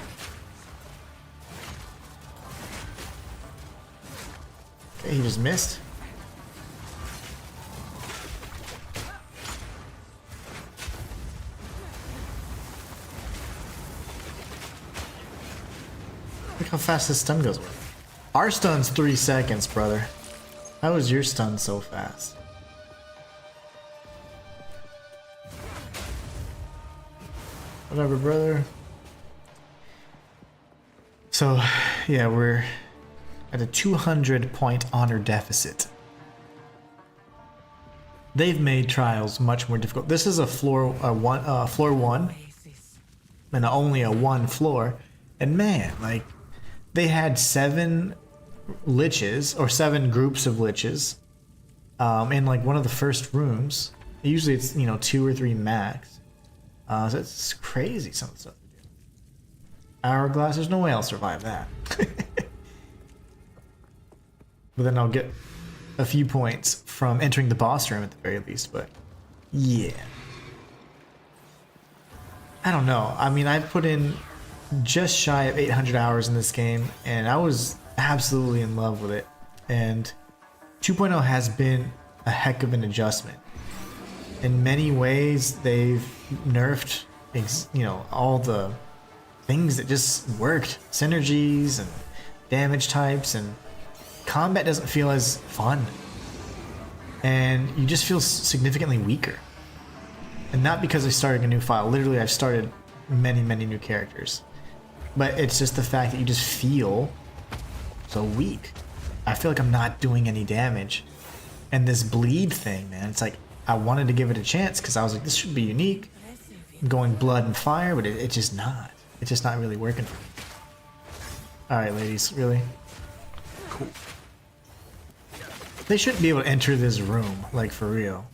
Okay, he just missed. Look how fast his stun goes. Our stun's 3 seconds, brother. How is your stun so fast? Whatever, brother. So, yeah, we're at a 200-point honor deficit. They've made trials much more difficult. This is a floor one, and only a 1 floor. And man, like, they had 7 liches or 7 groups of liches in like one of the first rooms. Usually it's 2 or 3 max. So it's crazy some of the stuff they do. Hourglass, there's no way I'll survive that. But then I'll get a few points from entering the boss room at the very least, but yeah. I don't know. I mean, I put in just shy of 800 hours in this game, and I was absolutely in love with it. And 2.0 has been a heck of an adjustment. In many ways, they've nerfed, all the things that just worked. Synergies and damage types, and combat doesn't feel as fun. And you just feel significantly weaker. And not because I started a new file. Literally, I've started many, many new characters. But it's just the fact that you just feel so weak. I feel like I'm not doing any damage. And this bleed thing, man, it's like, I wanted to give it a chance because I was like, this should be unique. Going blood and fire, but it's just not. It's just not really working for me. Alright, ladies, really? Cool. They shouldn't be able to enter this room, like, for real.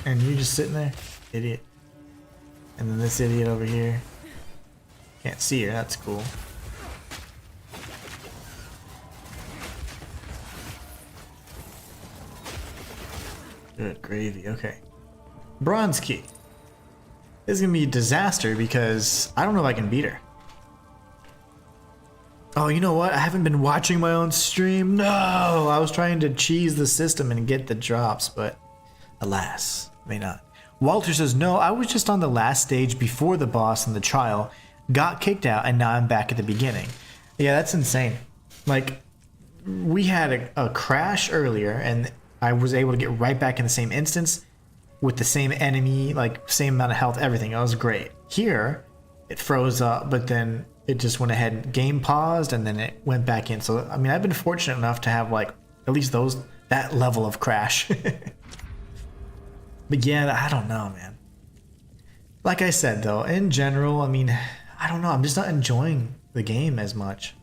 And you just sitting there? Idiot. And then this idiot over here. Can't see her, that's cool. Good gravy, okay. Bronze key. This is gonna be a disaster because I don't know if I can beat her. Oh, you know what? I haven't been watching my own stream. No, I was trying to cheese the system and get the drops, but alas, may not. Walter says, no, I was just on the last stage before the boss in the trial, got kicked out, and now I'm back at the beginning. Yeah, that's insane. Like, we had a crash earlier, and I was able to get right back in the same instance with the same enemy, like, same amount of health, everything. It was great. Here, it froze up, but then it just went ahead and game paused, and then it went back in. So, I mean, I've been fortunate enough to have, like, at least that level of crash. But yeah, I don't know, man. Like I said, though, in general, I mean, I don't know. I'm just not enjoying the game as much.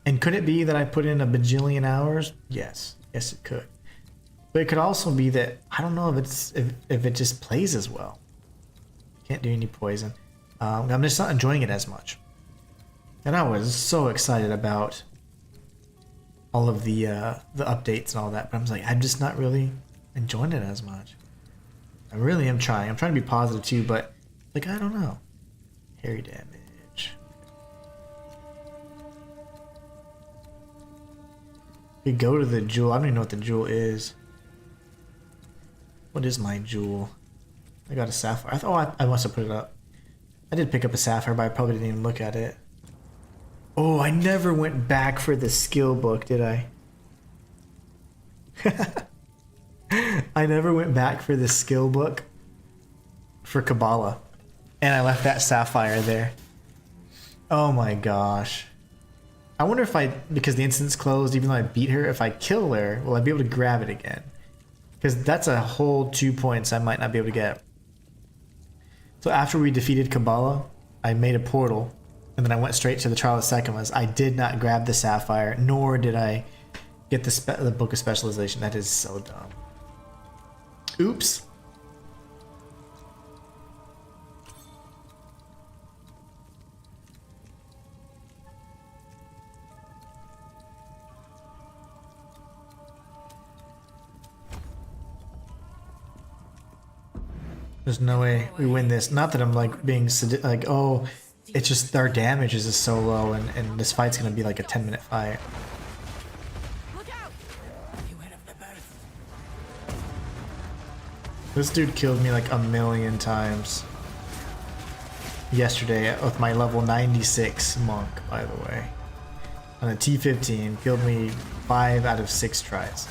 And could it be that I put in a bajillion hours? Yes. Yes, it could. But it could also be that, I don't know if it just plays as well. Can't do any poison. I'm just not enjoying it as much. And I was so excited about all of the updates and all that. But I'm just like, I'm just not really enjoying it as much. I really am trying. I'm trying to be positive too, but like, I don't know. Harry damage. We go to the jewel. I don't even know what the jewel is. What is my jewel? I got a sapphire. I must have put it up. I did pick up a sapphire, but I probably didn't even look at it. Oh, I never went back for the skill book, did I? I never went back for the skill book for Kabbalah. And I left that sapphire there. Oh my gosh. I wonder if because the instance closed, even though I beat her, if I kill her, will I be able to grab it again? Because that's a whole 2 points I might not be able to get. So after we defeated Kabbalah, I made a portal, and then I went straight to the Trial of Sekhmet. I did not grab the sapphire, nor did I get the Book of Specialization. That is so dumb. Oops. There's no way we win this. Not that I'm like being like, oh, it's just our damage is just so low, and this fight's gonna be like a 10-minute fight. This dude killed me like a million times yesterday with my level 96 monk, by the way. On a T15, killed me 5 out of 6 tries.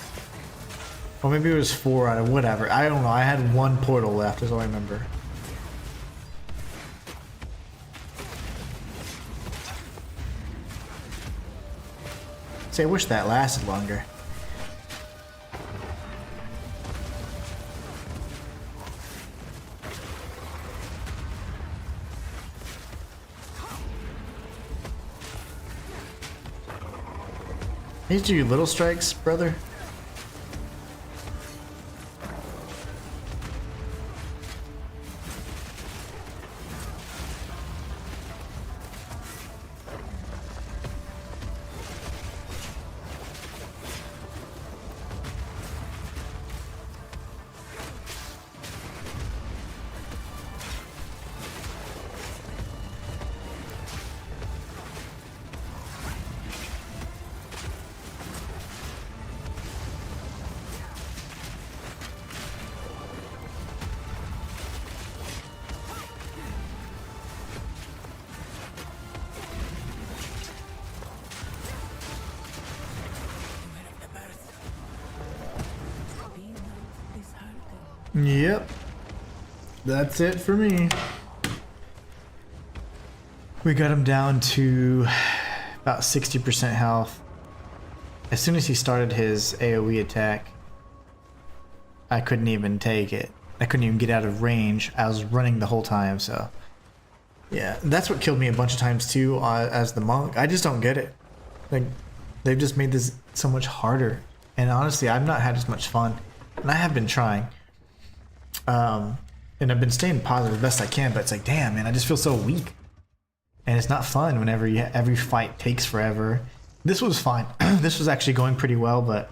Or maybe it was 4 out of whatever. I don't know. I had 1 portal left, is all I remember. See, I wish that lasted longer. These do little strikes, brother. Yep. That's it for me. We got him down to about 60% health. As soon as he started his AoE attack, I couldn't even take it. I couldn't even get out of range. I was running the whole time, so... Yeah, that's what killed me a bunch of times too, as the monk. I just don't get it. Like, they've just made this so much harder. And honestly, I've not had as much fun. And I have been trying. And I've been staying positive as best I can, but it's like, damn, man, I just feel so weak. And it's not fun whenever every fight takes forever. This was fine. This was actually going pretty well, but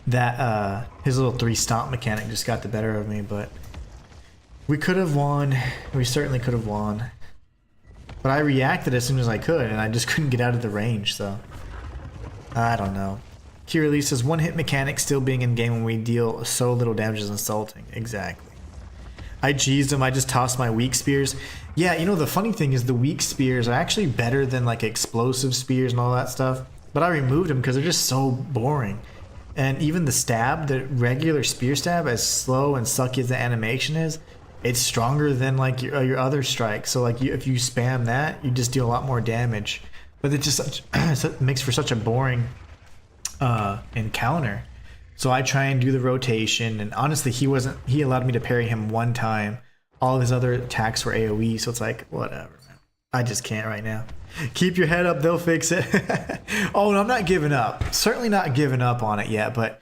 that his little 3 stomp mechanic just got the better of me. But We could have won. We certainly could have won. But I reacted as soon as I could, and I just couldn't get out of the range, so... I don't know. Kira says, one-hit mechanic still being in game when we deal so little damage is insulting. Exactly. I cheesed him. I just tossed my weak spears. Yeah, you know, the funny thing is the weak spears are actually better than, like, explosive spears and all that stuff. But I removed them because they're just so boring. And even the stab, the regular spear stab, as slow and sucky as the animation is, it's stronger than like your other strikes. So like if you spam that, you just deal a lot more damage. But it's just such it makes for such a boring encounter. So I try and do the rotation, and honestly, he allowed me to parry him one time. All of his other attacks were AoE, so it's like whatever, man. I just can't right now. Keep your head up, they'll fix it. Oh, no, I'm not giving up. Certainly not giving up on it yet, but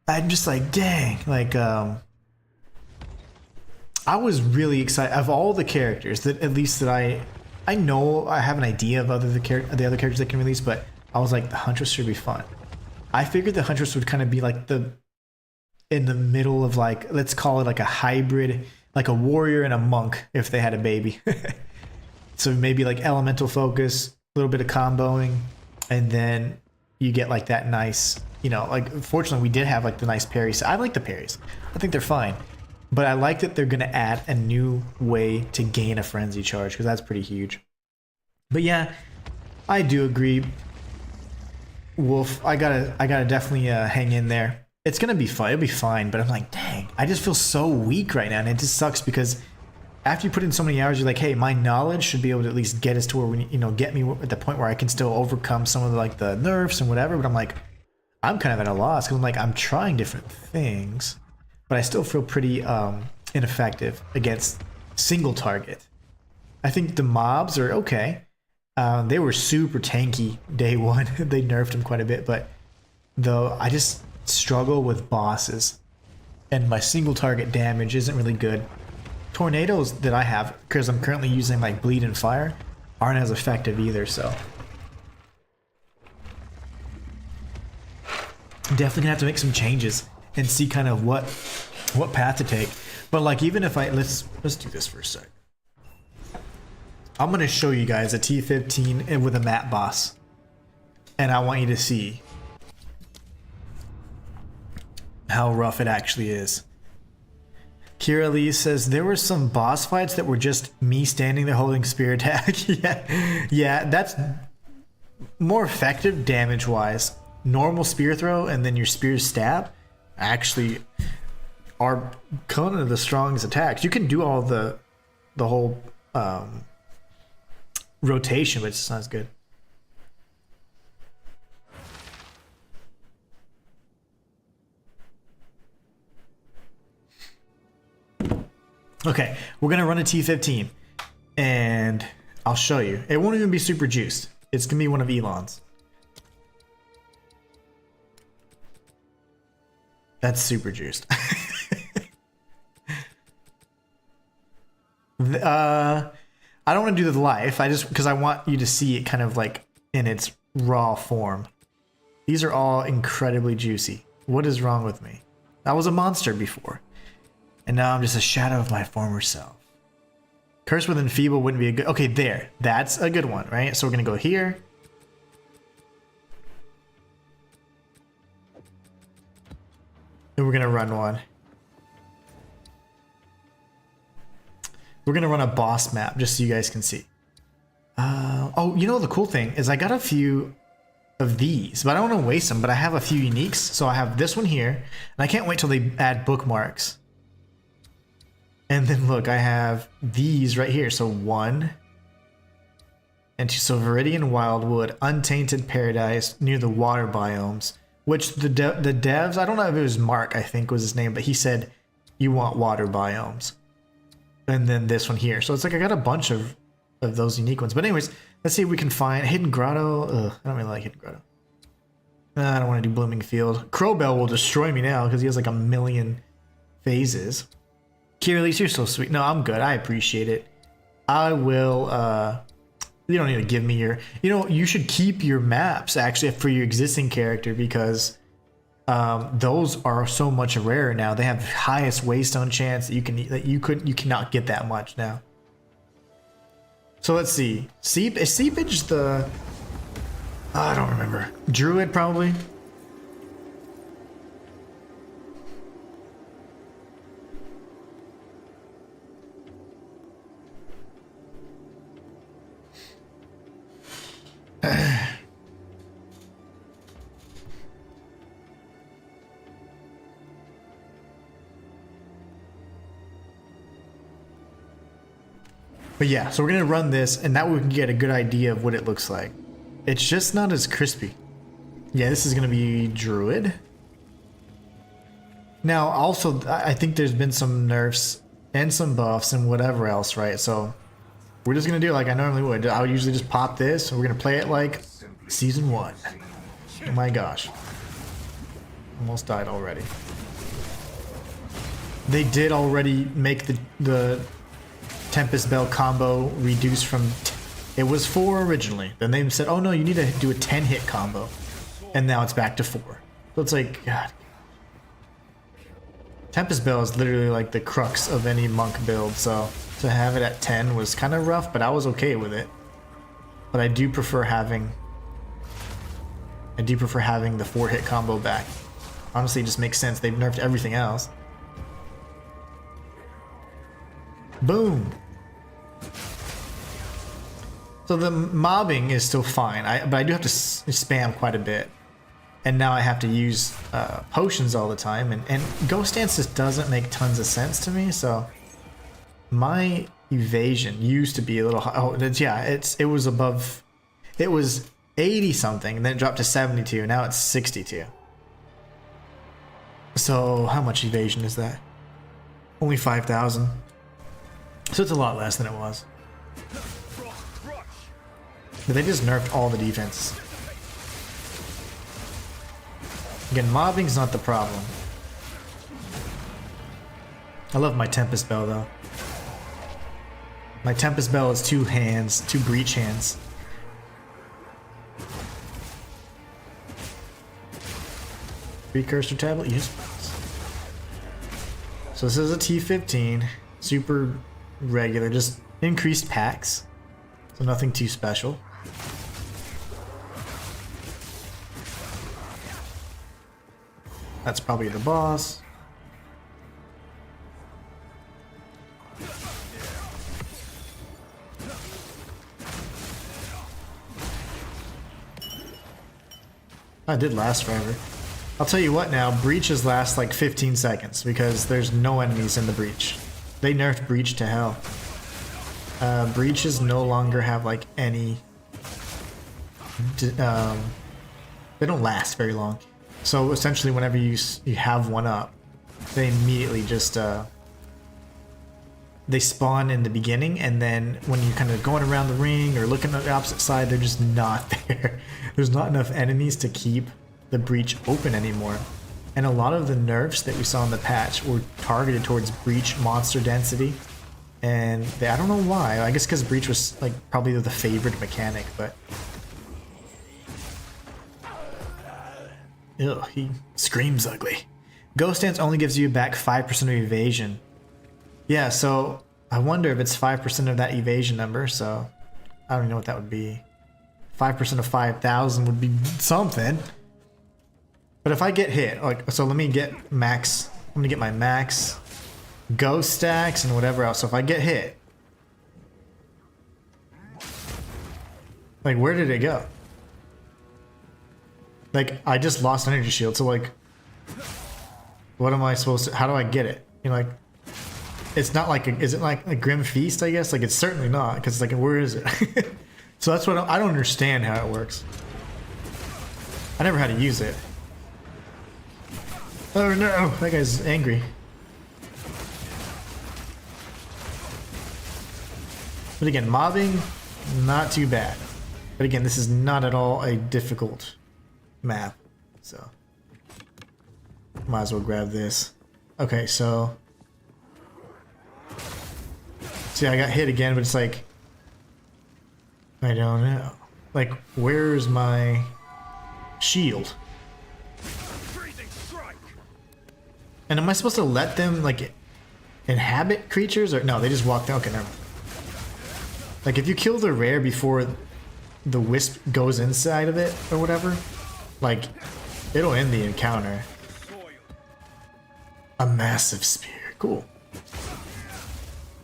I'm just like, dang, like I was really excited of all the characters that at least that I know I have an idea of the other characters they can release, but I was like, the Huntress should be fun. I figured the Huntress would kind of be like in the middle of like, let's call it like a hybrid, like a warrior and a monk if they had a baby. So maybe like elemental focus, a little bit of comboing, and then you get like that nice, you know, like fortunately we did have like the nice parries. I like the parries. I think they're fine. But I like that they're going to add a new way to gain a frenzy charge, because that's pretty huge. But yeah, I do agree. Wolf, I gotta definitely hang in there. It's gonna be fun. It'll be fine. But I'm like, dang, I just feel so weak right now, and it just sucks because after you put in so many hours, you're like, hey, my knowledge should be able to at least get us to where we, you know, get me at the point where I can still overcome some of the, like the nerfs and whatever. But I'm like, I'm kind of at a loss because I'm like, I'm trying different things, but I still feel pretty ineffective against single target. I think the mobs are okay. They were super tanky day one. They nerfed them quite a bit, but though I just struggle with bosses, and my single target damage isn't really good. Tornadoes that I have, because I'm currently using like bleed and fire, aren't as effective either, so definitely gonna have to make some changes and see kind of what path to take. But like, even if let's do this for a sec. I'm gonna show you guys a T15 with a map boss, and I want you to see how rough it actually is. Kira Lee says there were some boss fights that were just me standing there holding spear attack. yeah, that's more effective damage wise. Normal spear throw and then your spear stab actually are kind of the strongest attacks. You can do all the whole rotation, but it's not as good. Okay, we're gonna run a T15 and I'll show you. It won't even be super juiced. It's gonna be one of Elon's. That's super juiced. I don't want to do the life. Because I want you to see it kind of like in its raw form. These are all incredibly juicy. What is wrong with me? I was a monster before, and now I'm just a shadow of my former self. Curse with Enfeeble wouldn't be a good... Okay, there. That's a good one, right? So we're going to go here. And we're going to run one. We're going to run a boss map just so you guys can see. Oh, you know, the cool thing is I got a few of these, but I don't want to waste them, but I have a few uniques. So I have this one here, and I can't wait till they add bookmarks. And then look, I have these right here. So 1 and 2. So Viridian Wildwood, Untainted Paradise near the water biomes, which the devs, I don't know if it was Mark, I think was his name, but he said you want water biomes. And then this one here. So it's like I got a bunch of those unique ones. But anyways, let's see if we can find Hidden Grotto. Ugh, I don't really like Hidden Grotto. I don't want to do Blooming Field. Crowbell will destroy me now because he has like a million phases. Kira, you're so sweet. No, I'm good. I appreciate it. I will, you don't need to give me your, you know, you should keep your maps actually for your existing character because those are so much rarer now. They have highest waystone chance that you cannot get that much now. So let's see. Is Seepage the... I don't remember. Druid, probably? But yeah, so we're gonna run this, and that way we can get a good idea of what it looks like. It's just not as crispy. Yeah, this is gonna be Druid. Now, also, I think there's been some nerfs and some buffs and whatever else, right? So we're just gonna do it like I normally would. I would usually just pop this, and we're gonna play it like Season 1. Oh my gosh. Almost died already. They did already make the Tempest Bell combo reduced from... It was 4 originally. Then they said, oh no, you need to do a 10-hit combo. And now it's back to 4. So it's like, God. Tempest Bell is literally like the crux of any monk build, so to have it at 10 was kind of rough, but I was okay with it. But I do prefer having the 4-hit combo back. Honestly, it just makes sense. They've nerfed everything else. Boom. So the mobbing is still fine, but I do have to spam quite a bit. And now I have to use potions all the time, and Ghost Dance just doesn't make tons of sense to me, so my evasion used to be a little high. Oh, yeah, it was above, it was 80 something, and then it dropped to 72, now it's 62. So how much evasion is that? Only 5,000. So it's a lot less than it was. But they just nerfed all the defenses. Again, mobbing's not the problem. I love my Tempest Bell though. My Tempest Bell is 2 hands, 2 breach hands. Precursor tablet? Yes. So this is a T15. Super regular, just increased packs. So nothing too special. That's probably the boss. That did last forever. I'll tell you what now, breaches last like 15 seconds because there's no enemies in the breach. They nerfed breach to hell. Breaches no longer have like any... they don't last very long. So essentially whenever you have one up, they immediately just... they spawn in the beginning, and then when you're kind of going around the ring or looking at the opposite side, they're just not there. There's not enough enemies to keep the breach open anymore. And a lot of the nerfs that we saw in the patch were targeted towards breach monster density. And I don't know why. I guess because breach was like probably the favorite mechanic, but... Ew, he screams ugly. Ghost Dance only gives you back 5% of evasion. Yeah, so I wonder if it's 5% of that evasion number, so I don't know what that would be. 5% of 5,000 would be something. But if I get hit, like, so let me get max, I'm gonna get my max ghost stacks and whatever else. So if I get hit, like, where did it go? Like, I just lost energy shield, so like, what am I supposed to, how do I get it? You know, like, it's not like, is it like a Grim Feast, I guess? Like, it's certainly not, because it's like, where is it? So that's what, I don't understand how it works. I never had to use it. Oh no, that guy's angry. But again, mobbing, not too bad. But again, this is not at all a difficult map, so might as well grab this. Okay, so see, I got hit again, but it's like, I don't know. Like, where's my shield? And am I supposed to let them like inhabit creatures, or no? They just walk down. Okay, never mind. Like if you kill the rare before the wisp goes inside of it or whatever, like it'll end the encounter. A massive spear. Cool.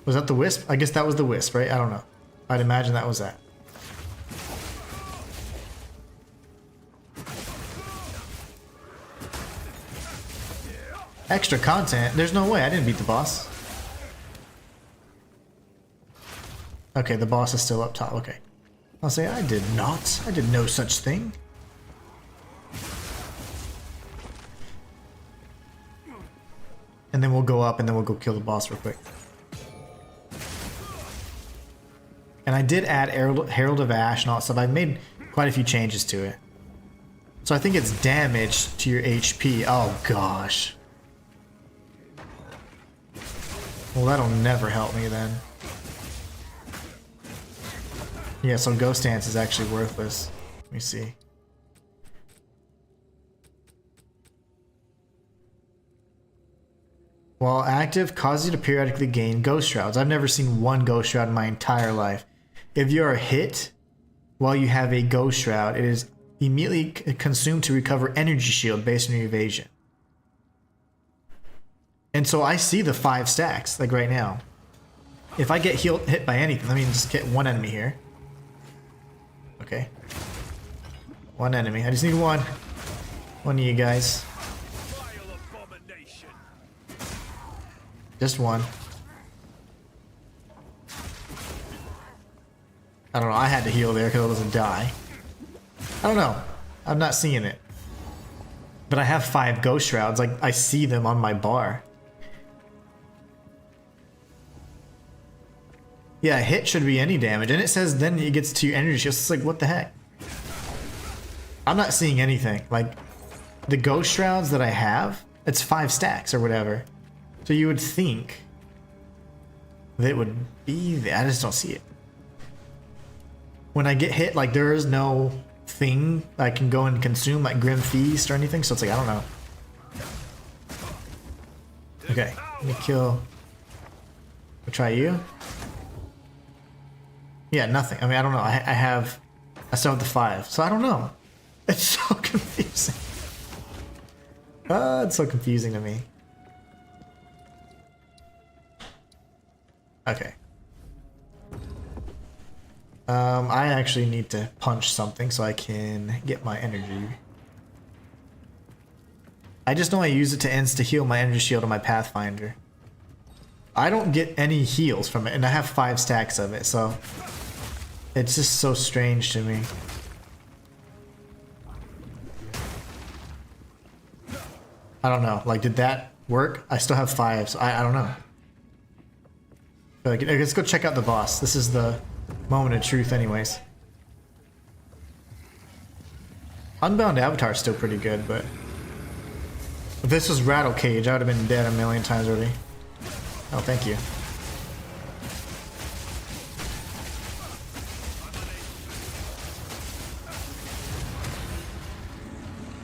Was that the wisp? I guess that was the wisp, right? I don't know. I'd imagine that was that. Extra content? There's no way. I didn't beat the boss. Okay, the boss is still up top. Okay. I'll say I did not. I did no such thing. And then we'll go up and then we'll go kill the boss real quick. And I did add Herald of Ash and all that stuff. I've made quite a few changes to it. So I think it's damage to your HP. Oh gosh. Well, that'll never help me then. Yeah, so Ghost Dance is actually worthless. Let me see. While active, causes you to periodically gain Ghost Shrouds. I've never seen one Ghost Shroud in my entire life. If you are hit while you have a Ghost Shroud, it is immediately consumed to recover Energy Shield based on your evasion. And so I see the 5 stacks, like right now. If I get hit by anything, let me just get one enemy here. Okay. One enemy. I just need one. One of you guys. Just one. I don't know. I had to heal there because it doesn't die. I don't know. I'm not seeing it. But I have 5 Ghost Shrouds. Like, I see them on my bar. Yeah, a hit should be any damage. And it says then it gets to your energy shield. It's like, what the heck? I'm not seeing anything. Like, the Ghost Shrouds that I have, it's 5 stacks or whatever. So you would think that it would be there. I just don't see it. When I get hit, like, there is no thing I can go and consume, like Grim Feast or anything. So it's like, I don't know. Okay, let me kill. We'll try you. Yeah, nothing. I mean, I don't know. I still have the 5, so I don't know. It's so confusing. It's so confusing to me. Okay. I actually need to punch something so I can get my energy. I just know I use it to insta-heal my energy shield on my Pathfinder. I don't get any heals from it, and I have 5 stacks of it, so it's just so strange to me. I don't know. Like, did that work? I still have 5, so I don't know. But let's go check out the boss. This is the moment of truth anyways. Unbound Avatar is still pretty good, but if this was Rattle Cage, I would have been dead a million times already. Oh, thank you.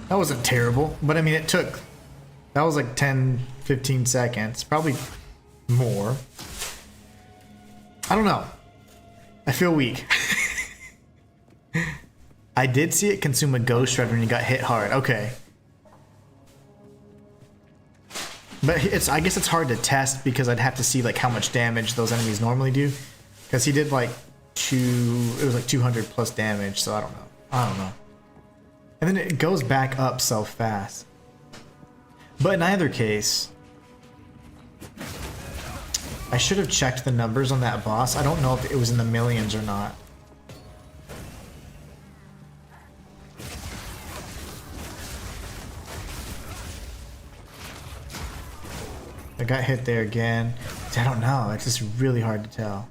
That wasn't terrible, but I mean, it took... That was like 10, 15 seconds. Probably more. I don't know. I feel weak. I did see it consume a Ghost Shred when you got hit hard. Okay. But I guess it's hard to test because I'd have to see like how much damage those enemies normally do. Because he did like it was like 200 plus damage, so I don't know. I don't know. And then it goes back up so fast. But in either case, I should have checked the numbers on that boss. I don't know if it was in the millions or not. I got hit there again. I don't know. It's just really hard to tell.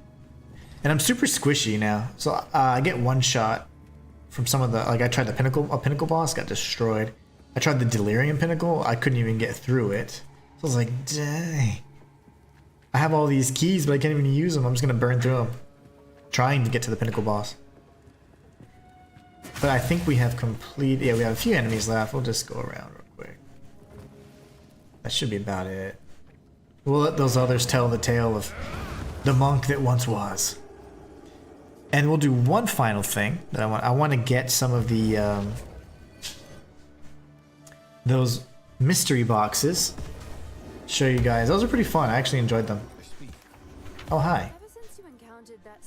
And I'm super squishy now. So I get one shot from some of the... Like I tried a pinnacle boss, got destroyed. I tried the Delirium Pinnacle. I couldn't even get through it. So I was like, dang. I have all these keys, but I can't even use them. I'm just going to burn through them. Trying to get to the Pinnacle boss. But I think we have complete... Yeah, we have a few enemies left. We'll just go around real quick. That should be about it. We'll let those others tell the tale of the monk that once was. And we'll do one final thing that I want to get some of the those mystery boxes. Show you guys. Those are pretty fun. I actually enjoyed them. Oh, hi. Ever since you encountered that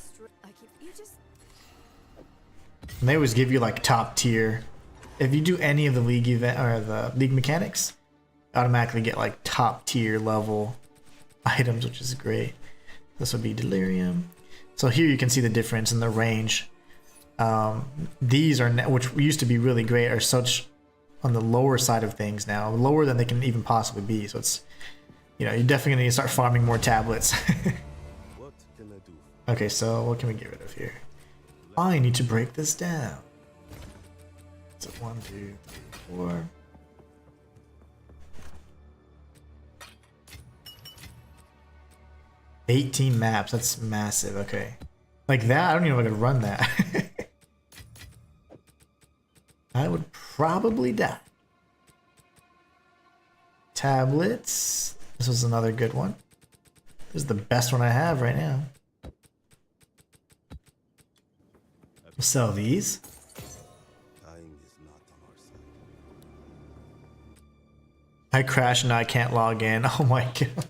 you just And they always give you like top tier. If you do any of the league event or the league mechanics, automatically get like top tier level items, which is great. This would be delirium. So here you can see the difference in the range. These are, which used to be really great, are such on the lower side of things now, lower than they can even possibly be. So it's, you know, you're definitely gonna need to start farming more tablets. What can I do? Okay, so what can we get rid of here? I need to break this down. So 1, 2, 3, 4. $18 maps, that's massive. Okay. Like that, I don't even know if I could run that. I would probably die. Tablets. This was another good one. This is the best one I have right now. We'll sell these. Dying is not on our side. I crashed and I can't log in. Oh my god.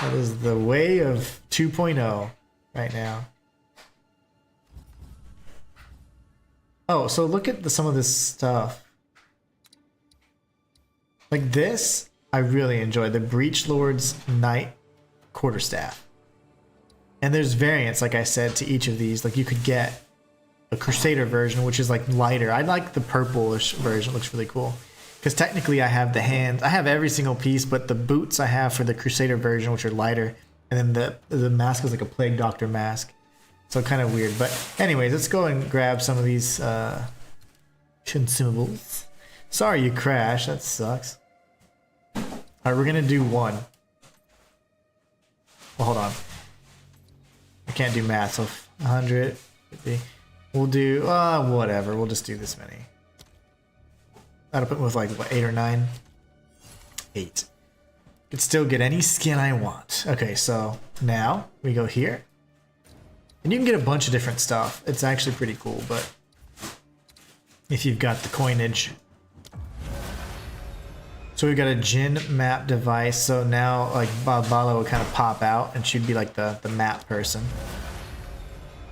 That is the way of 2.0 right now. Oh, so look at some of this stuff. Like this, I really enjoy the Breach Lord's Knight Quarterstaff. And there's variants, like I said, to each of these. Like you could get a Crusader version, which is like lighter. I like the purplish version, it looks really cool. Because technically I have the hands, I have every single piece, but the boots I have for the Crusader version, which are lighter. And then the mask is like a Plague Doctor mask. So kind of weird. But anyways, let's go and grab some of these consumables. Sorry you crashed, that sucks. Alright, we're gonna do one. Well, hold on. I can't do math, so 100, 50. We'll do, whatever, we'll just do this many. That'll put me with like, what, 8 or 9? 8. Could still get any skin I want. Okay, so now we go here. And you can get a bunch of different stuff. It's actually pretty cool, but if you've got the coinage. So we've got a Jinn map device. So now like Bala would kind of pop out and she'd be like the map person.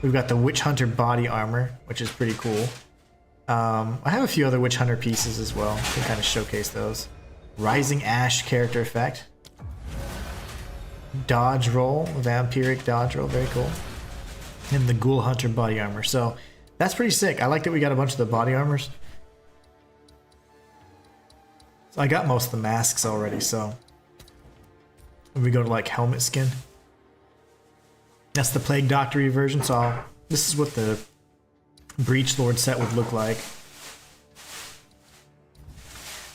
We've got the Witch Hunter body armor, which is pretty cool. I have a few other Witch Hunter pieces as well. I can kind of showcase those. Rising Ash character effect. Dodge roll, vampiric dodge roll, very cool. And the Ghoul Hunter body armor. So that's pretty sick. I like that we got a bunch of the body armors. So I got most of the masks already, so when we go to like helmet skin. That's the Plague Doctor version, so this is what the Breach Lord set would look like.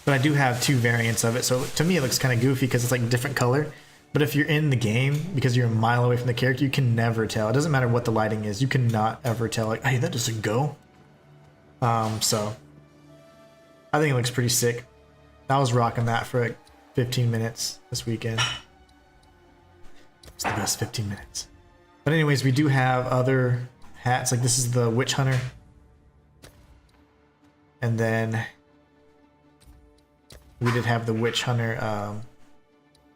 But I do have 2 variants of it, so to me it looks kind of goofy because it's like different color. But if you're in the game, because you're a mile away from the character, you can never tell. It doesn't matter what the lighting is. You cannot ever tell, like, hey, that doesn't go. So I think it looks pretty sick. I was rocking that for like 15 minutes this weekend. It's the best 15 minutes. But anyways, we do have other hats. Like this is the Witch Hunter. And then we did have the Witch Hunter.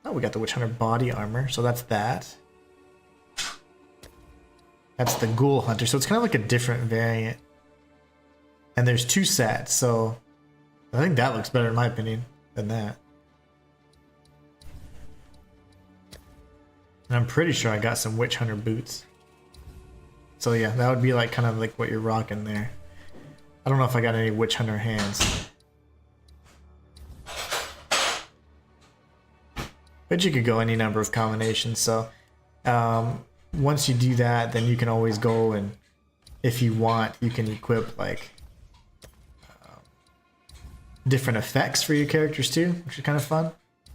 Oh, we got the Witch Hunter body armor. So that's that. That's the Ghoul Hunter. So it's kind of like a different variant. And there's 2 sets. So I think that looks better in my opinion than that. And I'm pretty sure I got some Witch Hunter boots. So yeah, that would be like kind of like what you're rocking there. I don't know if I got any Witch Hunter hands. But you could go any number of combinations. So once you do that, then you can always go and if you want, you can equip like different effects for your characters too, which is kind of fun.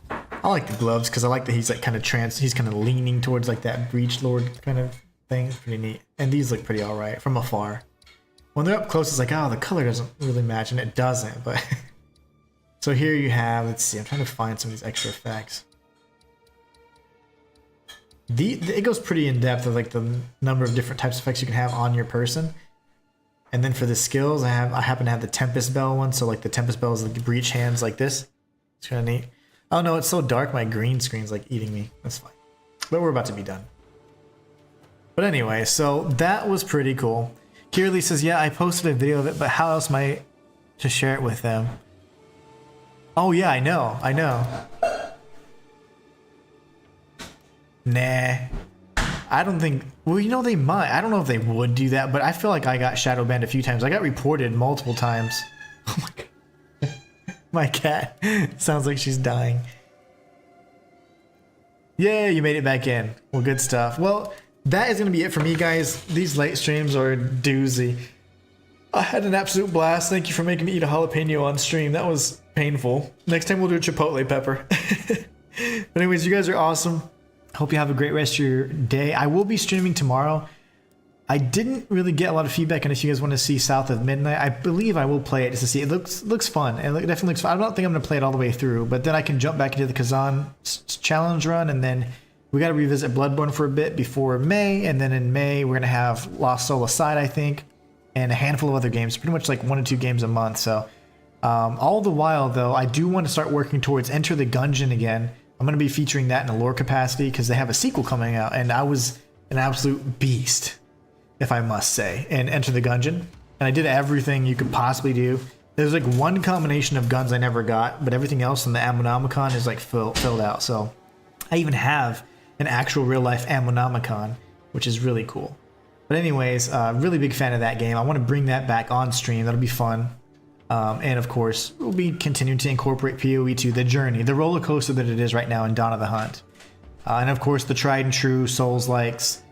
I like the gloves because I like that he's like kind of he's kind of leaning towards like that Breach Lord kind of thing. It's pretty neat. And these look pretty alright from afar. when they're up close, it's like, oh, the color doesn't really match, and it doesn't. But so here you have, let's see, I'm trying to find some of these extra effects. It goes pretty in depth of like the number of different types of effects you can have on your person. And then for the skills, I happen to have the Tempest Bell one. So like the Tempest Bell is like breach hands like this. It's kind of neat. Oh no, it's so dark. My green screen's like eating me. That's fine. But we're about to be done. But anyway, so that was pretty cool. Kiralee says, yeah, I posted a video of it, but how else am I to share it with them? Oh yeah, I know. Nah. I don't think, well, you know, they might. I don't know if they would do that, but I feel like I got shadow banned a few times. I got reported multiple times. Oh my god. My cat sounds like she's dying. Yay, you made it back in. Well, good stuff. Well, that is going to be it for me, guys. These late streams are a doozy. I had an absolute blast. Thank you for making me eat a jalapeno on stream. That was painful. Next time we'll do a chipotle pepper. But anyways, you guys are awesome. Hope you have a great rest of your day. I will be streaming tomorrow. I didn't really get a lot of feedback, and if you guys want to see South of Midnight, I believe I will play it just to see. It looks fun. It definitely looks fun. I don't think I'm going to play it all the way through, but then I can jump back into the Kazan challenge run, and then we got to revisit Bloodborne for a bit before May, and then in May we're going to have Lost Soul Aside, I think, and a handful of other games, pretty much like 1 or 2 games a month. So all the while, though, I do want to start working towards Enter the Gungeon again. I'm going to be featuring that in a lore capacity because they have a sequel coming out, and I was an absolute beast, if I must say, in Enter the Gungeon. And I did everything you could possibly do. There's like one combination of guns I never got, but everything else in the Ammonomicon is like filled out. So I even have an actual real life Ammonomicon, which is really cool. But anyways, really big fan of that game. I want to bring that back on stream. That'll be fun. And of course, we'll be continuing to incorporate PoE to the journey, the roller coaster that it is right now in Dawn of the Hunt. And of course, the tried and true Souls-likes.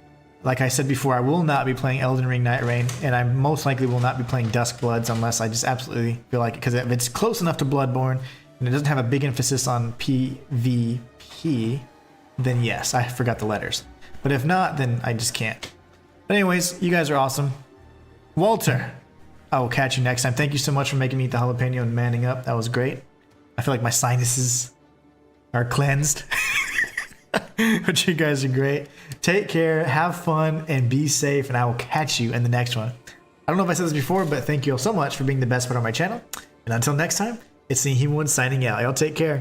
Like I said before, I will not be playing Elden Ring Night Rain, and I most likely will not be playing Dusk Bloods unless I just absolutely feel like it. Because if it's close enough to Bloodborne, and it doesn't have a big emphasis on PvP, then yes, I forgot the letters. But if not, then I just can't. But anyways, you guys are awesome. Walter, I will catch you next time. Thank you so much for making me eat the jalapeno and manning up. That was great. I feel like my sinuses are cleansed. But you guys are great. Take care, have fun, and be safe, and I will catch you in the next one. I don't know if I said this before, but thank you all so much for being the best part of my channel. And until next time, it's the Inhuman signing out. Y'all take care.